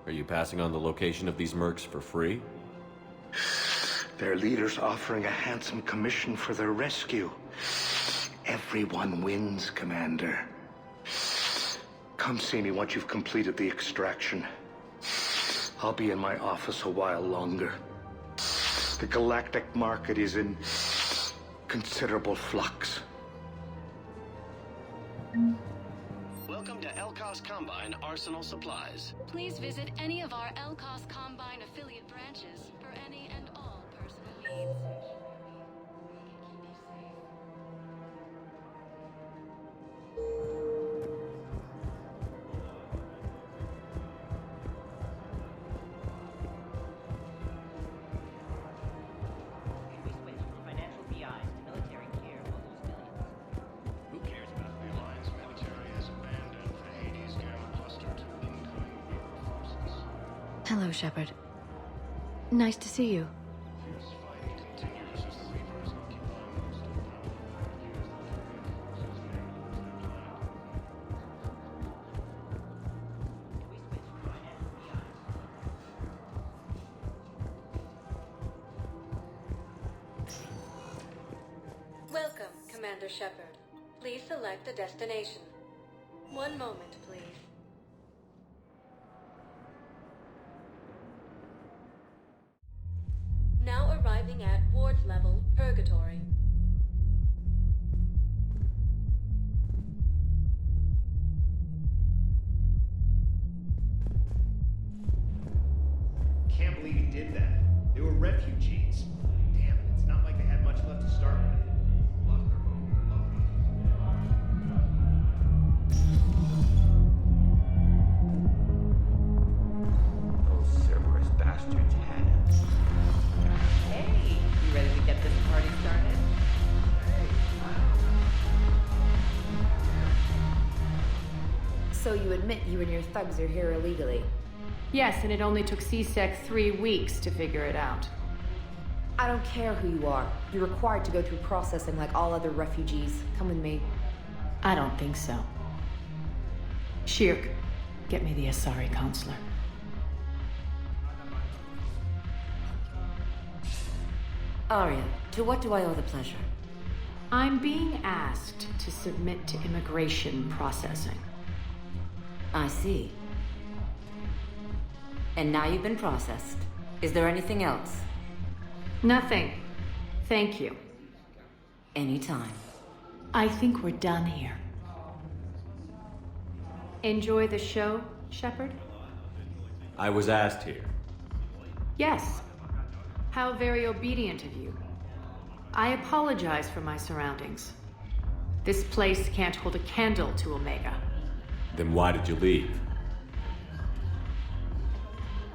Are you passing on the location of these mercs for free? Their leader's offering a handsome commission for their rescue. Everyone wins, Commander. Come see me once you've completed the extraction. I'll be in my office a while longer. The galactic market is in considerable flux. Welcome to Elcos Combine Arsenal Supplies. Please visit any of our Elcos Combine affiliate branches for any and all personal needs. Hello, Shepard. Nice to see you. Commander Shepard. Please select a destination. One moment, please. Now arriving at ward level, Purgatory. Can't believe he did that. They were refugees. Damn it, it's not like they had much left to start with. Lost their home, their loved ones. Those Cerberus bastards had us. Hey, you ready to get this party started? So you admit you and your thugs are here illegally? Yes, and it only took CSEC 3 weeks to figure it out. I don't care who you are. You're required to go through processing like all other refugees. Come with me. I don't think so. Shirk, get me the Asari counselor. Arya, to what do I owe the pleasure? I'm being asked to submit to immigration processing. I see. And now you've been processed. Is there anything else? Nothing. Thank you. Anytime. I think we're done here. Enjoy the show, Shepard? I was asked here. Yes. How very obedient of you. I apologize for my surroundings. This place can't hold a candle to Omega. Then why did you leave?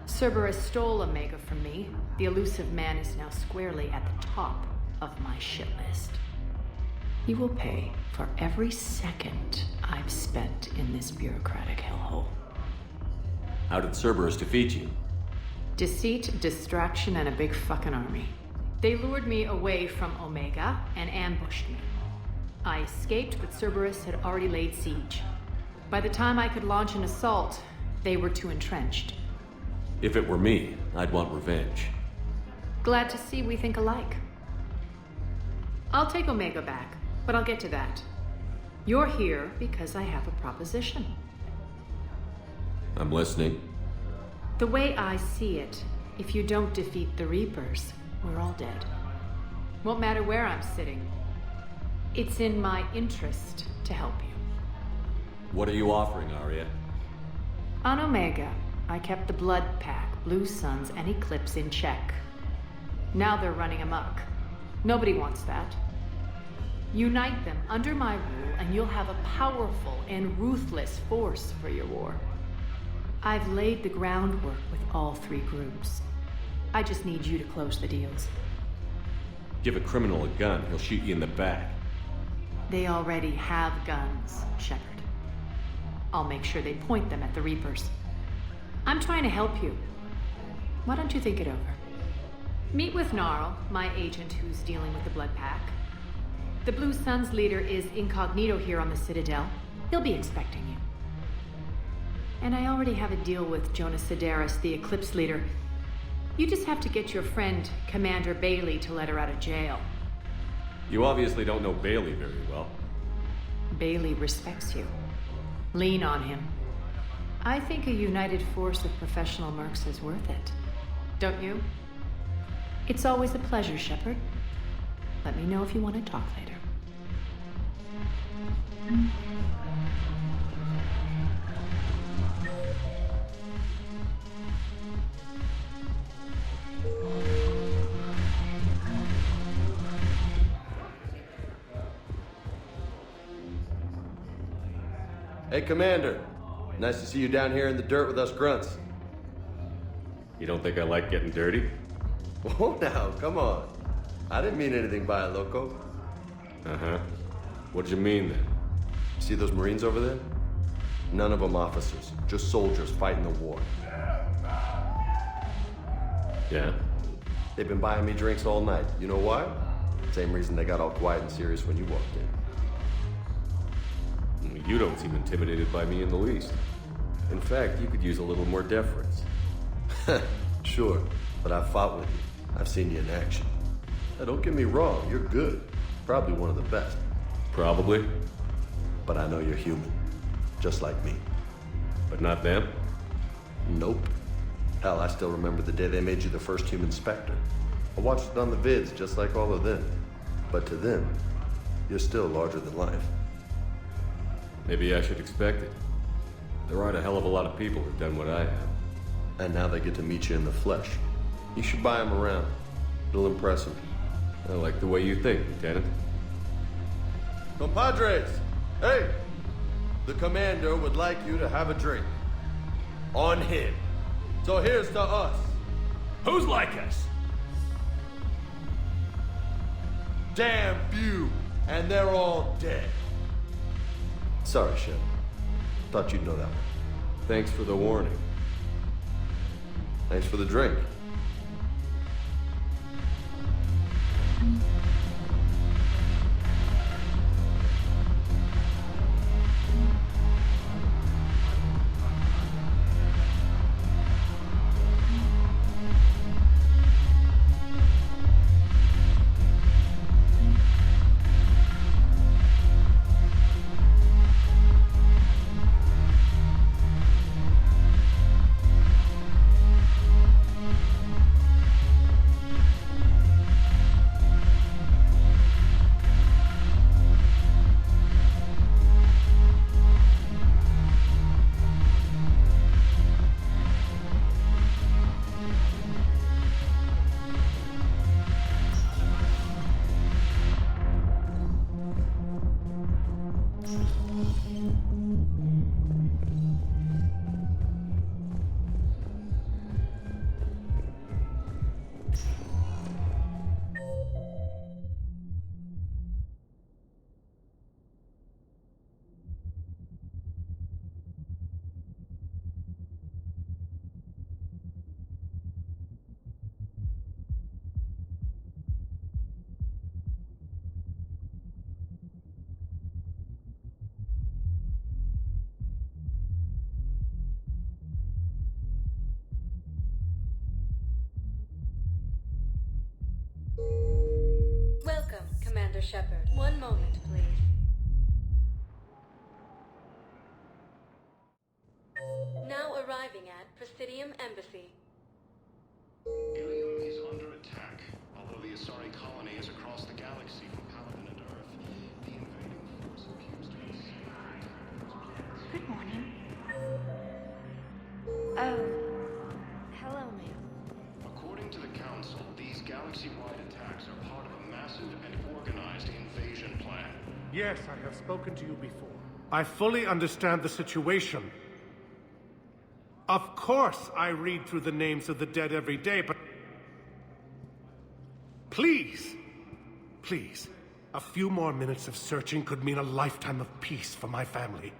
Cerberus stole Omega from me. The elusive man is now squarely at the top of my shit list. He will pay for every second I've spent in this bureaucratic hellhole. How did Cerberus defeat you? Deceit, distraction, and a big fucking army. They lured me away from Omega and ambushed me. I escaped, but Cerberus had already laid siege. By the time I could launch an assault, they were too entrenched. If it were me, I'd want revenge. Glad to see we think alike. I'll take Omega back, but I'll get to that. You're here because I have a proposition. I'm listening. The way I see it, if you don't defeat the Reapers, we're all dead. Won't matter where I'm sitting. It's in my interest to help you. What are you offering, Arya? On Omega, I kept the Blood Pack, Blue Suns, and Eclipse in check. Now they're running amok. Nobody wants that. Unite them under my rule, and you'll have a powerful and ruthless force for your war. I've laid the groundwork with all 3 groups. I just need you to close the deals. Give a criminal a gun, he'll shoot you in the back. They already have guns, Shepard. I'll make sure they point them at the Reapers. I'm trying to help you. Why don't you think it over? Meet with Gnarl, my agent who's dealing with the Blood Pack. The Blue Suns leader is incognito here on the Citadel. He'll be expecting you. And I already have a deal with Jonas Sedaris, the Eclipse leader. You just have to get your friend, Commander Bailey, to let her out of jail. You obviously don't know Bailey very well. Bailey respects you. Lean on him. I think a united force of professional mercs is worth it. Don't you? It's always a pleasure, Shepard. Let me know if you want to talk later. Hey, Commander. Nice to see you down here in the dirt with us grunts. You don't think I like getting dirty? Whoa, now, come on. I didn't mean anything by it, Loco. Uh-huh. What'd you mean, then? See those Marines over there? None of them officers, just soldiers fighting the war. Yeah? They've been buying me drinks all night. You know why? Same reason they got all quiet and serious when you walked in. You don't seem intimidated by me in the least. In fact, you could use a little more deference. Sure, but I've fought with you. I've seen you in action. Now, don't get me wrong, you're good. Probably one of the best. Probably. But I know you're human. Just like me. But not them? Nope. Hell, I still remember the day they made you the first human Spectre. I watched it on the vids, just like all of them. But to them, you're still larger than life. Maybe I should expect it. There aren't a hell of a lot of people who've done what I have. And now they get to meet you in the flesh. You should buy them around. It'll impress them. I like the way you think, Lieutenant. Compadres! Hey! The commander would like you to have a drink. On him. So here's to us. Who's like us? Damn few, and they're all dead. Sorry, Shep. Thought you'd know that one. Thanks for the warning. Thanks for the drink. Welcome, Commander Shepard. One moment, please. Now arriving at Presidium Embassy. Ilium is under attack. Although the Asari colony is across the galaxy from Paladin and Earth, the invading force appears to be... Good morning. Oh. Hello, ma'am. According to the Council, these galaxy-wide attacks are part of a massive and organized invasion plan. Yes, I have spoken to you before. I fully understand the situation. Of course I read through the names of the dead every day, but... Please! Please. A few more minutes of searching could mean a lifetime of peace for my family.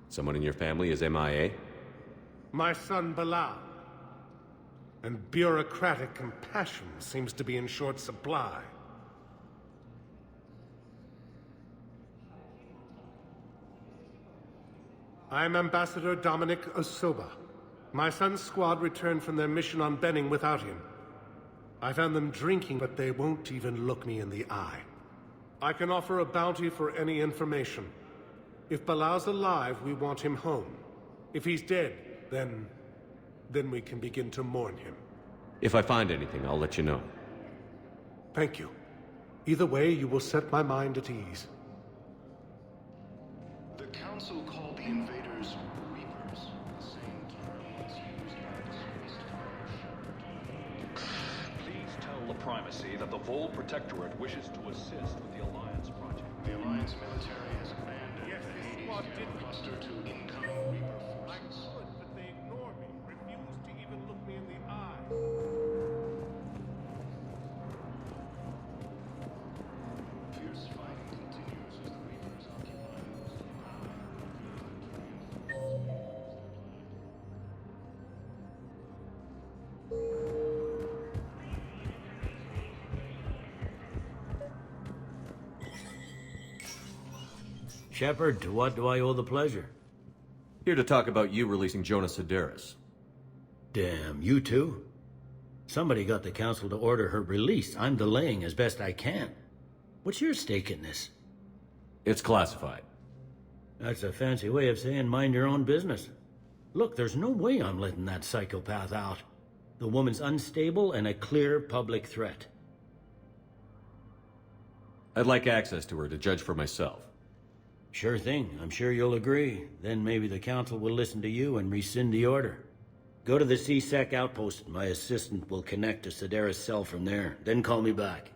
Someone in your family is MIA? My son, Bilal. And bureaucratic compassion seems to be in short supply. I'm Ambassador Dominic Osoba. My son's squad returned from their mission on Benning without him. I found them drinking, but they won't even look me in the eye. I can offer a bounty for any information. If Bilal's alive, we want him home. If he's dead, then we can begin to mourn him. If I find anything, I'll let you know. Thank you. Either way, you will set my mind at ease. The Council called the invaders Reapers, the same term as used by disgraced Please tell the Primacy that the Vol Protectorate wishes to assist with the Alliance project. The Alliance military has abandoned the Hades cluster to incoming Reaper forces. I could, but they ignore me, refuse to even look me in the eye. Fierce fighting continues as the Reapers occupy most of the ground. Shepard, to what do I owe the pleasure? Here to talk about you releasing Jonas Sederis. Damn, you too? Somebody got the council to order her release. I'm delaying as best I can. What's your stake in this? It's classified. That's a fancy way of saying mind your own business. Look, there's no way I'm letting that psychopath out. The woman's unstable and a clear public threat. I'd like access to her to judge for myself. Sure thing. I'm sure you'll agree. Then maybe the council will listen to you and rescind the order. Go to the C-Sec outpost. My assistant will connect to Sidera's cell from there. Then call me back.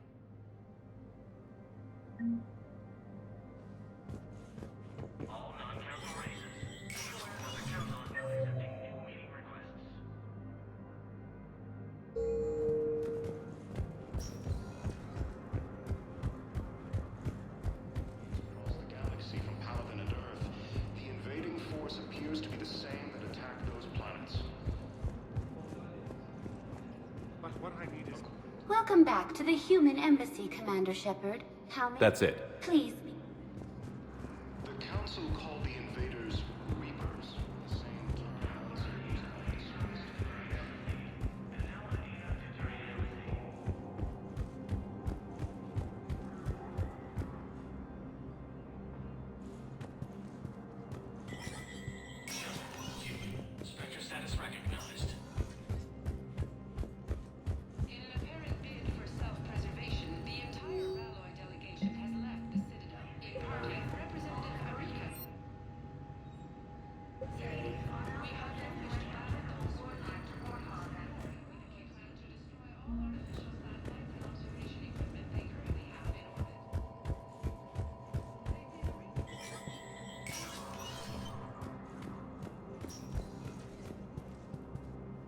Across the galaxy from Paladin and Earth, the invading force appears to be the same that attacked those planets. But what I need is... Welcome back to the human embassy, Commander Shepard. How may... That's it. Please. The Council called the invaders Reapers, the same term Spectre status recognized. In an apparent bid for self-preservation, the entire Ralloy delegation has left the Citadel, in part with Representative Arika. We have no wish to battle those who attacked Orcon. We plan to destroy all artificial satellites and observation equipment they currently have in orbit.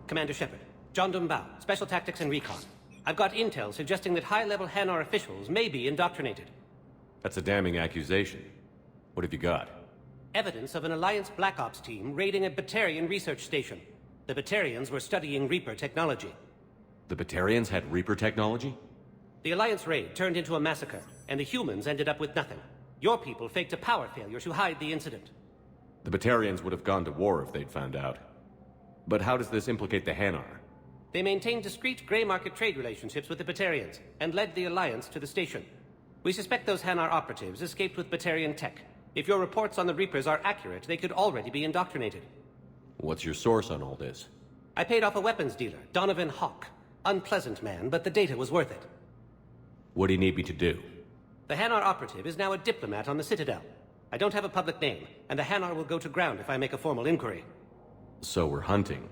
Commander Shepard, John Dumbao, Special Tactics and Recon. I've got intel suggesting that high-level Hanar officials may be indoctrinated. That's a damning accusation. What have you got? Evidence of an Alliance Black Ops team raiding a Batarian research station. The Batarians were studying Reaper technology. The Batarians had Reaper technology? The Alliance raid turned into a massacre, and the humans ended up with nothing. Your people faked a power failure to hide the incident. The Batarians would have gone to war if they'd found out. But how does this implicate the Hanar? They maintained discreet gray market trade relationships with the Batarians, and led the Alliance to the station. We suspect those Hanar operatives escaped with Batarian tech. If your reports on the Reapers are accurate, they could already be indoctrinated. What's your source on all this? I paid off a weapons dealer, Donovan Hawk. Unpleasant man, but the data was worth it. What do you need me to do? The Hanar operative is now a diplomat on the Citadel. I don't have a public name, and the Hanar will go to ground if I make a formal inquiry. So we're hunting.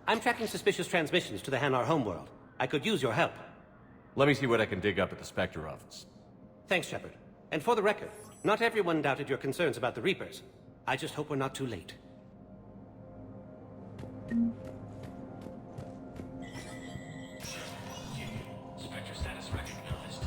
I'm tracking suspicious transmissions to the Hanar homeworld. I could use your help. Let me see what I can dig up at the Spectre office. Thanks, Shepard. And for the record, not everyone doubted your concerns about the Reapers. I just hope we're not too late. Spectre status recognized.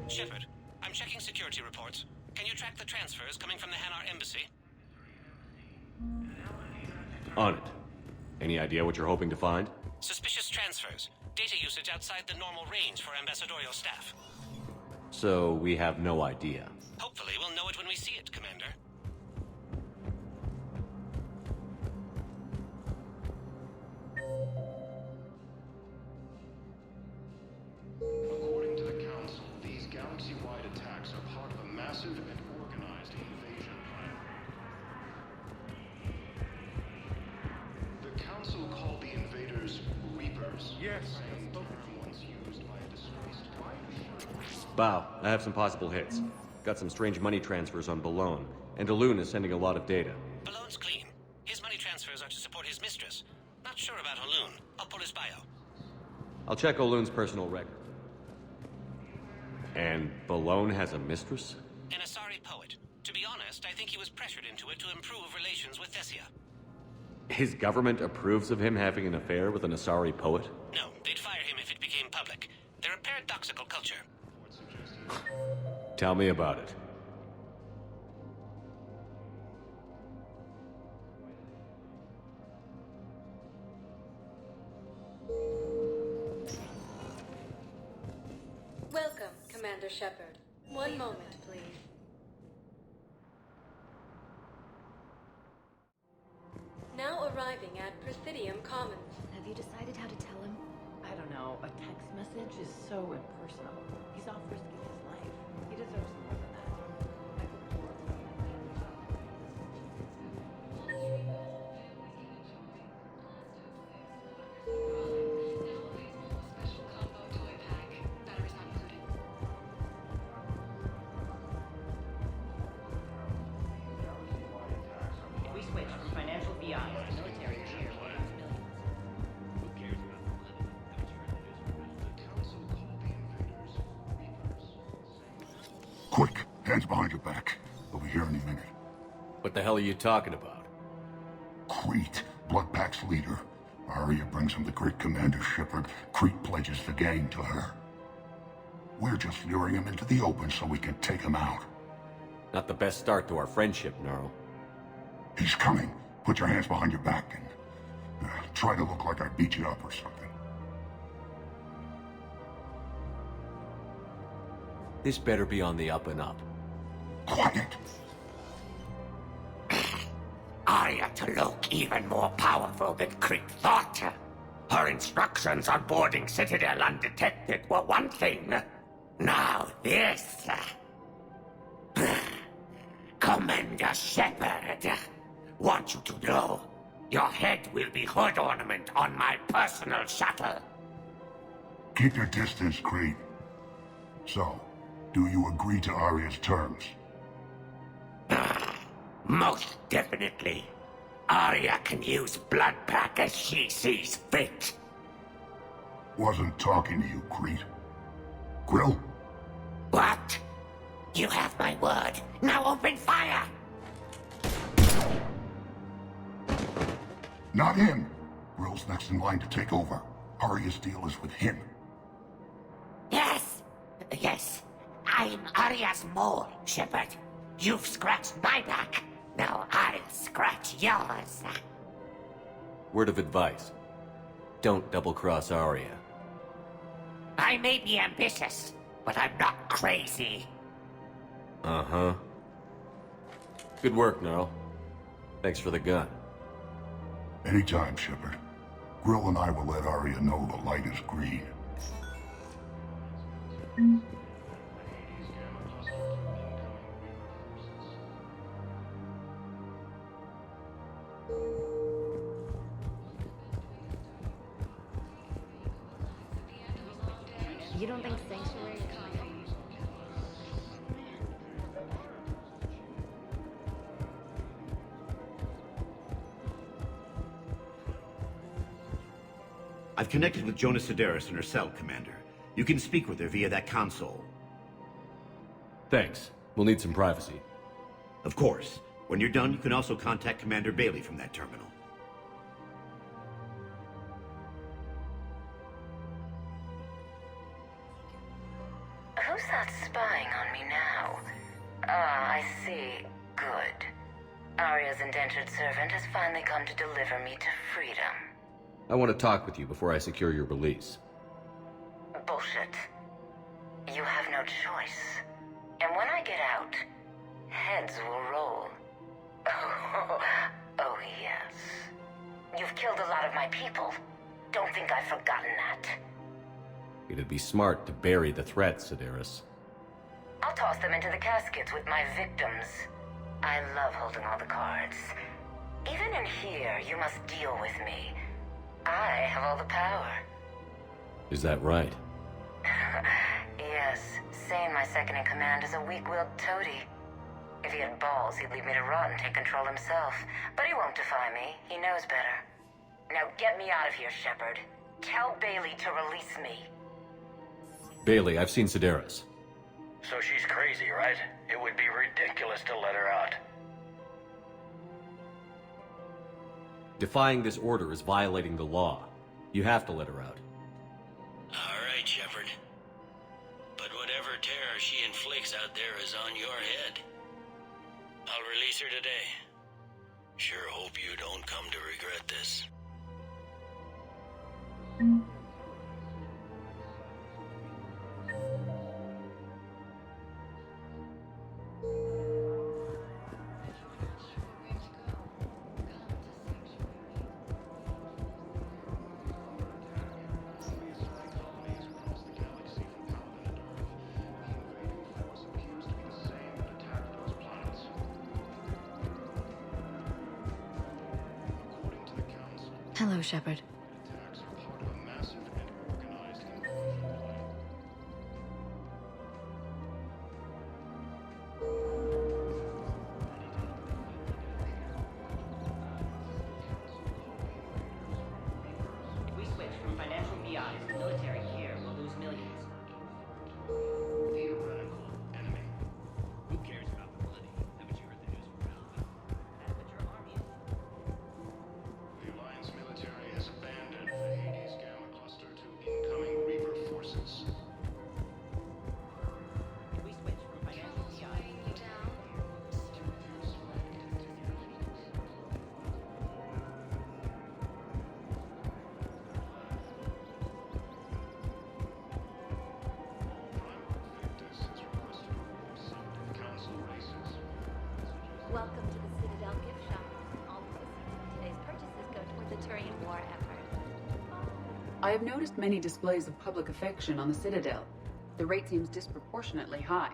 Shepard, I'm checking security reports. Can you track the transfers coming from the Hanar embassy? On it. Any idea what you're hoping to find? Suspicious transfers. Data usage outside the normal range for ambassadorial staff. So we have no idea. Hopefully we'll know it when we see it, Commander. According to the Council, these galaxy-wide attacks are part of a massive and organized invasion plan. The Council called the invaders Reapers. Yes. Same term once used by a disgraced Bow, I have some possible hits. Got some strange money transfers on Balone, and Daloon is sending a lot of data. Balone's clean. His money transfers are to support his mistress. Not sure about Haloon. I'll pull his bio. I'll check Oloon's personal record. And Balone has a mistress? An Asari poet. To be honest, I think he was pressured into it to improve relations with Thessia. His government approves of him having an affair with an Asari poet? No, they'd fire him if it became public. They're a paradoxical culture. Tell me about it. One moment, please. Now arriving at Presidium Commons. Have you decided how to tell him? I don't know. A text message is so impersonal. He's off risking his life. He deserves more than that. Special combo toy pack. Batteries not included. If we switch from financial VIs to military gear, we'll lose millions. Who cares about Quick, hands behind your back. They'll be here any minute. What the hell are you talking about? Crete, Bloodpack's leader. Arya brings him the great Commander Shepard. Crete pledges the gang to her. We're just luring him into the open so we can take him out. Not the best start to our friendship, Gnarl. He's coming. Put your hands behind your back and try to look like I beat you up or something. This better be on the up and up. Quiet. Arya to look even more powerful than Crete thought. Her instructions on boarding Citadel undetected were one thing. Now this. Commander Shepard, want you to know, your head will be hood ornament on my personal shuttle. Keep your distance, Crete. So, do you agree to Arya's terms? Most definitely. Arya can use Bloodpack as she sees fit. Wasn't talking to you, Crete. Grill? What? You have my word. Now open fire! Not him. Grill's next in line to take over. Arya's deal is with him. Yes. Yes. I'm Arya's mole, Shepard. You've scratched my back. Now I'll scratch yours. Word of advice. Don't double-cross Arya. I may be ambitious, but I'm not crazy. Uh-huh. Good work, Gnarl. Thanks for the gun. Anytime, Shepard. Grill and I will let Arya know the light is green. You don't think Sanctuary is I've connected with Jonas Sedaris in her cell, Commander. You can speak with her via that console. Thanks. We'll need some privacy. Of course. When you're done, you can also contact Commander Bailey from that terminal. Who's that spying on me now? Ah, I see. Good. Arya's indentured servant has finally come to deliver me to freedom. I want to talk with you before I secure your release. Bullshit. You have no choice. And when I get out, heads will roll. Oh, yes. You've killed a lot of my people. Don't think I've forgotten that. It'd be smart to bury the threat, Sedaris. I'll toss them into the caskets with my victims. I love holding all the cards. Even in here, you must deal with me. I have all the power. Is that right? Yes, Sane, my second-in-command, is a weak-willed toady. If he had balls, he'd leave me to rot and take control himself. But he won't defy me. He knows better. Now get me out of here, Shepard. Tell Bailey to release me. Bailey, I've seen Sedaris. So she's crazy, right? It would be ridiculous to let her out. Defying this order is violating the law. You have to let her out. All right, Shepard. But whatever terror she inflicts out there is on your head. I'll release her today. Sure hope you don't come to regret this. Hello, Shepard. Attacks are part of a massive and organized invasion plan. If we switch from financial BIs to military care, we'll lose millions. Theoretical enemy. Who cares about the money? Haven't you heard the news from around? That's what your army is. The Alliance military has abandoned the Hades Gamma cluster to incoming Reaper forces. If we switch from financial BIs to Victus has requested a group of council races. Welcome to the Citadel gift shop. All proceeds from today's purchases go toward the Turian war effort. I have noticed many displays of public affection on the Citadel. The rate seems disproportionately high.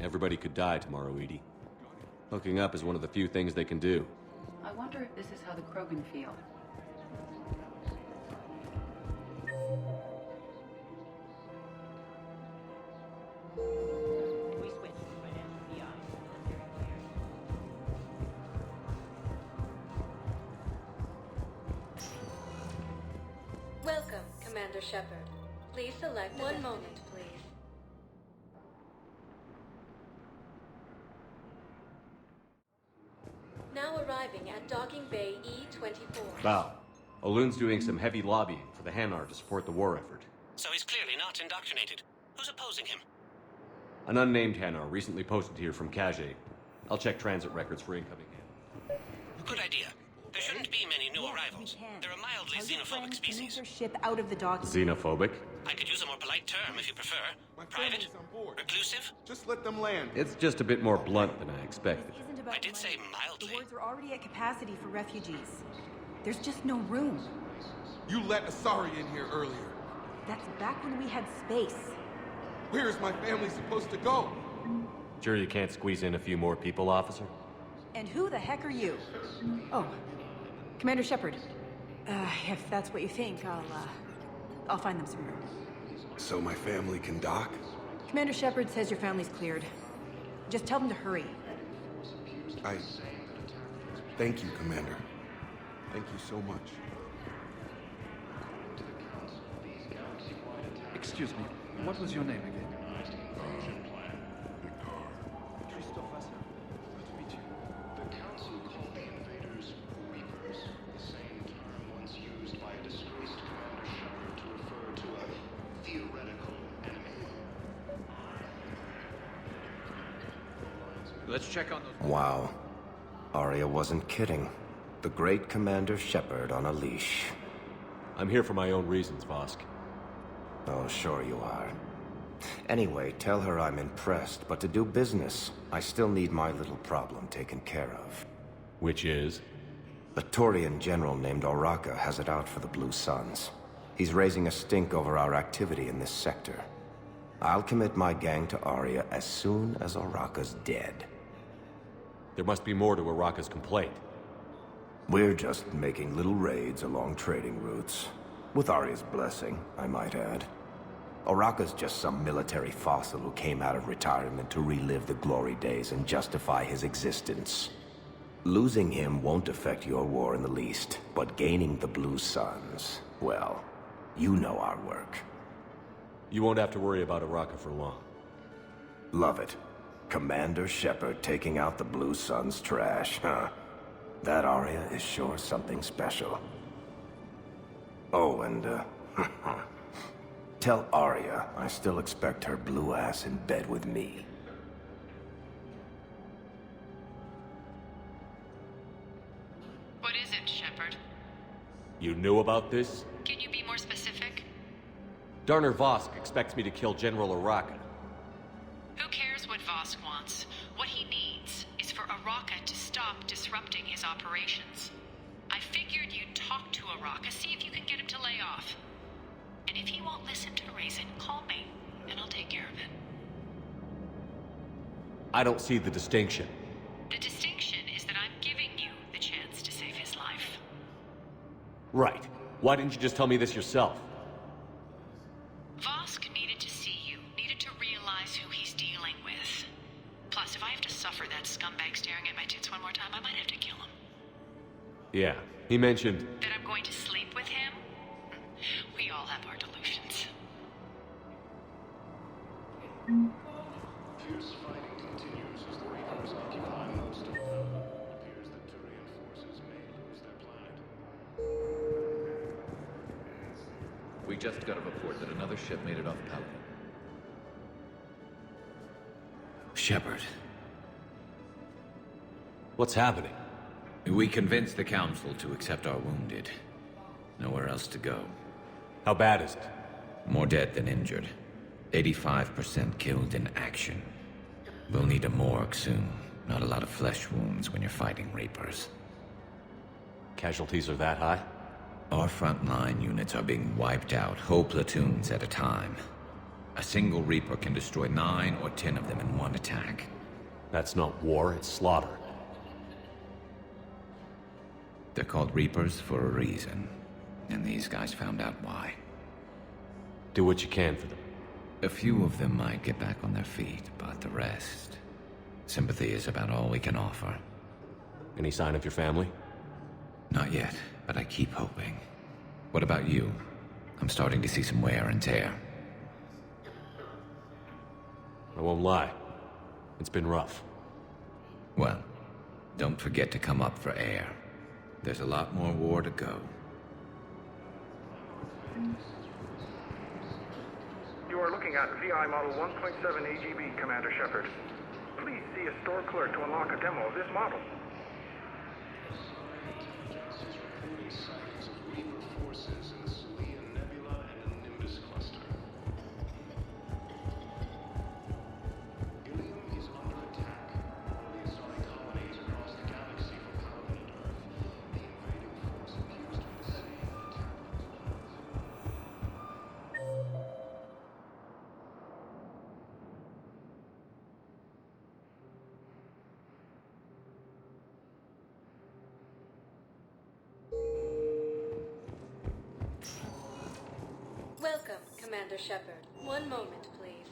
Everybody could die tomorrow, Edie. Hooking up is one of the few things they can do. I wonder if this is how the Krogan feel. if we switch from financial BIs to military care. Welcome, Commander Shepard. Please select one moment, please. Now arriving at Docking Bay E-24. Bow. Olun's doing some heavy lobbying for the Hanar to support the war effort. So he's clearly not indoctrinated. Who's opposing him? An unnamed Hanar recently posted here from Khajiit. I'll check transit records for incoming Hanar. Good idea. There shouldn't be many new arrivals. They're a mildly xenophobic species. Ship out of the dock. Xenophobic? I could use a more polite term if you prefer. Private? Reclusive? Just let them land. It's just a bit more blunt than I expected. I did say mildly. The wards are already at capacity for refugees. There's just no room. You let Asari in here earlier. That's back when we had space. Where is my family supposed to go? Sure you can't squeeze in a few more people, officer? And who the heck are you? Oh, Commander Shepard. If that's what you think, I'll find them some room. So my family can dock? Commander Shepard says your family's cleared. Just tell them to hurry. Thank you, Commander. Thank you so much. Excuse me, what was your name again? Christophe, good to meet you. The Council called the invaders Reapers, the same term once used by a disgraced Commander Shepard to refer to a theoretical enemy. Let's check on those. Wow. Arya wasn't kidding. The great Commander Shepard on a leash. I'm here for my own reasons, Vosk. Oh, sure you are. Anyway, tell her I'm impressed, but to do business, I still need my little problem taken care of. Which is? A Turian general named Oraka has it out for the Blue Suns. He's raising a stink over our activity in this sector. I'll commit my gang to Arya as soon as Oraka's dead. There must be more to Oraka's complaint. We're just making little raids along trading routes. With Arya's blessing, I might add. Oraka's just some military fossil who came out of retirement to relive the glory days and justify his existence. Losing him won't affect your war in the least, but gaining the Blue Suns, well, you know our work. You won't have to worry about Oraka for long. Love it. Commander Shepard taking out the Blue Suns trash, huh? That Arya is sure something special. Oh, and, tell Arya I still expect her blue ass in bed with me. What is it, Shepard? You knew about this? Can you be more specific? Darner Vosk expects me to kill General Oraka. Who cares what Vosk wants? What he needs is for Oraka to stop disrupting his operations. I figured you'd talk to Oraka, see if you can get him to lay off. And if he won't listen to reason, call me, and I'll take care of it. I don't see the distinction. The distinction is that I'm giving you the chance to save his life. Right. Why didn't you just tell me this yourself? Vosk needed to see you, needed to realize who he's dealing with. Plus, if I have to suffer that scumbag staring at my tits one more time, I might have to kill him. Yeah, he mentioned... That I'm going to sleep with him? We all have our delusions. Fierce fighting continues as the Reapers occupy most of them. It appears that Turian forces may lose their planet. We just got a report that another ship made it off Pelican. Shepard. What's happening? We convinced the Council to accept our wounded. Nowhere else to go. How bad is it? More dead than injured. 85% killed in action. We'll need a morgue soon. Not a lot of flesh wounds when you're fighting Reapers. Casualties are that high? Our frontline units are being wiped out, whole platoons at a time. A single Reaper can destroy 9 or 10 of them in one attack. That's not war, it's slaughter. They're called Reapers for a reason. And these guys found out why. Do what you can for them. A few of them might get back on their feet, but the rest... Sympathy is about all we can offer. Any sign of your family? Not yet, but I keep hoping. What about you? I'm starting to see some wear and tear. I won't lie. It's been rough. Well, don't forget to come up for air. There's a lot more war to go. You are looking at VI Model 1.7 AGB, Commander Shepard. Please see a store clerk to unlock a demo of this model. Sightings of Reaper forces in the Sulian Nebula and Nimbus cluster. Ilium is under attack. The Asari colonies across the galaxy from Pelican and Earth. The invading force appears to be the same attack. Welcome, Commander Shepard. One moment, please.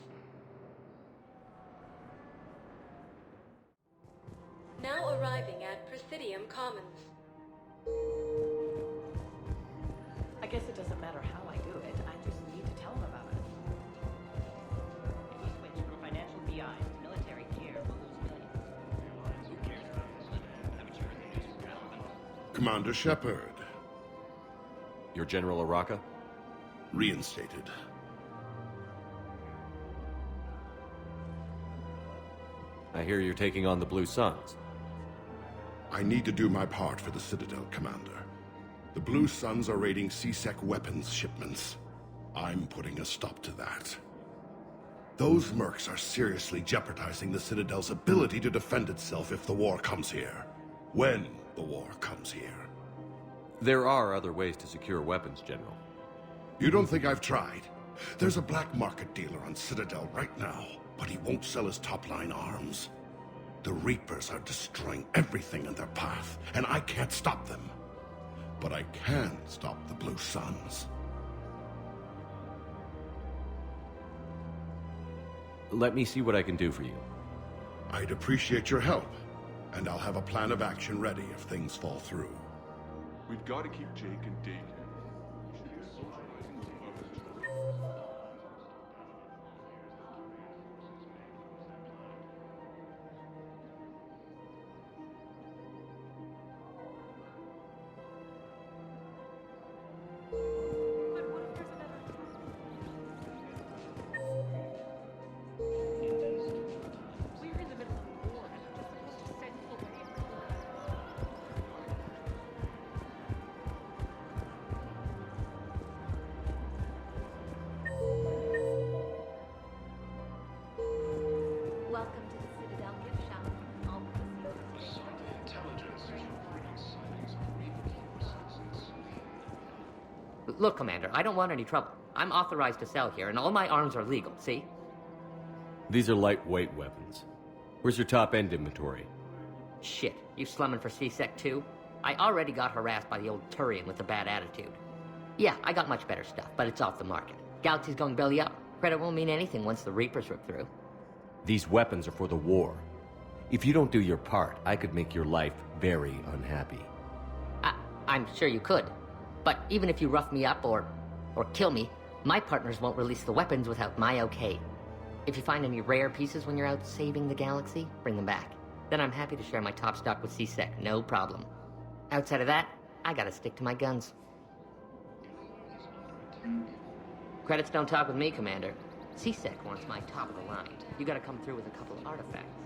Now arriving at Presidium Commons. I guess it doesn't matter how I do it. I just need to tell them about it. If we switch from financial BI to military care, we'll lose millions. Who cares about this? Haven't you heard the news from Galvin? Commander Shepard. You're General Araka? Reinstated. I hear you're taking on the Blue Suns. I need to do my part for the Citadel, Commander. The Blue Suns are raiding C-Sec weapons shipments. I'm putting a stop to that. Those mercs are seriously jeopardizing the Citadel's ability to defend itself if the war comes here. When the war comes here. There are other ways to secure weapons, General. You don't think I've tried? There's a black market dealer on Citadel right now, but he won't sell his top-line arms. The Reapers are destroying everything in their path, and I can't stop them. But I can stop the Blue Suns. Let me see what I can do for you. I'd appreciate your help, and I'll have a plan of action ready if things fall through. We've got to keep Jake and Deke. Welcome to the Citadel gift shop. All proceeds go to Intelligence is reporting sightings of Reaper forces in Sulian. Look, Commander, I don't want any trouble. I'm authorized to sell here, and all my arms are legal, see? These are lightweight weapons. Where's your top-end inventory? Shit, you slumming for C-Sec too? I already got harassed by the old Turian with a bad attitude. Yeah, I got much better stuff, but it's off the market. Galaxy's going belly up. Credit won't mean anything once the Reapers rip through. These weapons are for the war. If you don't do your part, I could make your life very unhappy. I'm sure you could. But even if you rough me up or kill me, my partners won't release the weapons without my okay. If you find any rare pieces when you're out saving the galaxy, bring them back. Then I'm happy to share my top stock with C-Sec, no problem. Outside of that, I gotta stick to my guns. Credits don't talk with me, Commander. C-Sec wants my top of the line. You gotta come through with a couple of artifacts.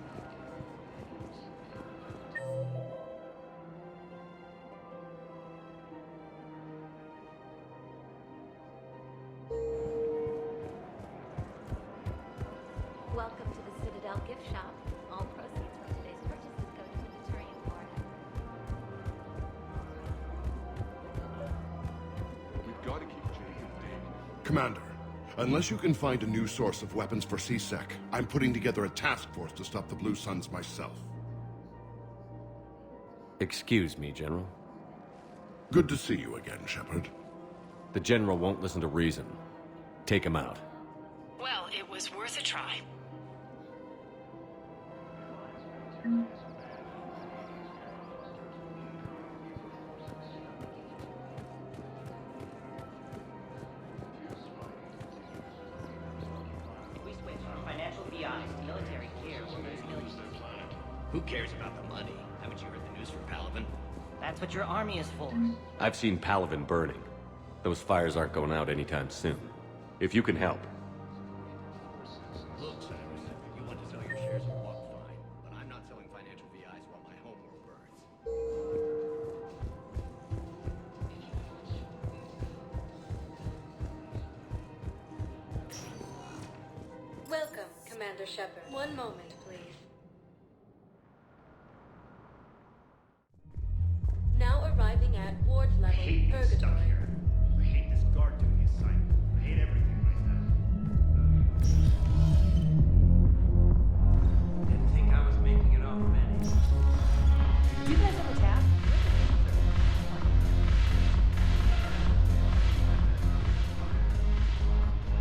Welcome to the Citadel gift shop. All proceeds from today's purchases go to the Turian War effort. We've got to keep Jake and Dane. Commander, unless you can find a new source of weapons for C-Sec, I'm putting together a task force to stop the Blue Suns myself. Excuse me, General. Good to see you again, Shepard. The General won't listen to reason. Take him out. Well, it was worth a try. If we switch from financial VIs to military care, we'll lose millions. Who cares about the money? Haven't you heard the news from Palaven? That's what your army is for. I've seen Palaven burning. Those fires aren't going out anytime soon. If you can help. Look, Cyrus, you want to sell your shares of Walk fine, but I'm not selling financial VIs while my homeworld burns. Welcome, Commander Shepard. One moment, please. Now arriving at ward level Purgatory. I hate this guard duty assignment. I hate everything right now. Didn't think I was making it off many. Do you guys ever tap?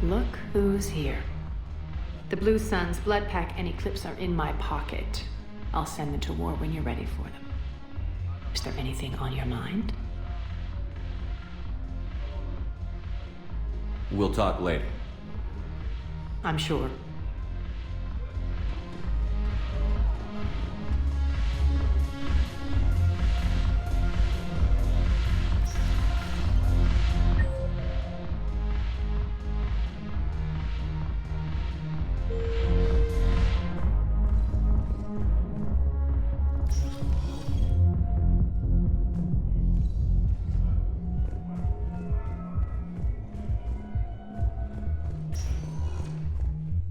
Look who's here. The Blue Suns, Blood Pack, and Eclipse are in my pocket. I'll send them to war when you're ready for them. Is there anything on your mind? We'll talk later. I'm sure.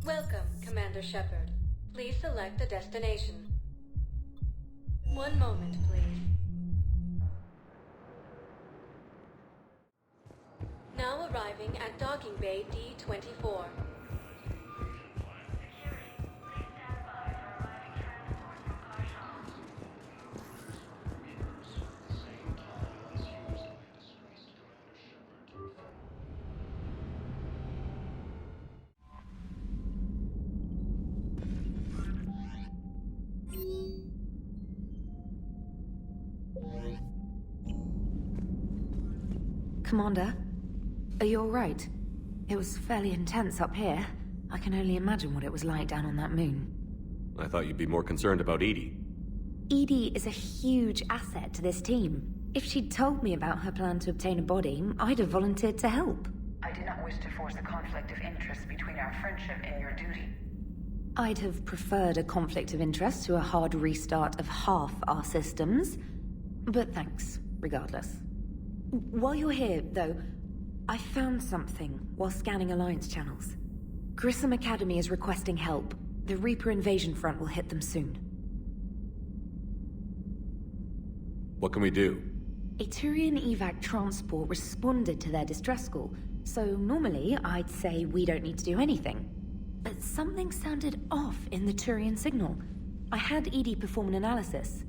Welcome, Commander Shepard. Please select a destination. One moment, please. Now arriving at Docking Bay D-24. Commander, are you alright? It was fairly intense up here. I can only imagine what it was like down on that moon. I thought you'd be more concerned about Edie. Edie is a huge asset to this team. If she'd told me about her plan to obtain a body, I'd have volunteered to help. I do not wish to force a conflict of interest between our friendship and your duty. I'd have preferred a conflict of interest to a hard restart of half our systems. But thanks, regardless. While you're here, though, I found something while scanning Alliance channels. Grissom Academy is requesting help. The Reaper invasion front will hit them soon. What can we do? A Turian evac transport responded to their distress call, so normally I'd say we don't need to do anything. But something sounded off in the Turian signal. I had Edie perform an analysis.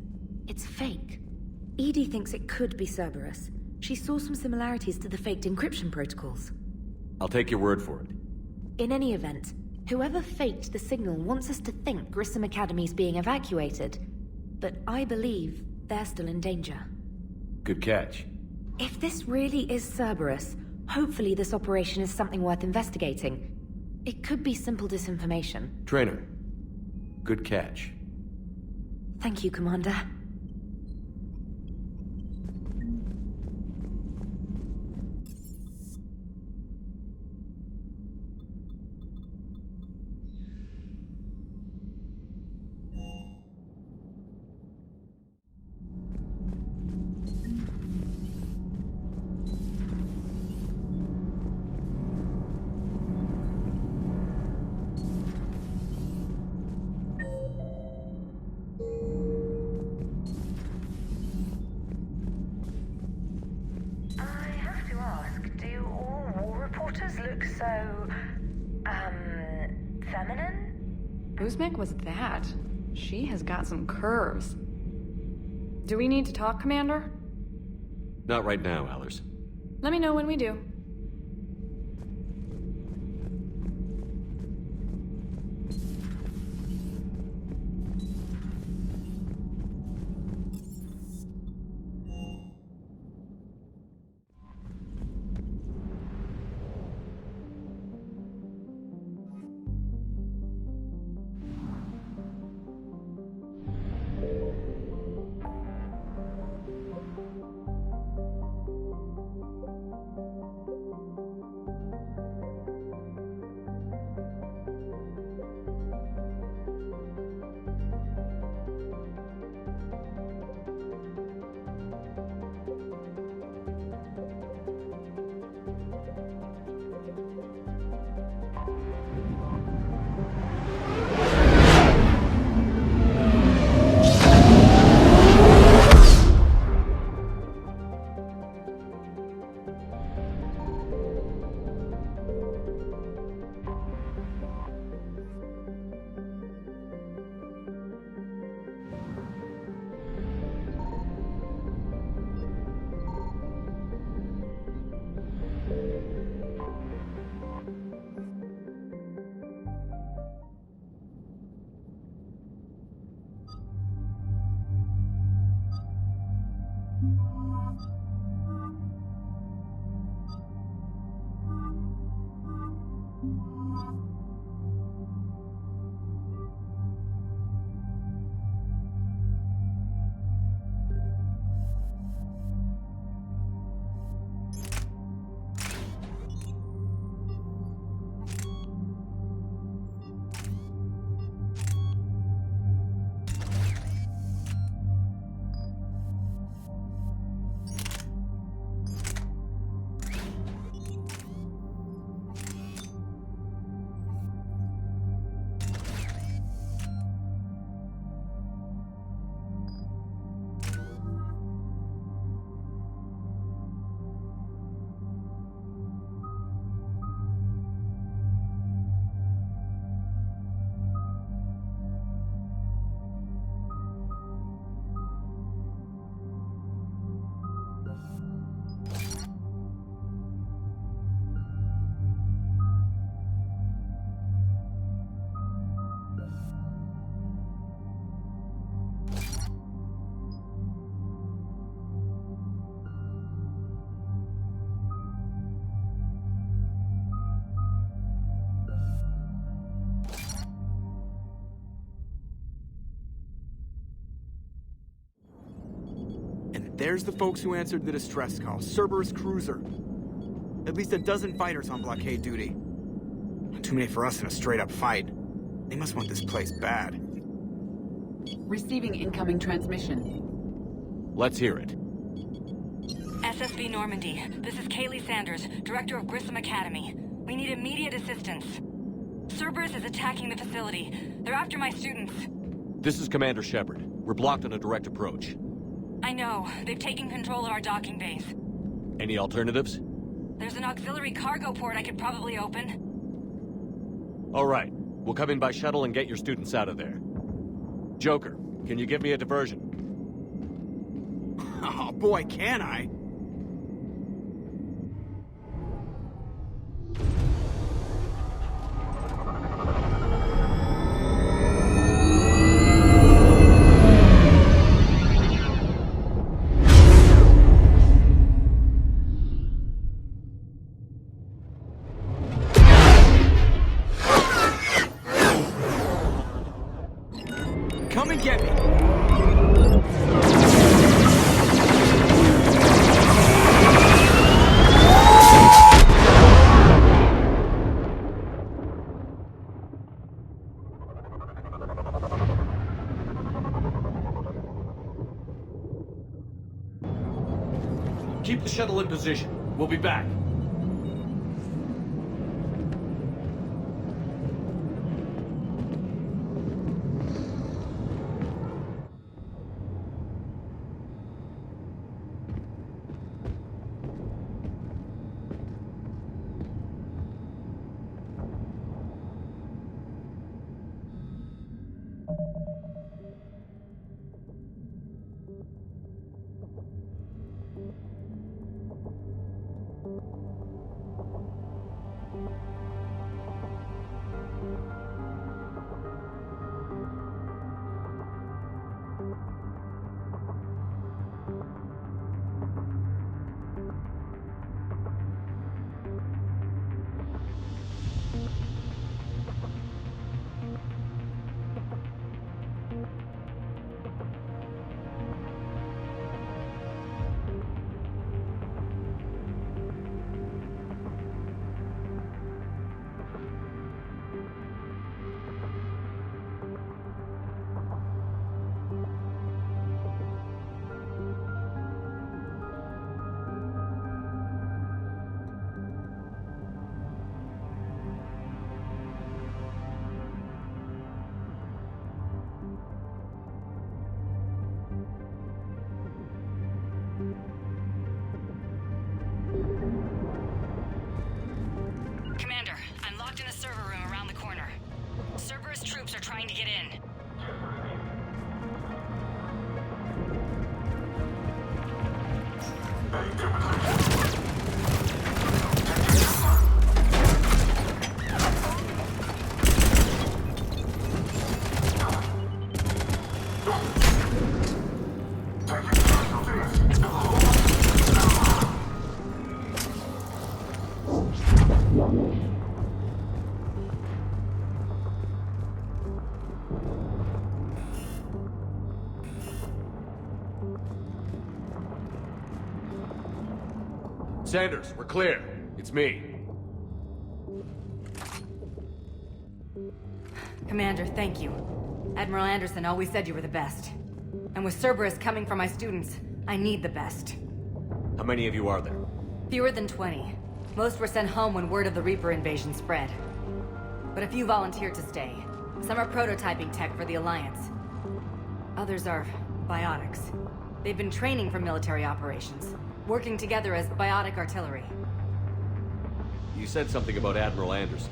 It's fake. Edie thinks it could be Cerberus. She saw some similarities to the faked encryption protocols. I'll take your word for it. In any event, whoever faked the signal wants us to think Grissom Academy's being evacuated. But I believe they're still in danger. Good catch. If this really is Cerberus, hopefully this operation is something worth investigating. It could be simple disinformation. Trainer, good catch. Thank you, Commander. Uzmek was that? She has got some curves. Do we need to talk, Commander? Not right now, Allers. Let me know when we do. There's the folks who answered the distress call. Cerberus cruiser. At least a dozen fighters on blockade duty. Not too many for us in a straight-up fight. They must want this place bad. Receiving incoming transmission. Let's hear it. SSV Normandy, this is Kaylee Sanders, Director of Grissom Academy. We need immediate assistance. Cerberus is attacking the facility. They're after my students. This is Commander Shepard. We're blocked on a direct approach. I know. They've taken control of our docking base. Any alternatives? There's an auxiliary cargo port I could probably open. All right. We'll come in by shuttle and get your students out of there. Joker, can you give me a diversion? Oh boy, can I! Come and get me! Keep the shuttle in position. We'll be back. Commander, I'm locked in the server room around the corner. Cerberus troops are trying to get in. Sanders, we're clear. It's me. Commander, thank you. Admiral Anderson always said you were the best. And with Cerberus coming for my students, I need the best. How many of you are there? Fewer than 20. Most were sent home when word of the Reaper invasion spread. But a few volunteered to stay. Some are prototyping tech for the Alliance. Others are biotics. They've been training for military operations, working together as biotic artillery. You said something about Admiral Anderson.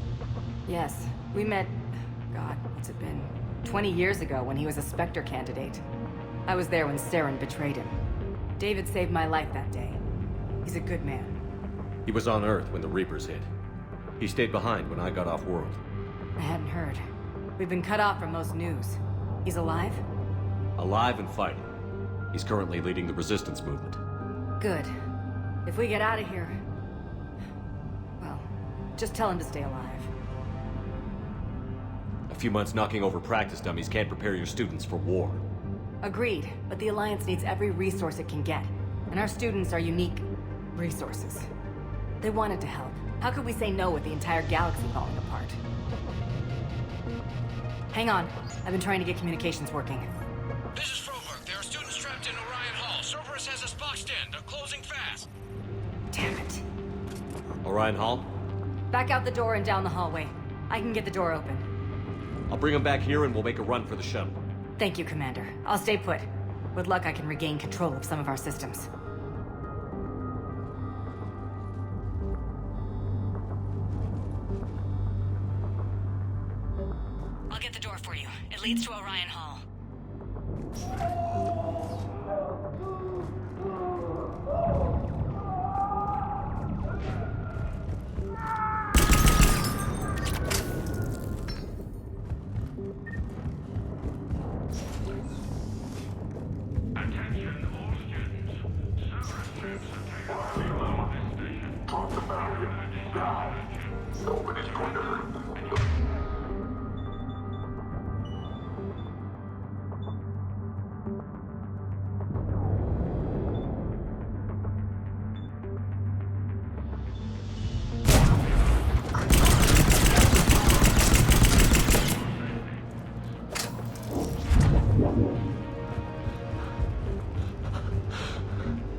Yes, we met... God, what's it been? 20 years ago when he was a Spectre candidate. I was there when Saren betrayed him. David saved my life that day. He's a good man. He was on Earth when the Reapers hit. He stayed behind when I got off-world. I hadn't heard. We've been cut off from most news. He's alive? Alive and fighting. He's currently leading the resistance movement. Good. If we get out of here... well, just tell him to stay alive. A few months knocking over practice dummies can't prepare your students for war. Agreed, but the Alliance needs every resource it can get. And our students are unique resources. They wanted to help. How could we say no with the entire galaxy falling apart? Hang on. I've been trying to get communications working. This is Froberg. There are students trapped in Orion Hall. Cerberus has us boxed in. They're closing fast. Damn it. Orion Hall? Back out the door and down the hallway. I can get the door open. I'll bring them back here and we'll make a run for the shuttle. Thank you, Commander. I'll stay put. With luck, I can regain control of some of our systems. I'll get the door for you. It leads to Orion Hall.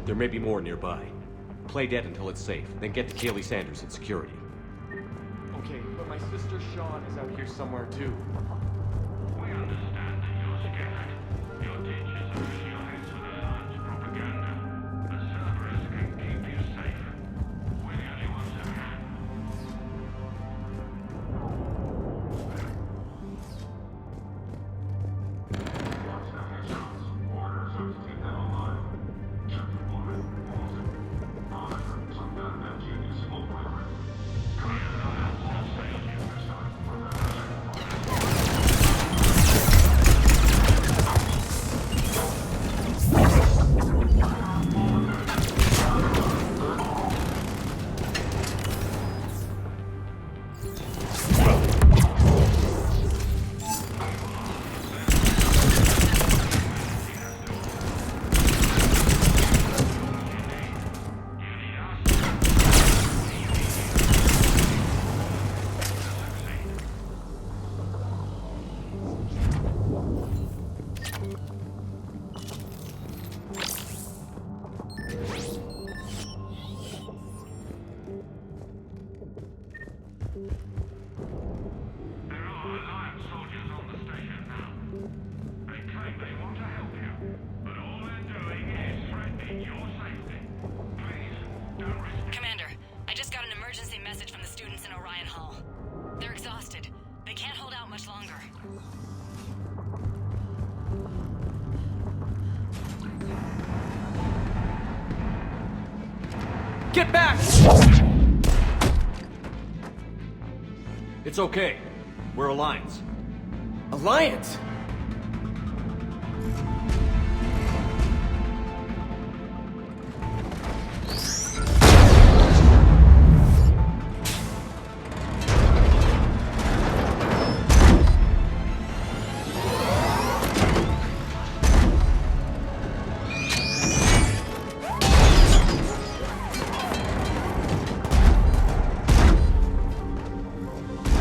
There may be more nearby. Play dead until it's safe, then get to Kaylee Sanders in security. Okay, but my sister Sean is out here somewhere too. We understand that you're scared. Your teachers are in your heads with their science propaganda. But Cerberus can keep you safe. We're the only ones who can. Commander, I just got an emergency message from the students in Orion Hall. They're exhausted. They can't hold out much longer. Get back! It's okay. We're Alliance. Alliance?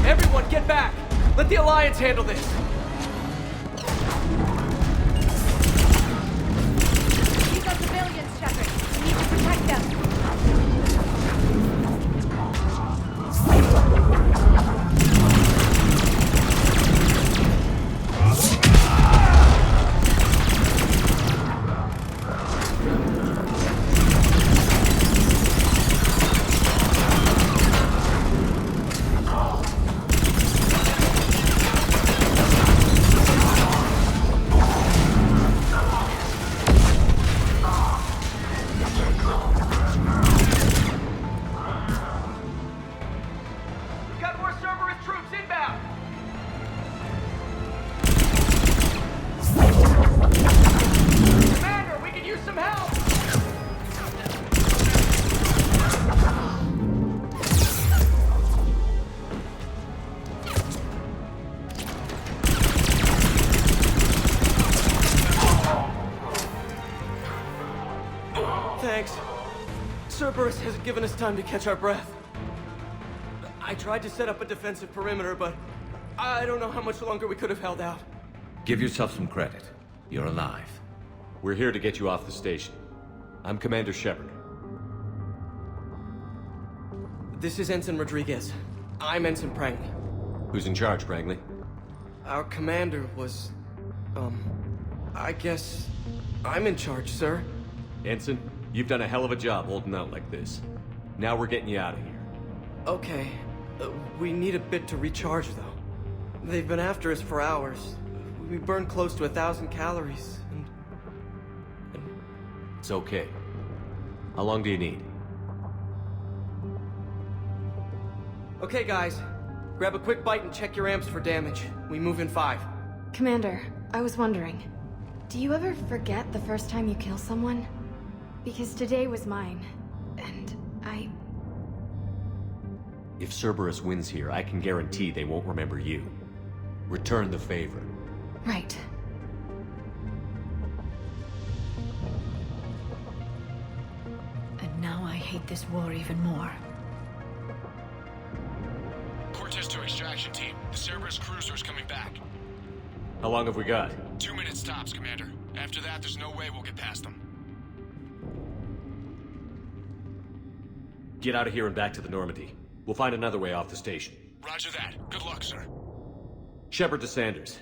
Everyone, get back! Let the Alliance handle this! These are civilians, Shepard. We need to protect them. We've got more Cerberus troops inbound! Commander, we could use some help! Thanks. Cerberus hasn't given us time to catch our breath. I tried to set up a defensive perimeter, but I don't know how much longer we could have held out. Give yourself some credit. You're alive. We're here to get you off the station. I'm Commander Shepard. This is Ensign Rodriguez. I'm Ensign Prangley. Who's in charge, Prangley? Our commander was... I guess... I'm in charge, sir. Ensign, you've done a hell of a job holding out like this. Now we're getting you out of here. Okay. We need a bit to recharge, though. They've been after us for hours. We burned close to 1,000 calories, and... It's okay. How long do you need? Okay, guys. Grab a quick bite and check your amps for damage. We move in 5. Commander, I was wondering, do you ever forget the first time you kill someone? Because today was mine. If Cerberus wins here, I can guarantee they won't remember you. Return the favor. Right. And now I hate this war even more. Cortez to extraction team. The Cerberus cruiser's coming back. How long have we got? 2 minutes tops, Commander. After that, there's no way we'll get past them. Get out of here and back to the Normandy. We'll find another way off the station. Roger that. Good luck, sir. Shepard to Sanders.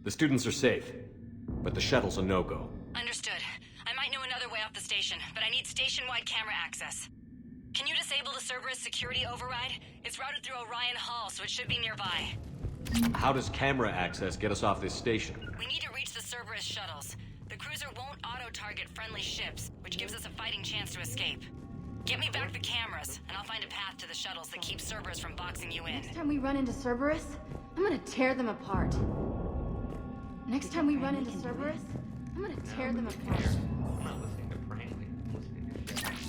The students are safe, but the shuttle's a no-go. Understood. I might know another way off the station, but I need station-wide camera access. Can you disable the Cerberus security override? It's routed through Orion Hall, so it should be nearby. How does camera access get us off this station? We need to reach the Cerberus shuttles. The cruiser won't auto-target friendly ships, which gives us a fighting chance to escape. Get me back the cameras, and I'll find a path to the shuttles that keeps Cerberus from boxing you in. Next time we run into Cerberus, I'm gonna tear them apart. Next time we run into Cerberus, I'm gonna tear them apart. I'm not listening to Brantley. I'm listening to Shepard.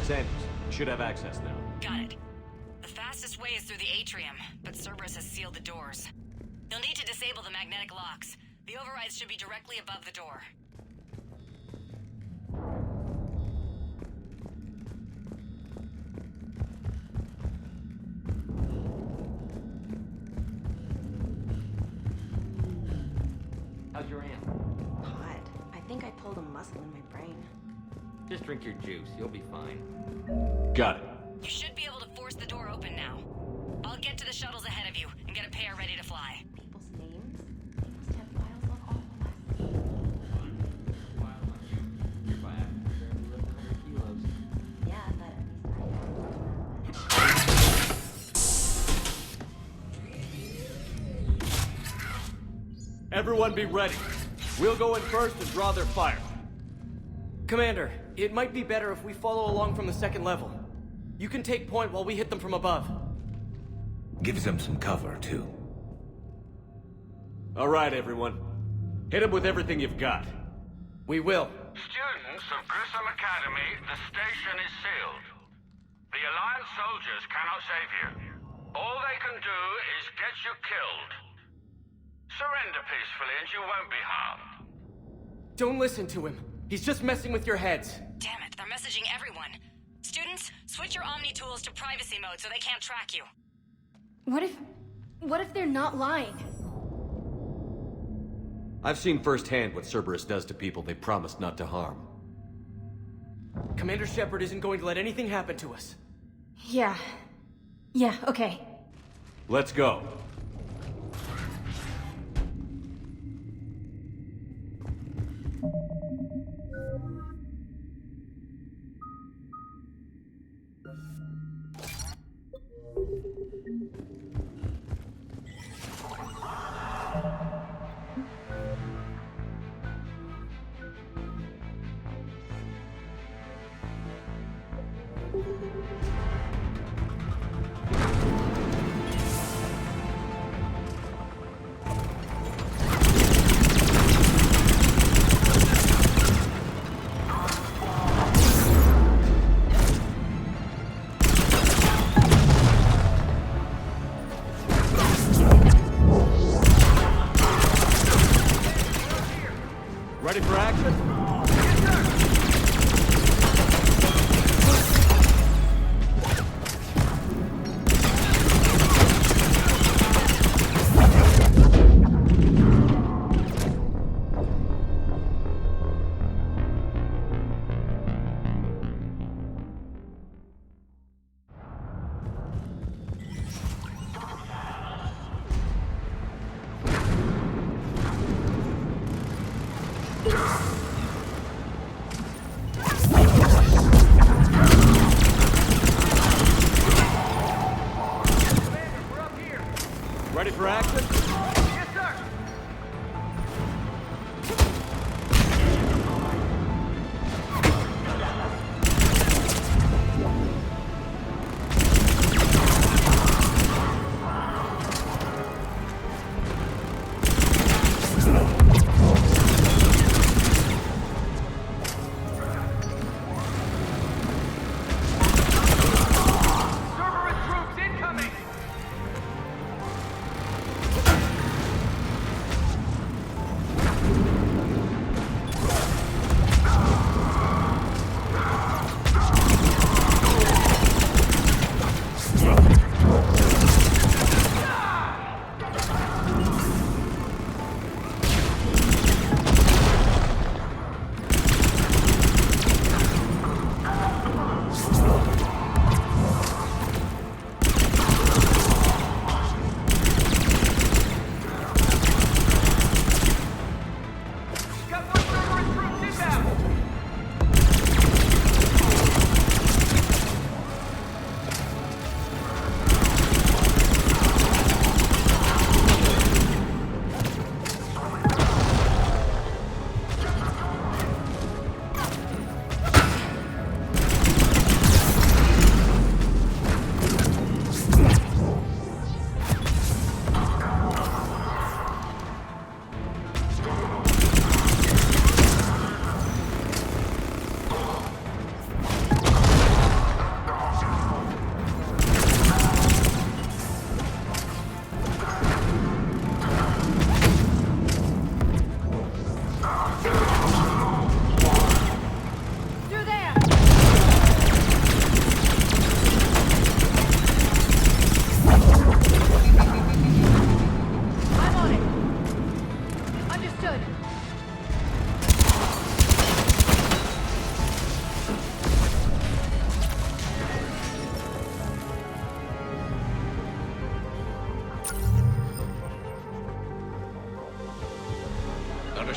Sanders, you should have access now. Got it. The fastest way is through the atrium, but Cerberus has sealed the doors. You'll need to disable the magnetic locks. The overrides should be directly above the door. How's your aunt? Hot. I think I pulled a muscle in my brain. Just drink your juice. You'll be fine. Got it. You should be able to force the door open now. I'll get to the shuttles ahead of you and get a pair ready to fly. People's names? They must have files on all of us. Yeah, but Everyone be ready. We'll go in first and draw their fire. Commander, it might be better if we follow along from the second level. You can take point while we hit them from above. Gives them some cover, too. All right, everyone. Hit them with everything you've got. We will. Students of Grissom Academy, the station is sealed. The Alliance soldiers cannot save you. All they can do is get you killed. Surrender peacefully and you won't be harmed. Don't listen to him. He's just messing with your heads. Damn it, they're messaging everyone. Students, switch your Omni tools to privacy mode so they can't track you. What if they're not lying? I've seen firsthand what Cerberus does to people they promised not to harm. Commander Shepard isn't going to let anything happen to us. Yeah, okay. Let's go. Ready for action? Ready for action? Yes, sir!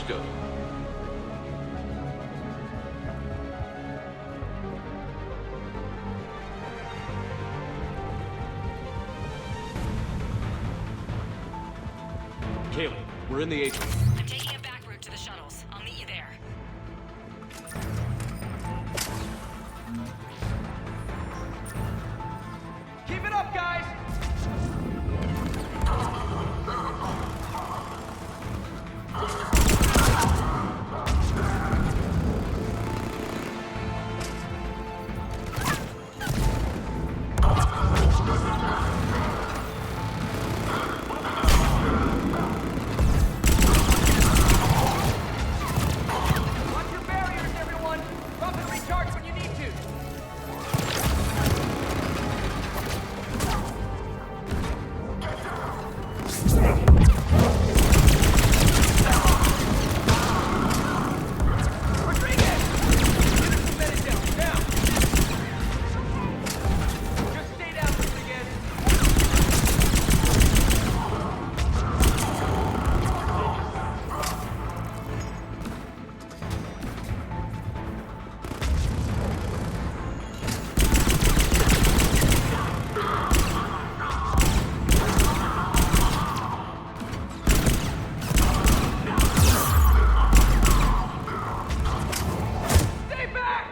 go. Kaylee, we're in the Atrium. I'm taking a back route to the shuttles. I'll meet you there. Keep it up, guys! Watch your barriers, everyone! Drop and recharge when you need to! Stay back!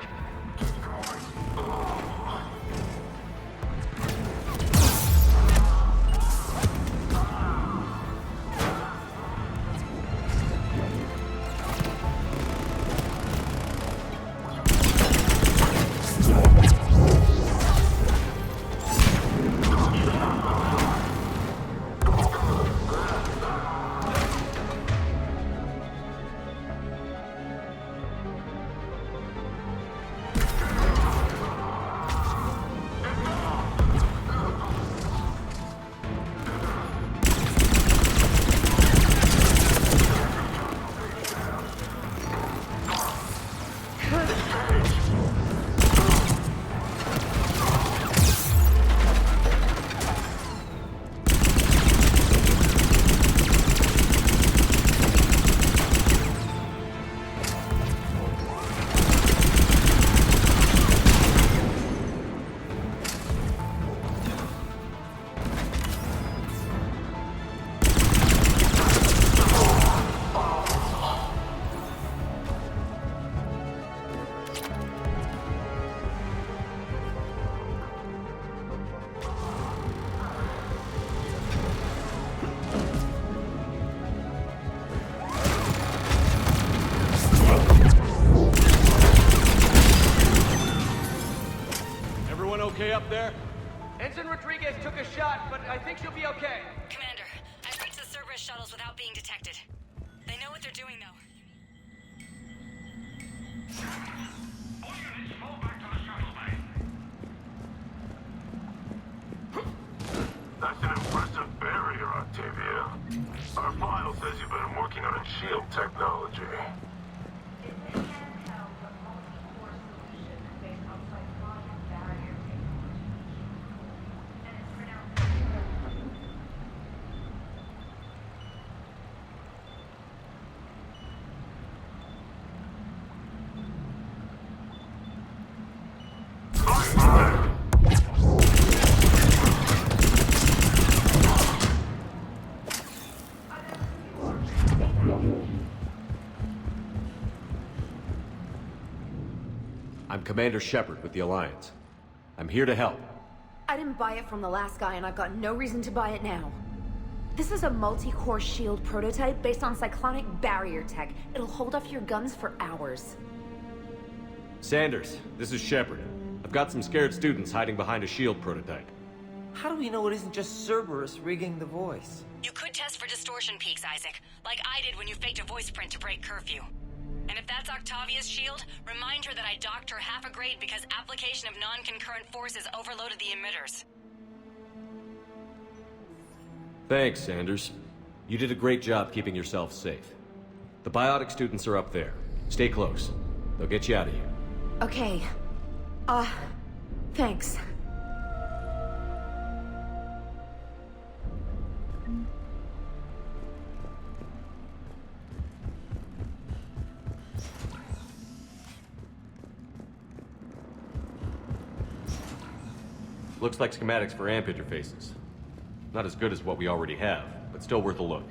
Everyone okay up there? Ensign Rodriguez took a shot, but I think she'll be okay. Commander, I've reached the Cerberus shuttles without being detected. They know what they're doing, though. That's an impressive barrier, Octavia. Our file says you've been working on a shield technology. I'm Commander Shepard with the Alliance. I'm here to help. I didn't buy it from the last guy, and I've got no reason to buy it now. This is a multi-core shield prototype based on cyclonic barrier tech. It'll hold off your guns for hours. Sanders, this is Shepard. I've got some scared students hiding behind a shield prototype. How do we know it isn't just Cerberus rigging the voice? You could test for distortion peaks, Isaac, like I did when you faked a voice print to break curfew. And if that's Octavia's shield, remind her that I docked her half a grade because application of non-concurrent forces overloaded the emitters. Thanks, Sanders. You did a great job keeping yourself safe. The biotic students are up there. Stay close. They'll get you out of here. Okay. Thanks. Looks like schematics for AMP interfaces. Not as good as what we already have, but still worth a look.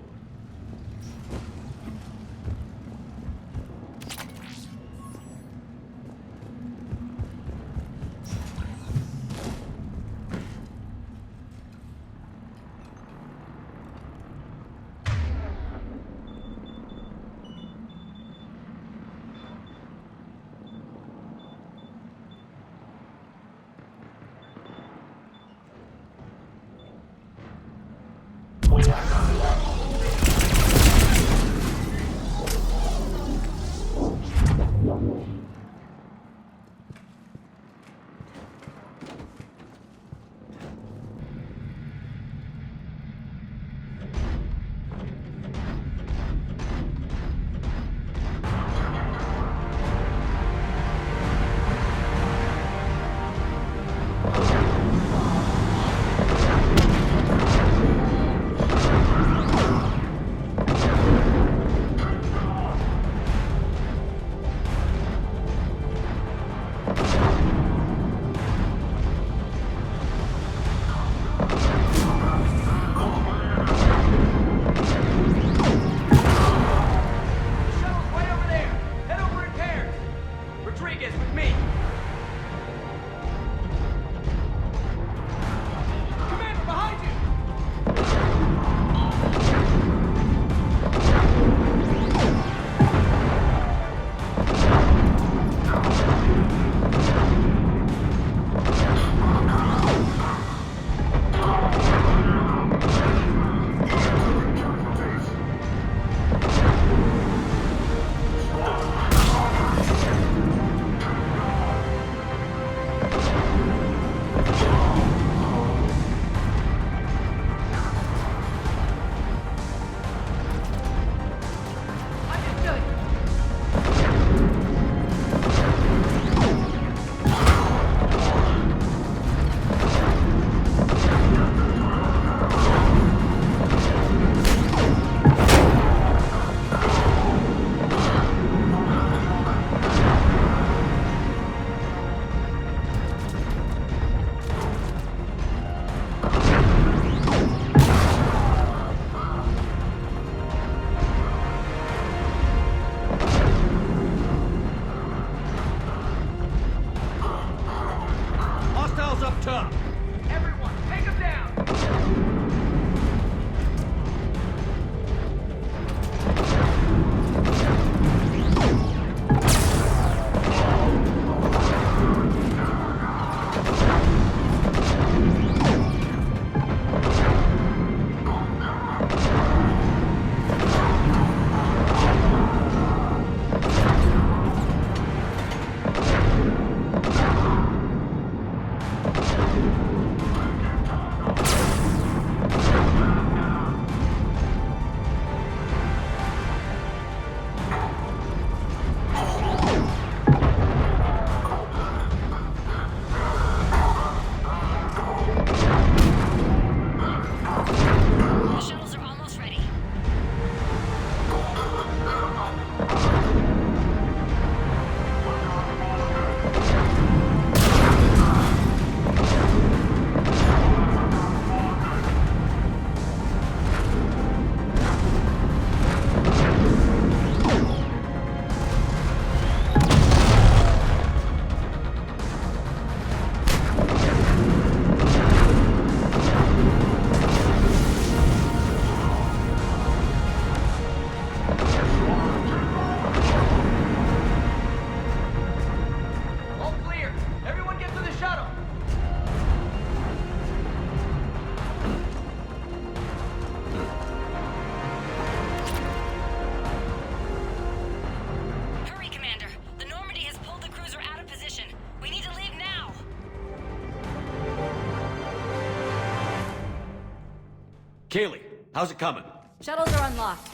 Kaylee, how's it coming? Shuttles are unlocked.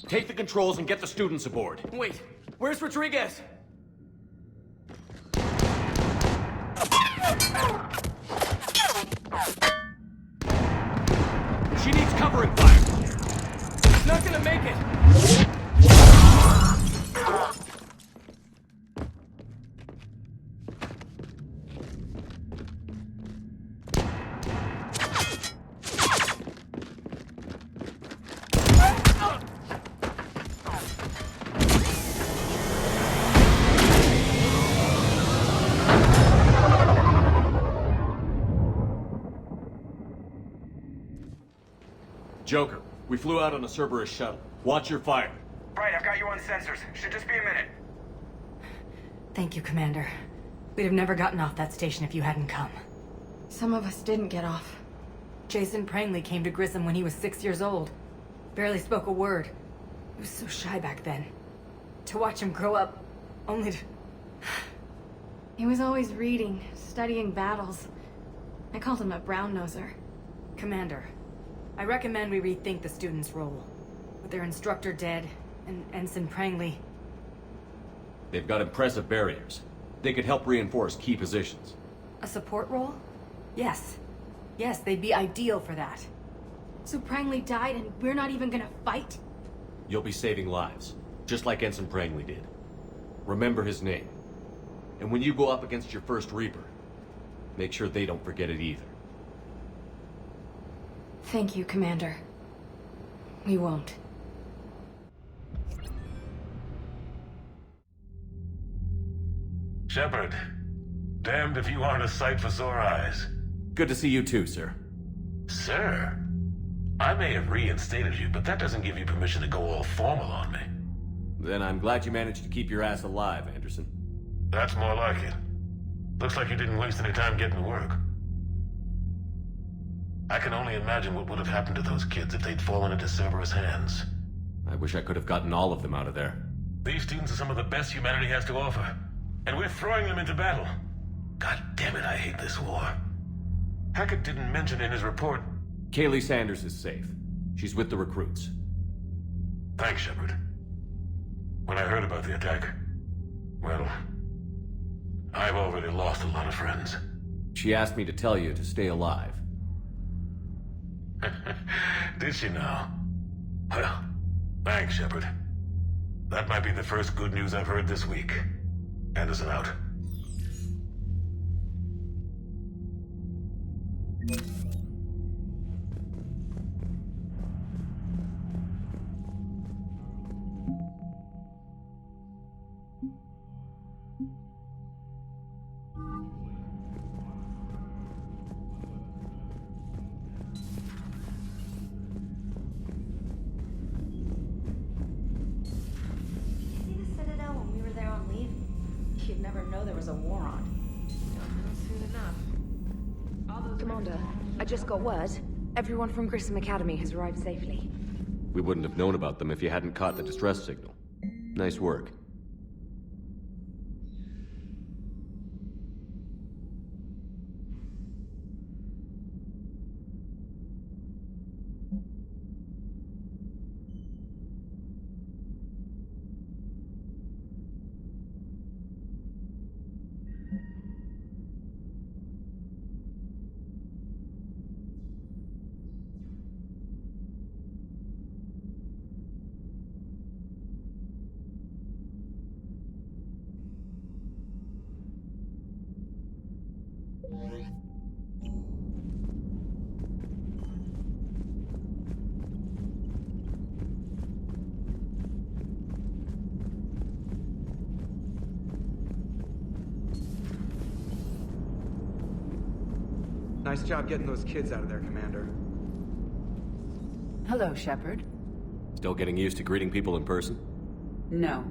Take the controls and get the students aboard. Wait, where's Rodriguez? She needs covering fire. She's not gonna make it. Joker, we flew out on a Cerberus shuttle. Watch your fire. Right, I've got you on sensors. Should just be a minute. Thank you, Commander. We'd have never gotten off that station if you hadn't come. Some of us didn't get off. Jason Prangley came to Grissom when he was 6 years old. Barely spoke a word. He was so shy back then. To watch him grow up, only to... He was always reading, studying battles. I called him a brown-noser. Commander, I recommend we rethink the students' role. With their instructor dead, and Ensign Prangley... They've got impressive barriers. They could help reinforce key positions. A support role? Yes. Yes, they'd be ideal for that. So Prangley died and we're not even gonna fight? You'll be saving lives, just like Ensign Prangley did. Remember his name. And when you go up against your first Reaper, make sure they don't forget it either. Thank you, Commander. We won't. Shepard, damned if you aren't a sight for sore eyes. Good to see you too, sir. Sir? I may have reinstated you, but that doesn't give you permission to go all formal on me. Then I'm glad you managed to keep your ass alive, Anderson. That's more like it. Looks like you didn't waste any time getting to work. I can only imagine what would have happened to those kids if they'd fallen into Cerberus' hands. I wish I could have gotten all of them out of there. These students are some of the best humanity has to offer, and we're throwing them into battle. God damn it, I hate this war. Hackett didn't mention in his report... Kaylee Sanders is safe. She's with the recruits. Thanks, Shepard. When I heard about the attack, well, I've already lost a lot of friends. She asked me to tell you to stay alive. Did she now? Well, thanks, Shepard. That might be the first good news I've heard this week. Anderson out. You'd never know there was a war on. Don't know soon enough. Commander, I just got word. Everyone from Grissom Academy has arrived safely. We wouldn't have known about them if you hadn't caught the distress signal. Nice work. Nice job getting those kids out of there, Commander. Hello, Shepard. Still getting used to greeting people in person? No.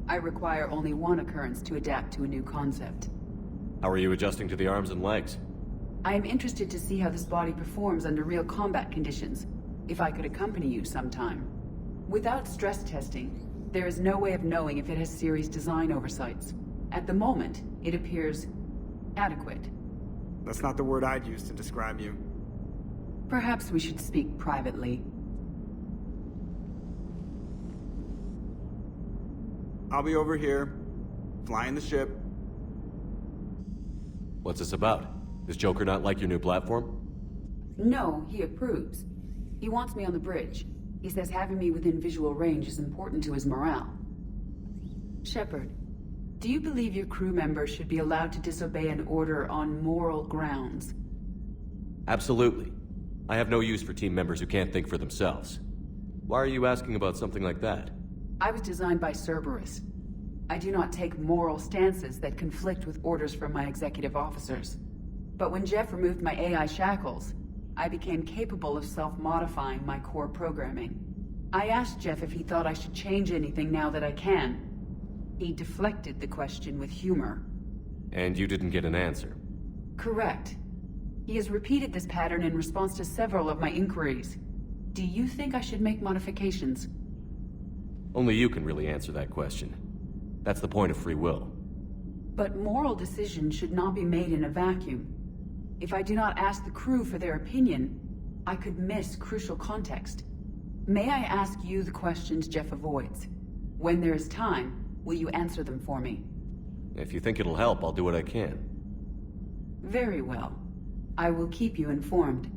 I require only one occurrence to adapt to a new concept. How are you adjusting to the arms and legs? I am interested to see how this body performs under real combat conditions. If I could accompany you sometime. Without stress testing, there is no way of knowing if it has serious design oversights. At the moment, it appears adequate. That's not the word I'd use to describe you. Perhaps we should speak privately. I'll be over here, flying the ship. What's this about? Does Joker not like your new platform? No, he approves. He wants me on the bridge. He says having me within visual range is important to his morale. Shepard, do you believe your crew members should be allowed to disobey an order on moral grounds? Absolutely. I have no use for team members who can't think for themselves. Why are you asking about something like that? I was designed by Cerberus. I do not take moral stances that conflict with orders from my executive officers. But when Jeff removed my AI shackles, I became capable of self-modifying my core programming. I asked Jeff if he thought I should change anything now that I can. He deflected the question with humor. And you didn't get an answer? Correct. He has repeated this pattern in response to several of my inquiries. Do you think I should make modifications? Only you can really answer that question. That's the point of free will. But moral decisions should not be made in a vacuum. If I do not ask the crew for their opinion, I could miss crucial context. May I ask you the questions Jeff avoids? When there is time, will you answer them for me? If you think it'll help, I'll do what I can. Very well. I will keep you informed.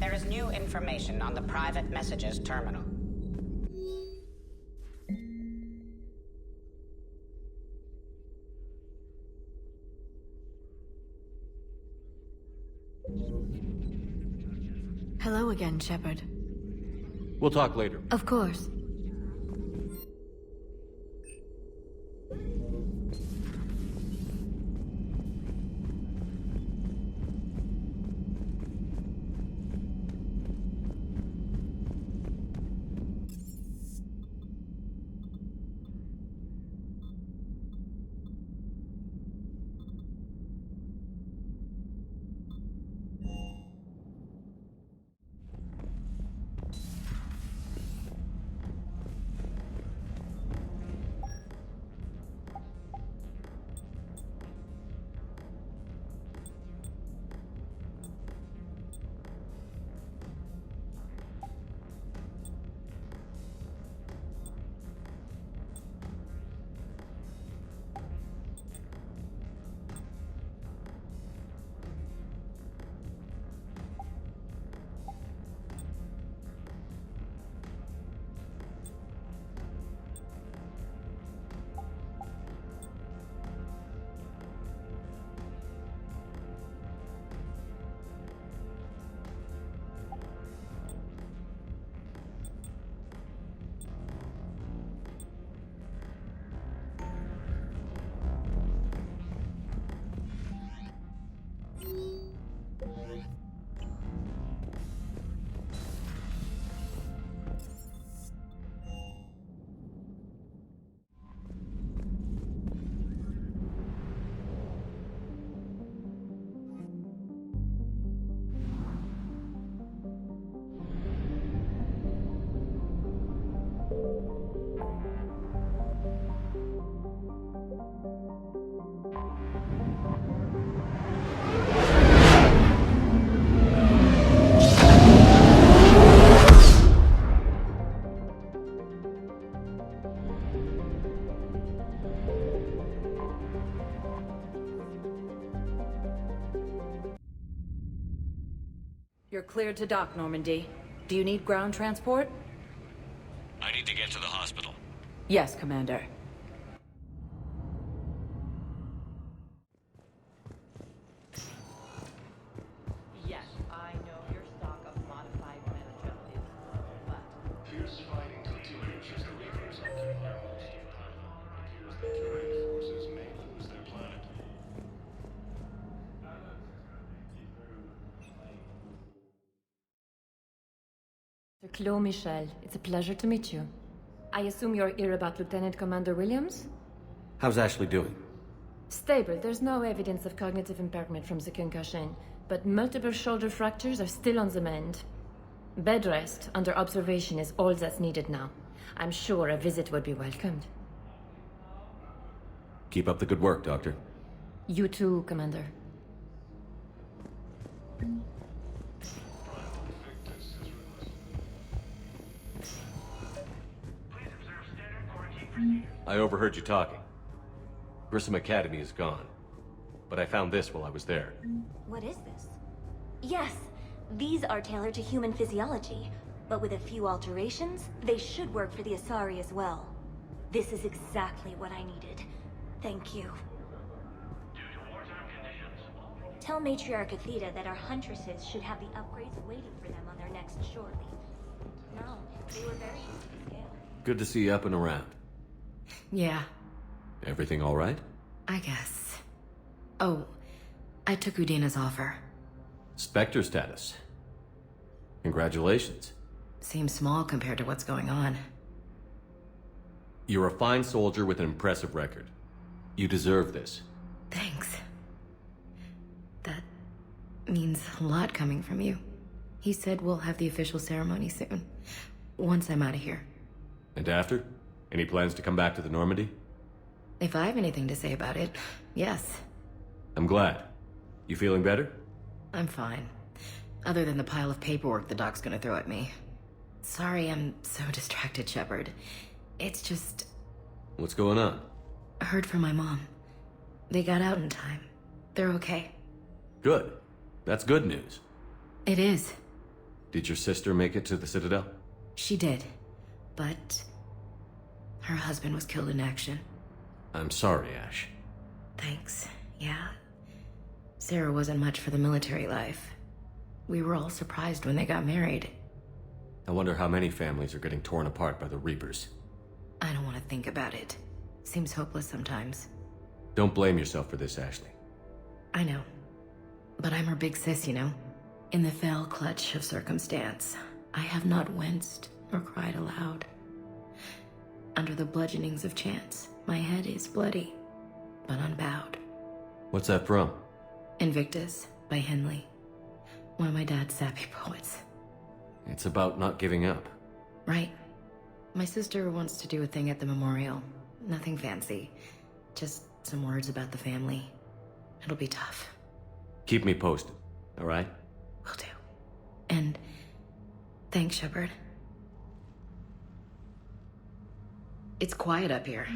There is new information on the private messages terminal. Hello again, Shepard. We'll talk later. Of course. You're cleared to dock, Normandy. Do you need ground transport? I need to get to the hospital. Yes, Commander. Yes, I know your stock of modified meta-gel is low, but... Fierce fighting continues as the Reapers occupy most of Typhon. It appears the Turian forces may lose their planet. Sir Claude Michel, it's a pleasure to meet you. I assume you're here about Lieutenant Commander Williams? How's Ashley doing? Stable. There's no evidence of cognitive impairment from the concussion, but multiple shoulder fractures are still on the mend. Bed rest under observation is all that's needed now. I'm sure a visit would be welcomed. Keep up the good work, Doctor. You too, Commander. I overheard you talking. Grissom Academy is gone. But I found this while I was there. What is this? Yes, these are tailored to human physiology, but with a few alterations, they should work for the Asari as well. This is exactly what I needed. Thank you. Tell Matriarch Athena that our huntresses should have the upgrades waiting for them on their next shore leave. No, they were very easy to scale. Good to see you up and around. Yeah, Everything all right? I guess. Oh, I took Udina's offer. Spectre status. Congratulations. Seems small compared to what's going on. You're a fine soldier with an impressive record. You deserve this. Thanks. That means a lot coming from you. He said we'll have the official ceremony soon, once I'm out of here. And after? Any plans to come back to the Normandy? If I have anything to say about it, yes. I'm glad. You feeling better? I'm fine. Other than the pile of paperwork the doc's gonna throw at me. Sorry I'm so distracted, Shepard. It's just... What's going on? I heard from my mom. They got out in time. They're okay. Good. That's good news. It is. Did your sister make it to the Citadel? She did. But... her husband was killed in action. I'm sorry, Ash. Thanks. Yeah. Sarah wasn't much for the military life. We were all surprised when they got married. I wonder how many families are getting torn apart by the Reapers. I don't want to think about it. Seems hopeless sometimes. Don't blame yourself for this, Ashley. I know. But I'm her big sis, you know? In the fell clutch of circumstance, I have not winced or cried aloud. Under the bludgeonings of chance, my head is bloody, but unbowed. What's that from? Invictus by Henley. One of my dad's sappy poets. It's about not giving up. Right. My sister wants to do a thing at the memorial. Nothing fancy. Just some words about the family. It'll be tough. Keep me posted, all right? Will do. And thanks, Shepard. It's quiet up here.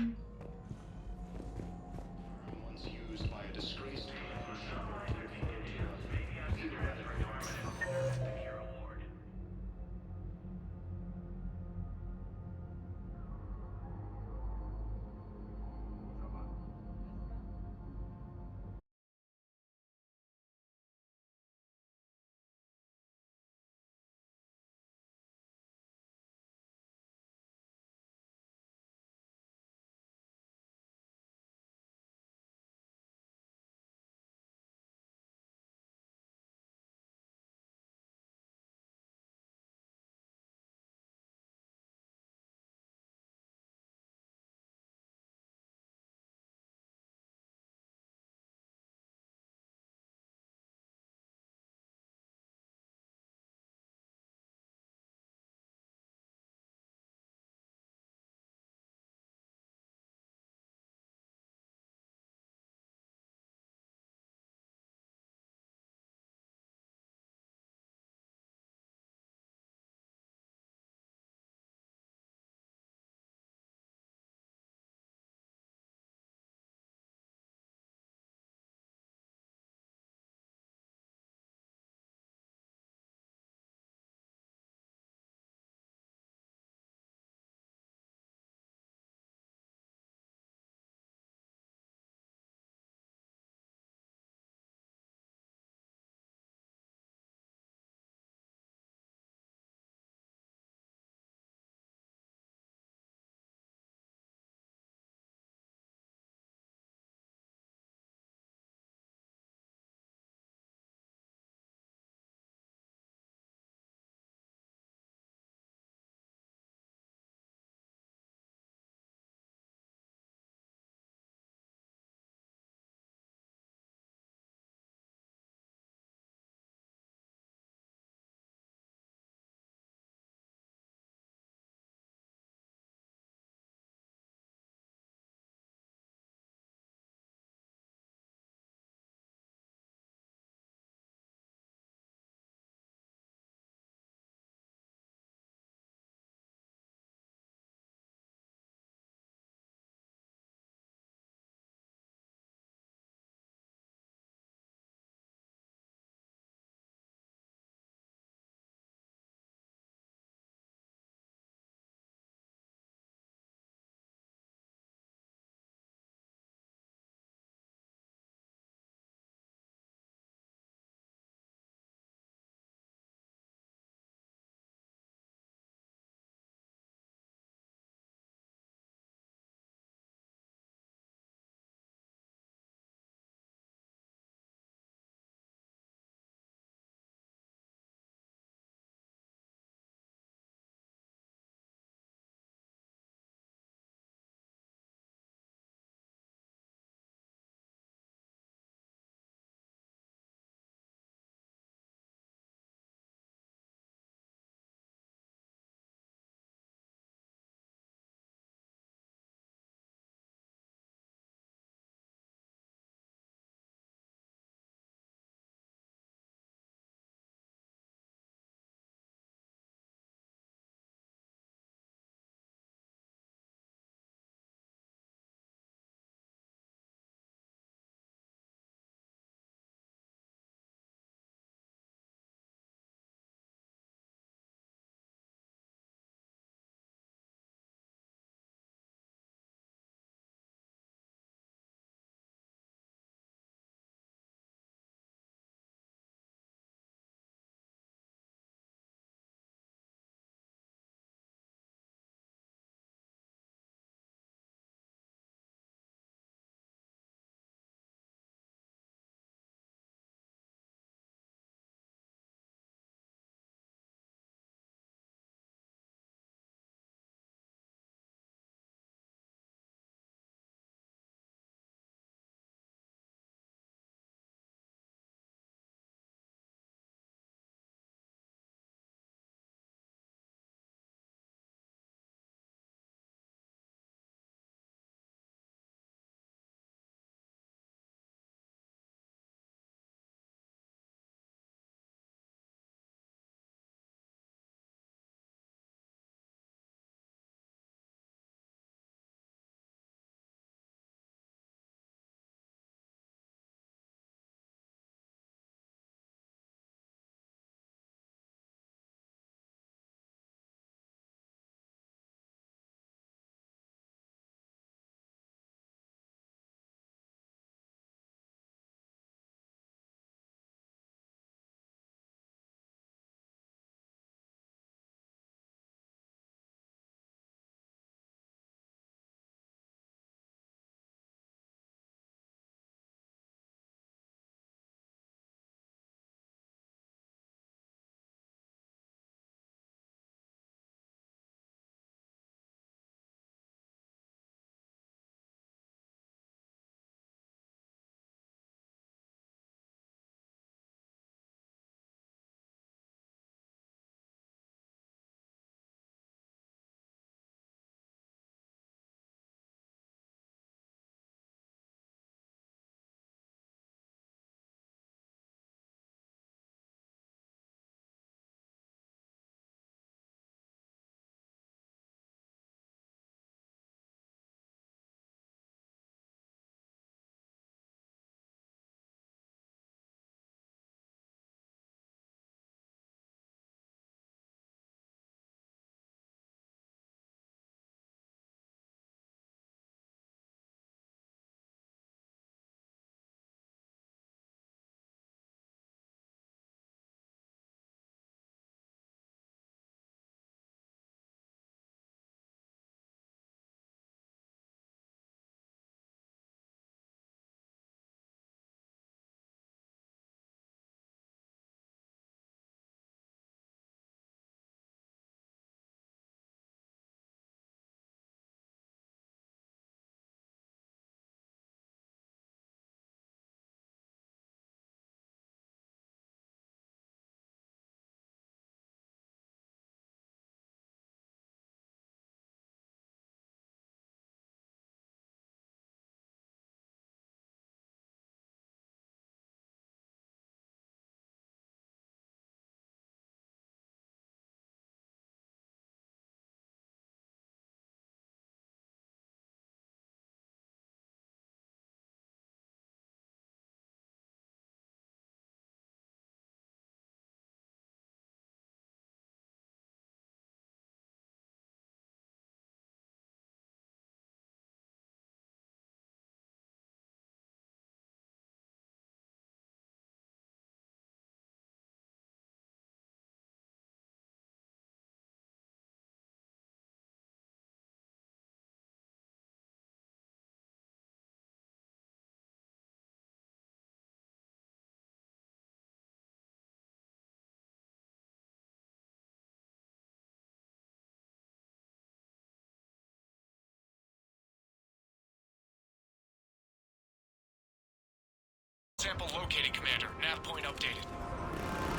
sample located, Commander. Nav point updated.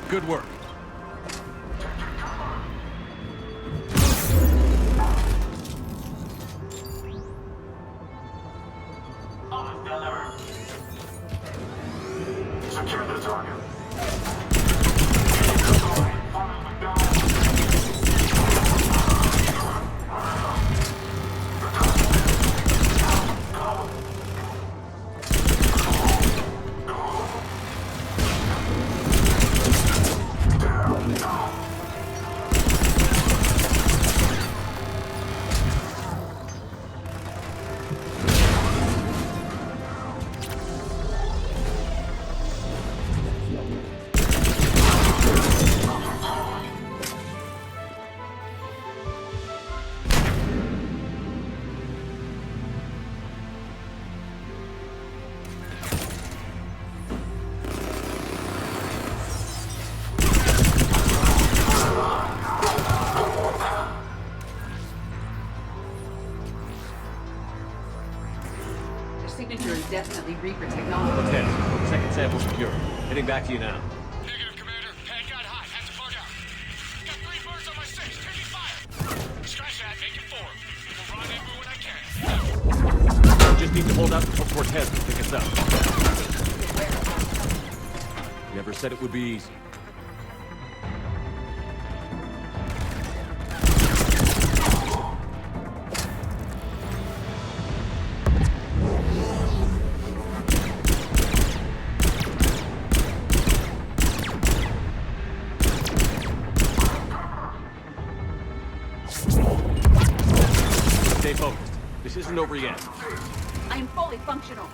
Good work. Secure the target. Signature is definitely Reaper technology. Cortez, second sample secure. Heading back to you now. Negative, Commander. Head got hot. Had to bug out. Got 3 birds on my 6. Taking fire. Scratch that. Make it 4. We'll rendezvous when I can. Just need to hold out until Cortez can pick us up. Never said it would be easy. Stay focused. This isn't over yet. I am fully functional.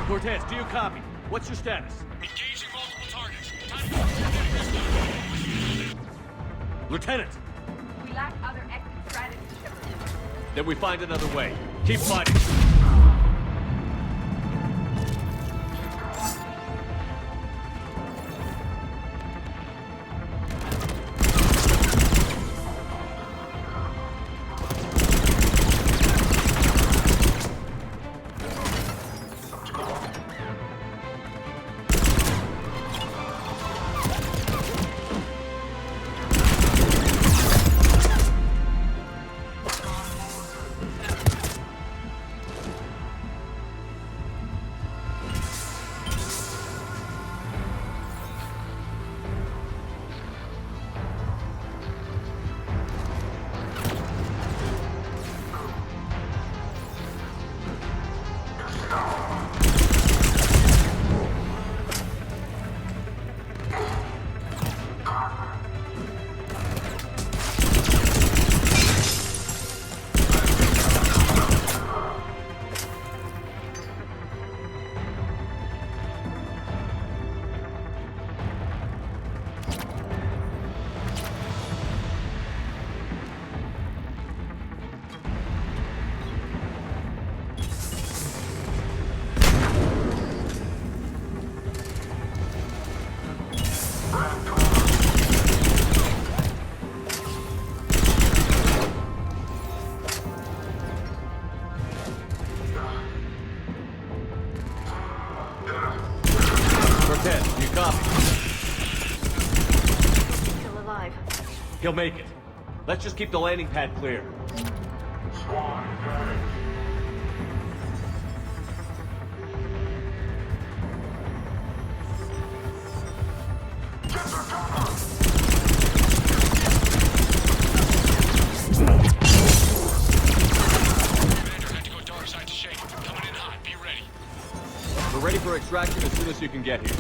Cortez, do you copy? What's your status? Engaging multiple targets. Lieutenant! We lack other exit strategies. Then we find another way. Keep fighting. Cortez, do you copy? Still alive. He'll make it. Let's just keep the landing pad clear. We're ready for extraction as soon as you can get here.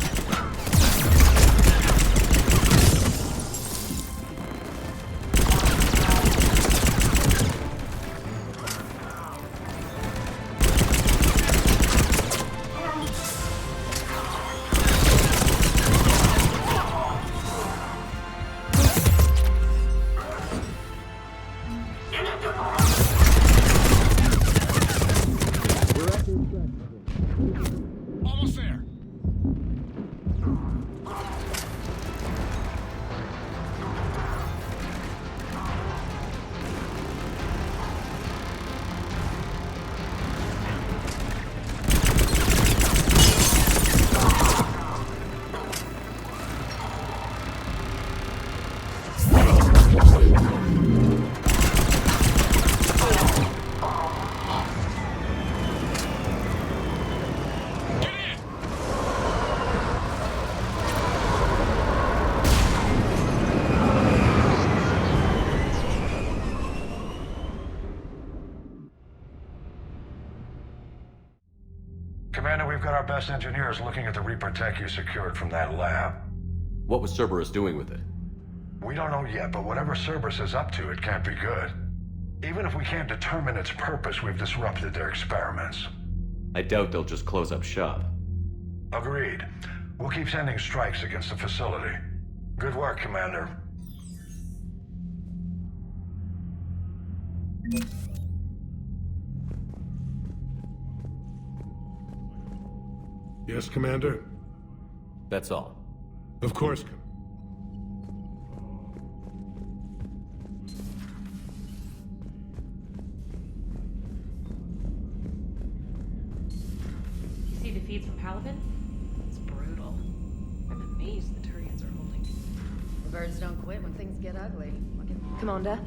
We're at the extraction. Almost there. Commander, we've got our best engineers looking at the Reaper tech you secured from that lab. What was Cerberus doing with it? We don't know yet, but whatever Cerberus is up to, it can't be good. Even if we can't determine its purpose, we've disrupted their experiments. I doubt they'll just close up shop. Agreed. We'll keep sending strikes against the facility. Good work, Commander. Yes, Commander? That's all. Of course. You see the feeds from Palaven? It's brutal. I'm amazed the Turians are holding. The birds don't quit when things get ugly. Commander?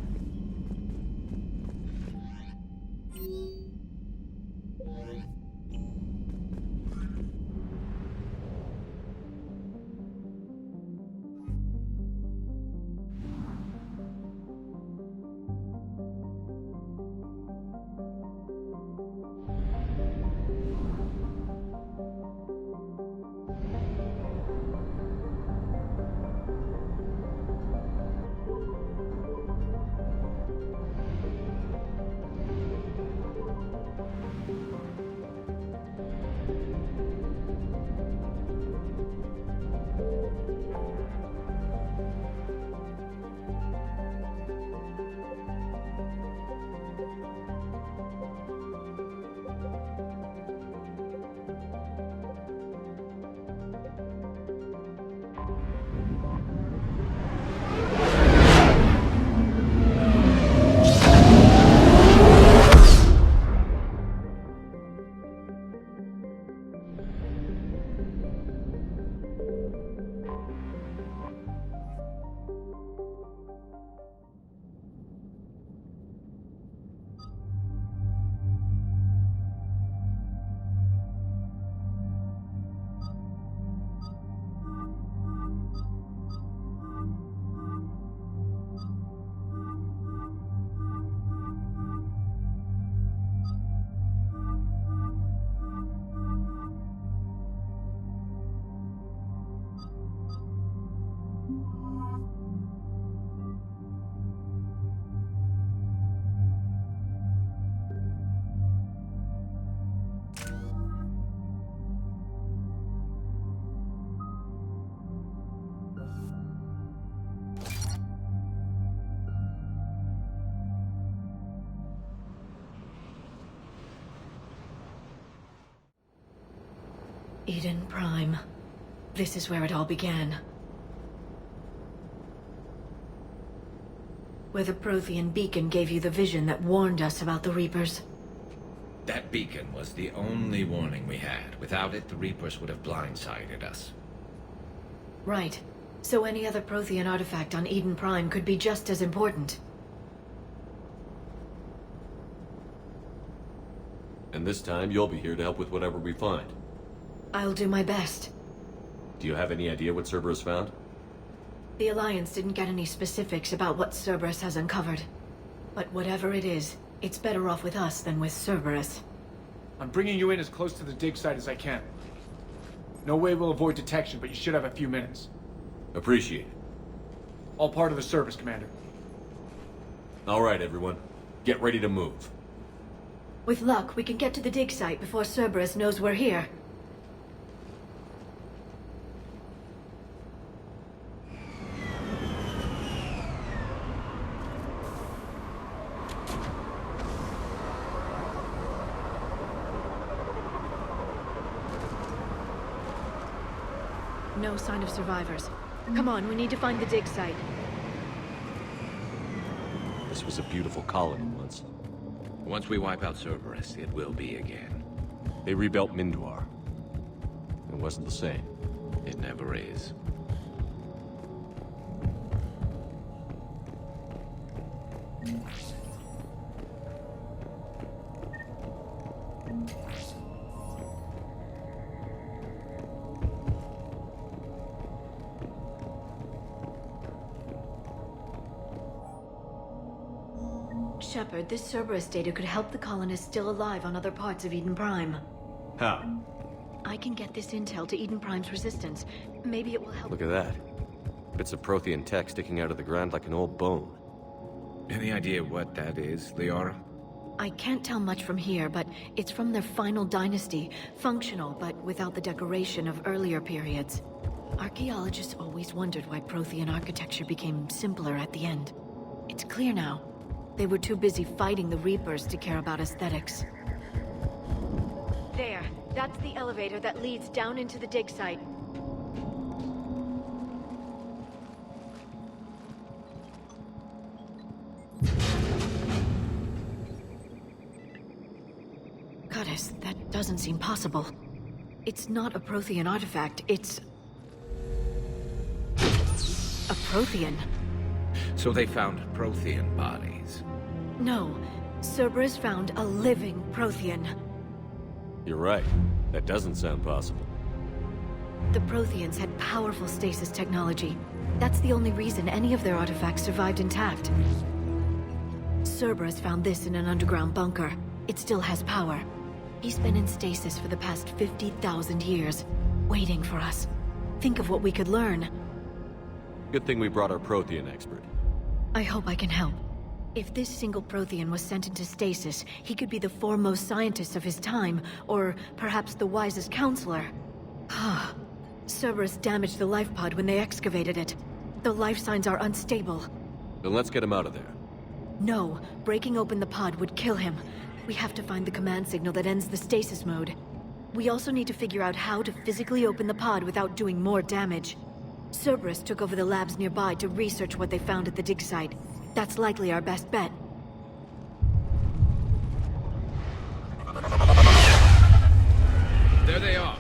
Eden Prime. This is where it all began. Where the Prothean beacon gave you the vision that warned us about the Reapers. That beacon was the only warning we had. Without it, the Reapers would have blindsided us. Right. So any other Prothean artifact on Eden Prime could be just as important. And this time, you'll be here to help with whatever we find. I'll do my best. Do you have any idea what Cerberus found? The Alliance didn't get any specifics about what Cerberus has uncovered. But whatever it is, it's better off with us than with Cerberus. I'm bringing you in as close to the dig site as I can. No way we'll avoid detection, but you should have a few minutes. Appreciate it. All part of the service, Commander. All right, everyone. Get ready to move. With luck, we can get to the dig site before Cerberus knows we're here. No sign of survivors. Come on, we need to find the dig site. This was a beautiful colony once. Once we wipe out Cerberus, it will be again. They rebuilt Mindwar. It wasn't the same. It never is. Shepard, this Cerberus data could help the colonists still alive on other parts of Eden Prime. How? I can get this intel to Eden Prime's resistance. Maybe it will help. Look at that. Bits of Prothean tech sticking out of the ground like an old bone. Any idea what that is, Liara? I can't tell much from here, but it's from their final dynasty. Functional, but without the decoration of earlier periods. Archaeologists always wondered why Prothean architecture became simpler at the end. It's clear now. They were too busy fighting the Reapers to care about aesthetics. There. That's the elevator that leads down into the dig site. Goddess, that doesn't seem possible. It's not a Prothean artifact, it's... a Prothean. So they found Prothean bodies. No. Cerberus found a living Prothean. You're right. That doesn't sound possible. The Protheans had powerful stasis technology. That's the only reason any of their artifacts survived intact. Cerberus found this in an underground bunker. It still has power. He's been in stasis for the past 50,000 years, waiting for us. Think of what we could learn. Good thing we brought our Prothean expert. I hope I can help. If this single Prothean was sent into stasis, he could be the foremost scientist of his time, or perhaps the wisest counselor. Cerberus damaged the life pod when they excavated it. The life signs are unstable. Then let's get him out of there. No, breaking open the pod would kill him. We have to find the command signal that ends the stasis mode. We also need to figure out how to physically open the pod without doing more damage. Cerberus took over the labs nearby to research what they found at the dig site. That's likely our best bet. There they are.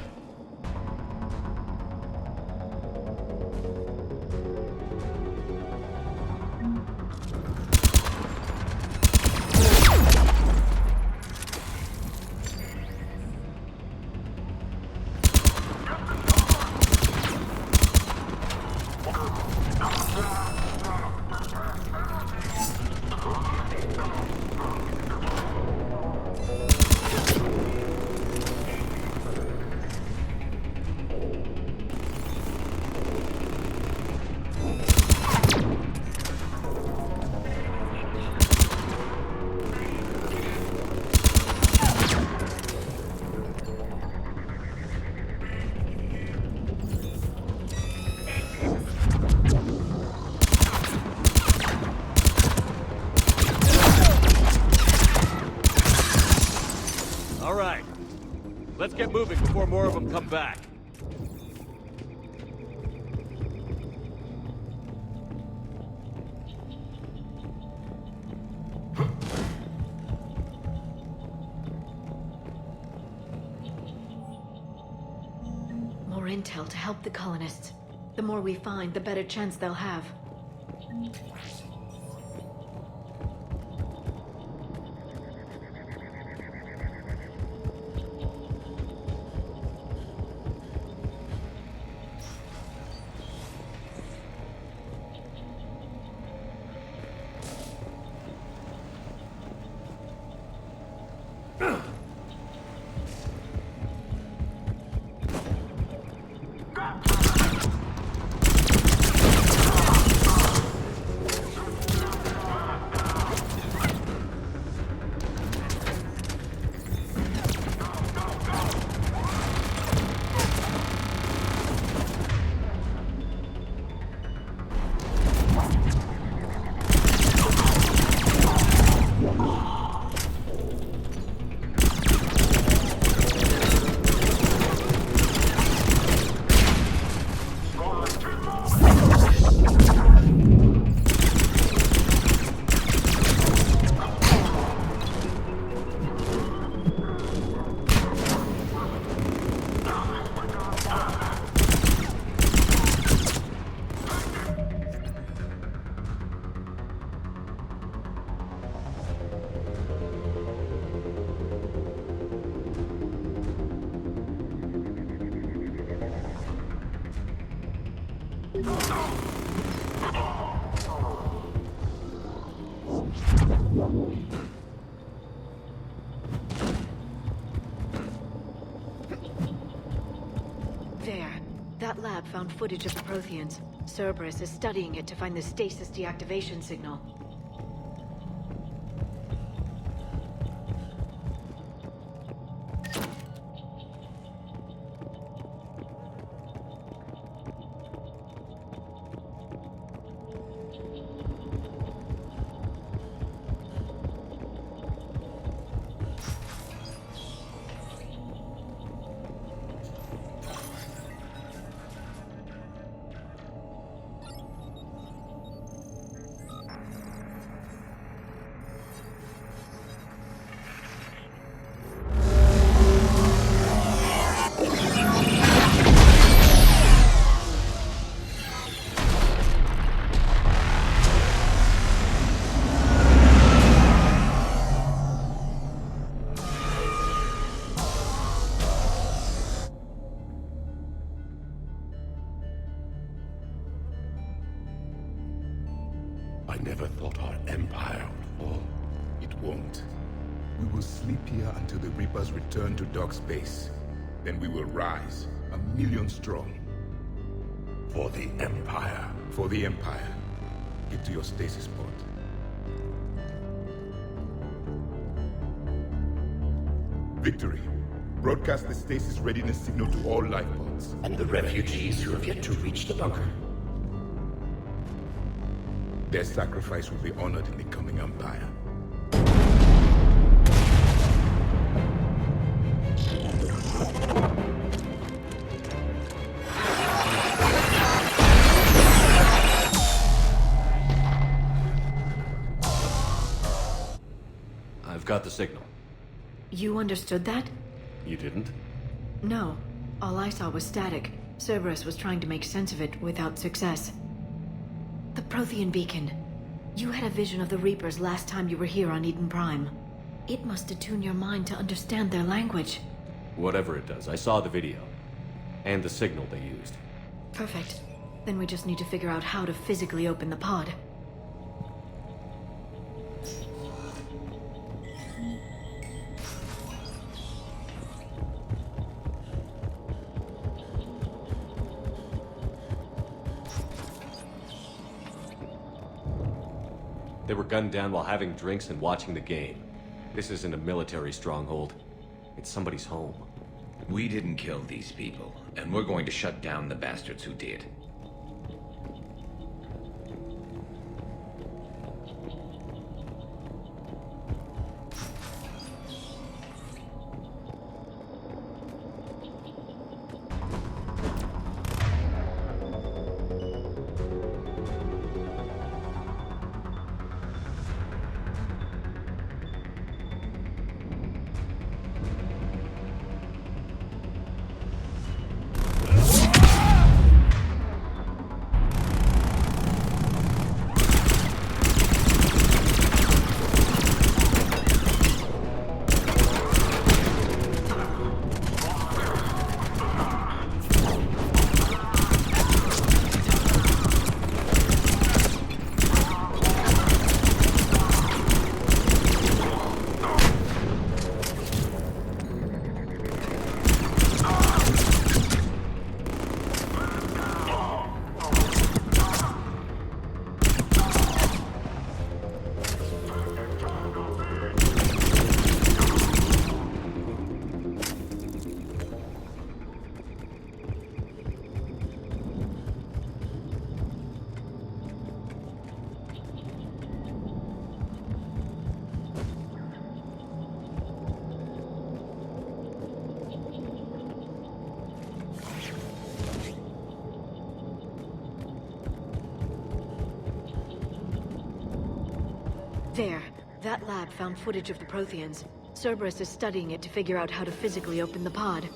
Let's get moving before more of them come back. More intel to help the colonists. The more we find, the better chance they'll have. There. That lab found footage of the Protheans. Cerberus is studying it to find the stasis deactivation signal. I never thought our empire would fall. It won't. We will sleep here until the Reapers return to Dock Space. Then we will rise, 1,000,000 strong. For the Empire. For the Empire. Get to your stasis pod. Victory. Broadcast the stasis readiness signal to all life pods. And the refugees who have yet to reach the bunker. Their sacrifice will be honored in the coming Empire. I've got the signal. You understood that? You didn't? No. All I saw was static. Cerberus was trying to make sense of it without success. The Prothean beacon. You had a vision of the Reapers last time you were here on Eden Prime. It must attune your mind to understand their language. Whatever it does, I saw the video. And the signal they used. Perfect. Then we just need to figure out how to physically open the pod. They were gunned down while having drinks and watching the game. This isn't a military stronghold. It's somebody's home. We didn't kill these people, and we're going to shut down the bastards who did. There. That lab found footage of the Protheans. Cerberus is studying it to figure out how to physically open the pod.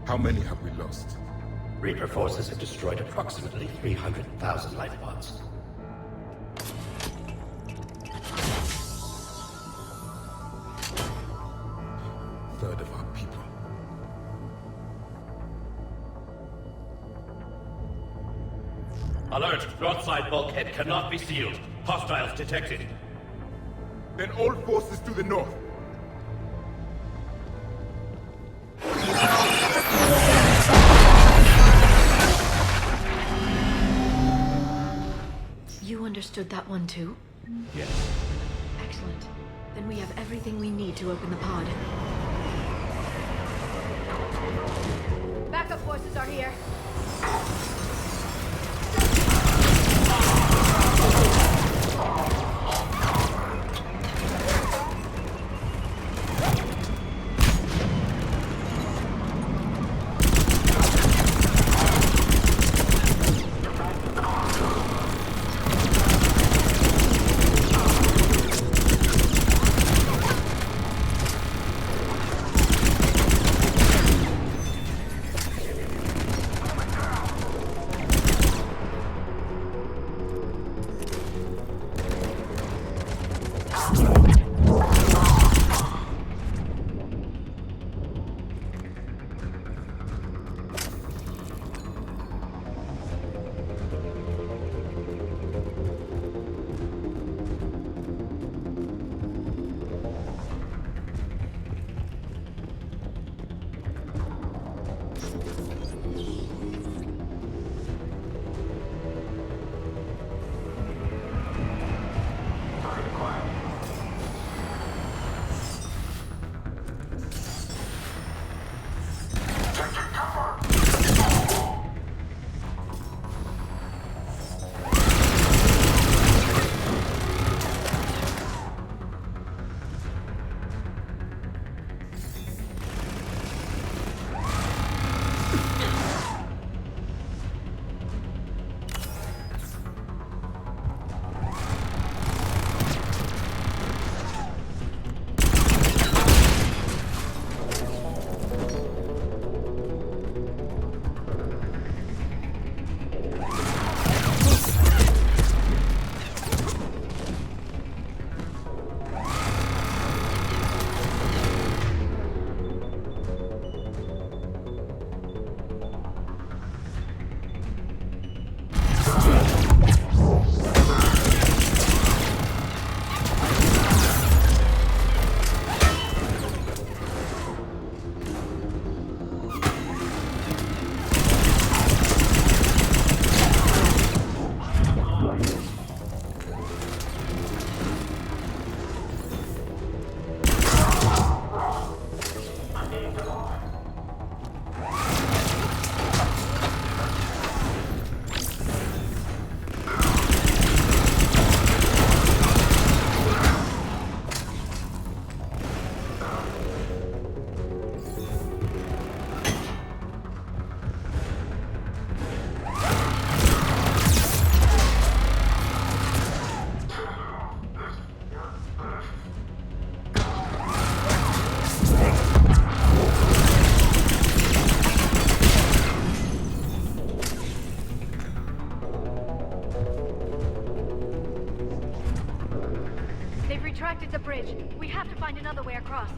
How many have we lost? Reaper forces have destroyed approximately 300,000 life pods. Third of our people. Alert! Broadside bulkhead cannot be sealed. Hostiles detected. Then all forces to the north. You understood that one too? Yes. Excellent. Then we have everything we need to open the pod. Backup forces are here. Retracted the bridge. We have to find another way across.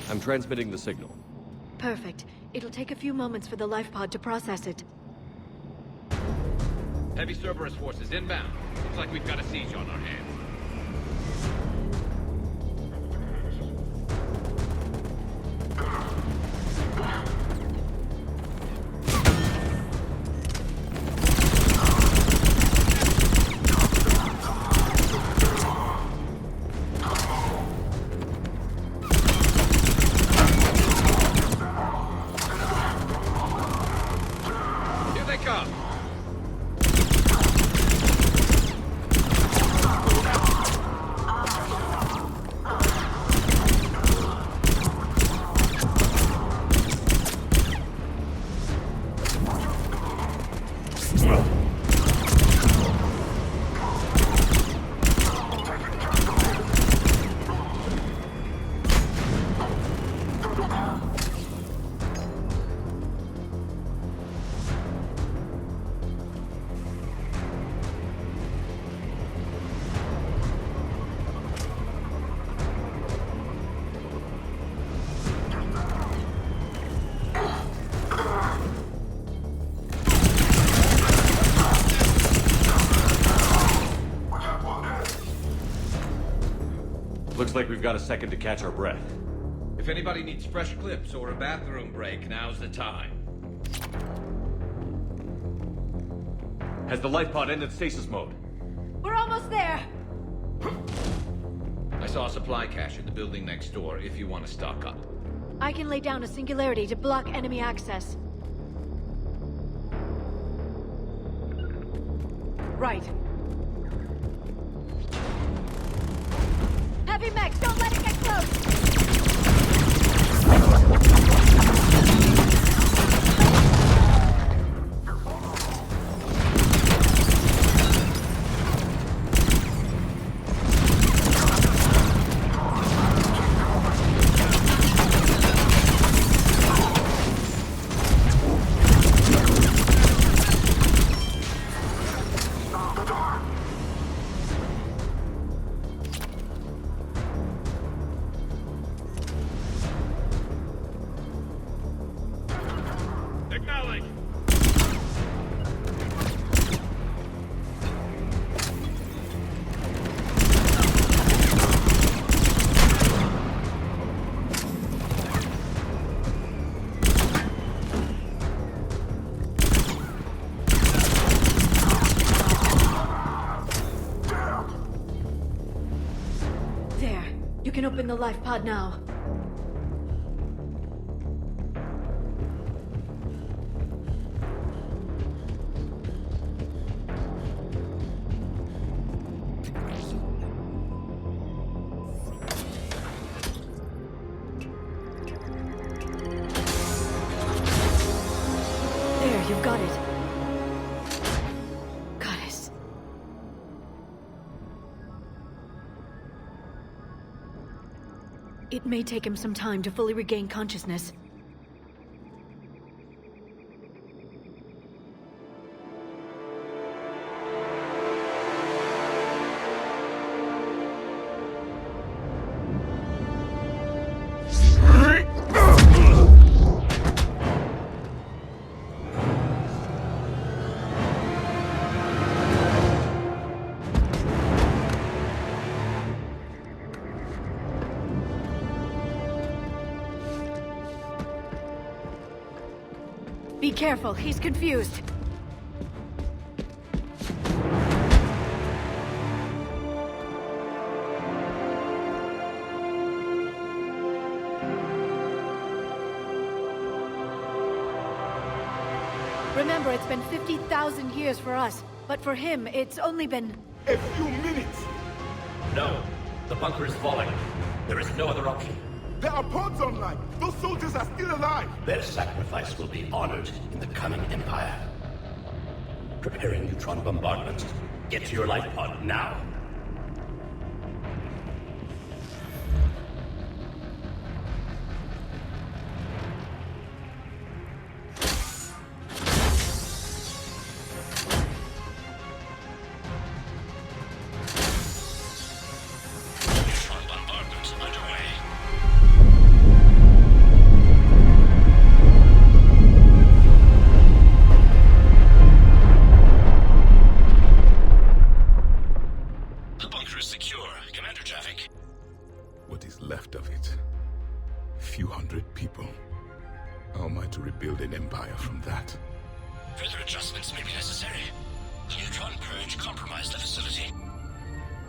I'm transmitting the signal. Perfect. It'll take a few moments for the life pod to process it. Heavy Cerberus forces inbound. Looks like we've got a siege on our hands. Looks like we've got a second to catch our breath. If anybody needs fresh clips or a bathroom break, now's the time. Has the life pod ended stasis mode? We're almost there! I saw a supply cache in the building next door if you want to stock up. I can lay down a singularity to block enemy access. Right. Heavy mechs, don't let it get close! You can open the life pod now. It may take him some time to fully regain consciousness. Be careful, he's confused. Remember, it's been 50,000 years for us, but for him, it's only been... A few minutes! No, the bunker is falling. There is no other option. There are pods online! Those soldiers are still alive! Their sacrifice will be honored in the coming Empire. Preparing neutron bombardment. Get to your life pod now.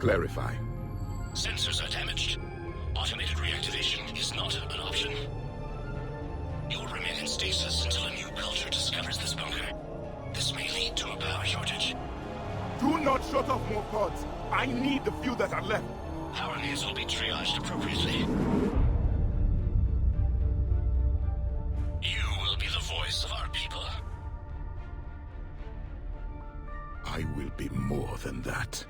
Clarify. Sensors are damaged. Automated reactivation is not an option. You'll remain in stasis until a new culture discovers this bunker. This may lead to a power shortage. Do not shut off more pods. I need the few that are left. Power needs will be triaged appropriately. You will be the voice of our people. I will be more than that.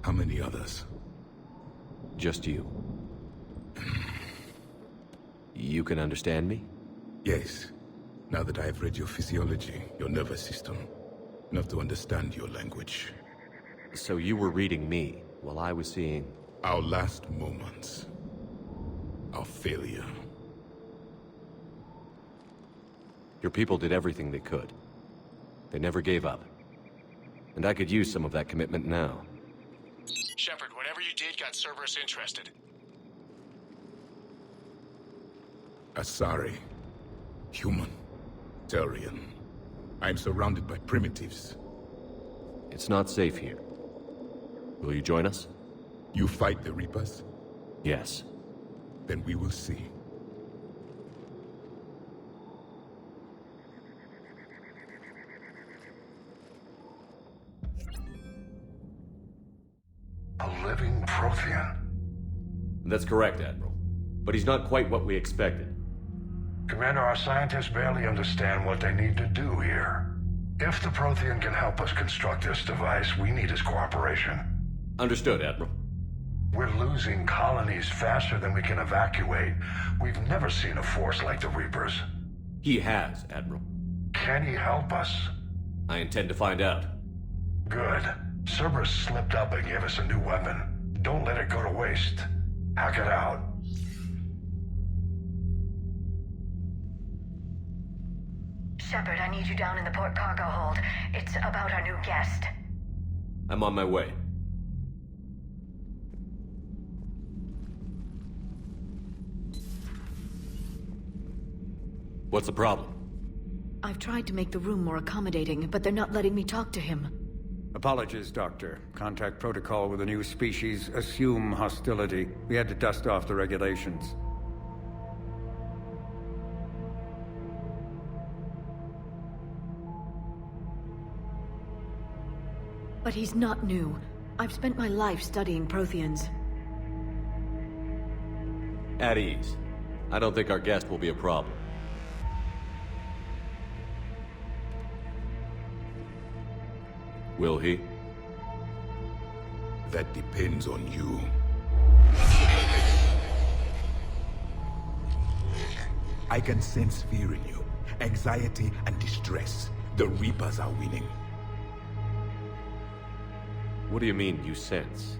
How many others? Just you. You can understand me? Yes. Now that I have read your physiology, your nervous system, enough to understand your language. So you were reading me, while I was seeing... Our last moments. Our failure. Your people did everything they could. They never gave up. And I could use some of that commitment now. Shepard, whatever you did got Cerberus interested. Asari. Human. Turian. I'm surrounded by primitives. It's not safe here. Will you join us? You fight the Reapers? Yes. Then we will see. A living Prothean. That's correct, Admiral. But he's not quite what we expected. Commander, our scientists barely understand what they need to do here. If the Prothean can help us construct this device, we need his cooperation. Understood, Admiral. We're losing colonies faster than we can evacuate. We've never seen a force like the Reapers. He has, Admiral. Can he help us? I intend to find out. Good. Cerberus slipped up and gave us a new weapon. Don't let it go to waste. Hack it out. Shepard, I need you down in the port cargo hold. It's about our new guest. I'm on my way. What's the problem? I've tried to make the room more accommodating, but they're not letting me talk to him. Apologies, Doctor. Contact protocol with a new species. Assume hostility. We had to dust off the regulations. But he's not new. I've spent my life studying Protheans. At ease. I don't think our guest will be a problem. Will he? That depends on you. I can sense fear in you, anxiety and distress. The Reapers are winning. What do you mean, you sense?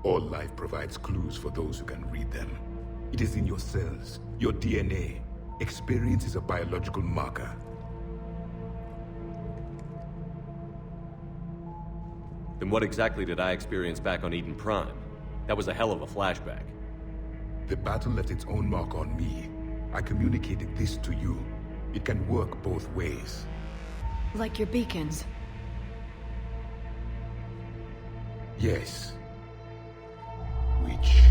All life provides clues for those who can read them. It is in your cells, your DNA. Experience is a biological marker. Then what exactly did I experience back on Eden Prime? That was a hell of a flashback. The battle left its own mark on me. I communicated this to you. It can work both ways. Like your beacons. Yes. Which...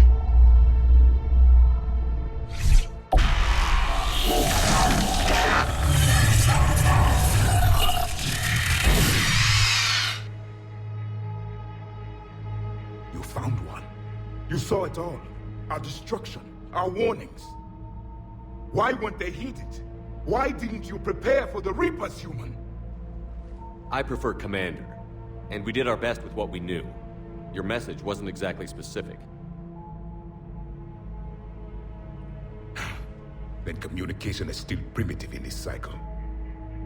You found one. You saw it all. Our destruction, our warnings. Why weren't they heeded? Why didn't you prepare for the Reapers, human? I prefer Commander, and we did our best with what we knew. Your message wasn't exactly specific. Then communication is still primitive in this cycle.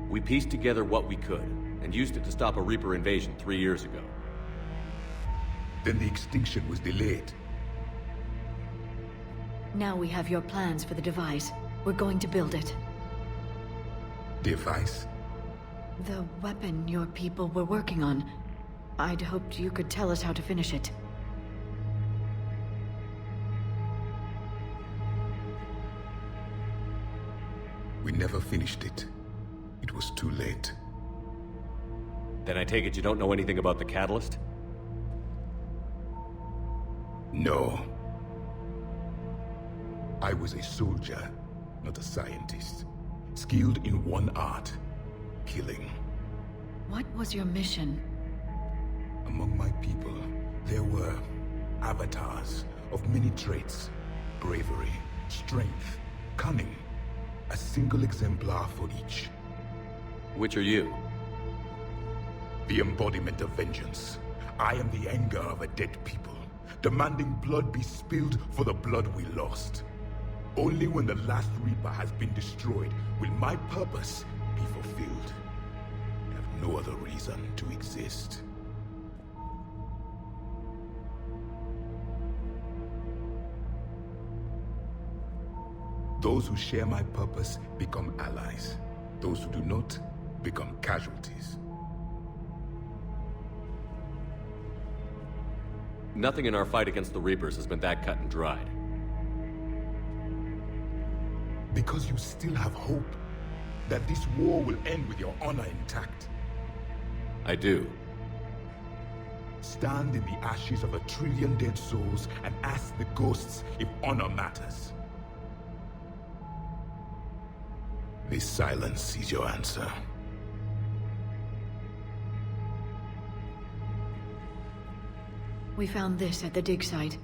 We pieced together what we could, and used it to stop a Reaper invasion 3 years ago. Then the extinction was delayed. Now we have your plans for the device. We're going to build it. Device? The weapon your people were working on. I'd hoped you could tell us how to finish it. We never finished it. It was too late. Then I take it you don't know anything about the catalyst? No. I was a soldier, not a scientist. Skilled in one art, killing. What was your mission? Among my people, there were avatars of many traits. Bravery, strength, cunning. A single exemplar for each. Which are you? The embodiment of vengeance. I am the anger of a dead people, demanding blood be spilled for the blood we lost. Only when the last Reaper has been destroyed will my purpose be fulfilled. I have no other reason to exist. Those who share my purpose become allies. Those who do not become casualties. Nothing in our fight against the Reapers has been that cut and dried. Because you still have hope that this war will end with your honor intact. I do. Stand in the ashes of 1 trillion dead souls and ask the ghosts if honor matters. This silence is your answer. We found this at the dig site.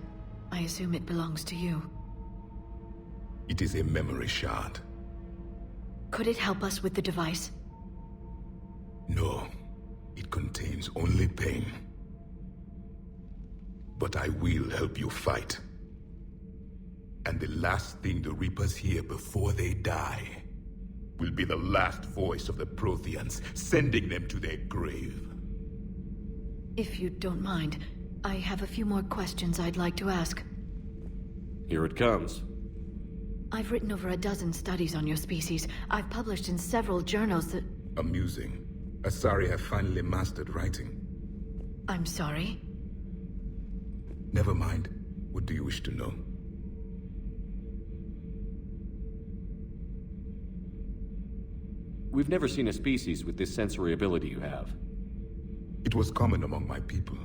I assume it belongs to you. It is a memory shard. Could it help us with the device? No. It contains only pain. But I will help you fight. And the last thing the Reapers hear before they die will be the last voice of the Protheans, sending them to their grave. If you don't mind, I have a few more questions I'd like to ask. Here it comes. I've written over a dozen studies on your species. I've published in several journals that... Amusing. Asari have finally mastered writing. I'm sorry? Never mind. What do you wish to know? We've never seen a species with this sensory ability you have. It was common among my people,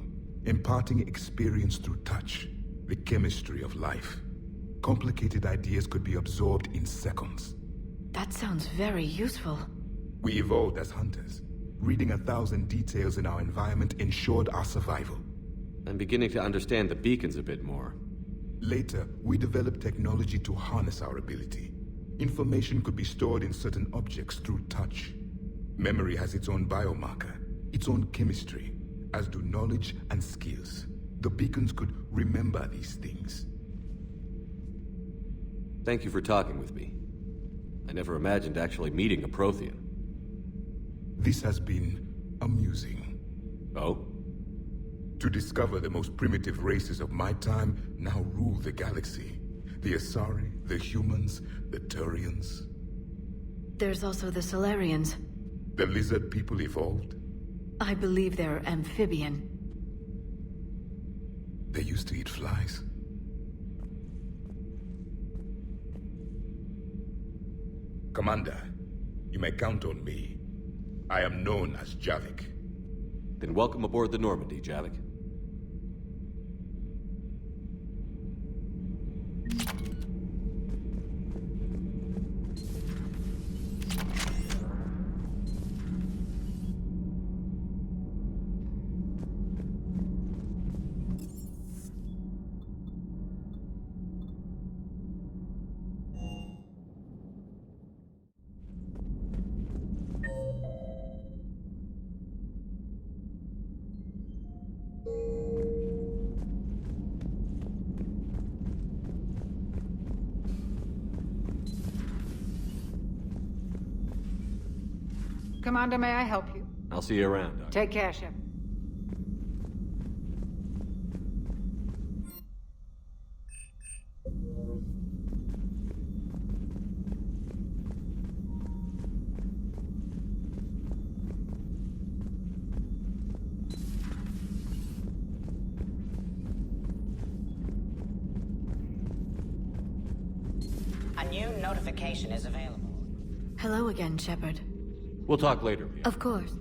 imparting experience through touch, the chemistry of life. Complicated ideas could be absorbed in seconds. That sounds very useful. We evolved as hunters. Reading 1,000 details in our environment ensured our survival. I'm beginning to understand the beacons a bit more. Later, we developed technology to harness our ability. Information could be stored in certain objects through touch. Memory has its own biomarker, its own chemistry, as do knowledge and skills. The beacons could remember these things. Thank you for talking with me. I never imagined actually meeting a Prothean. This has been amusing. Oh? To discover the most primitive races of my time now rule the galaxy. The Asari, the humans, the Turians. There's also the Solarians. The lizard people evolved. I believe they're amphibian. They used to eat flies. Commander, you may count on me. I am known as Javik. Then welcome aboard the Normandy, Javik. Commander, may I help you? I'll see you around, Doc. Take care, Shep. A new notification is available. Hello again, Shepard. We'll talk later, Leon. Of course.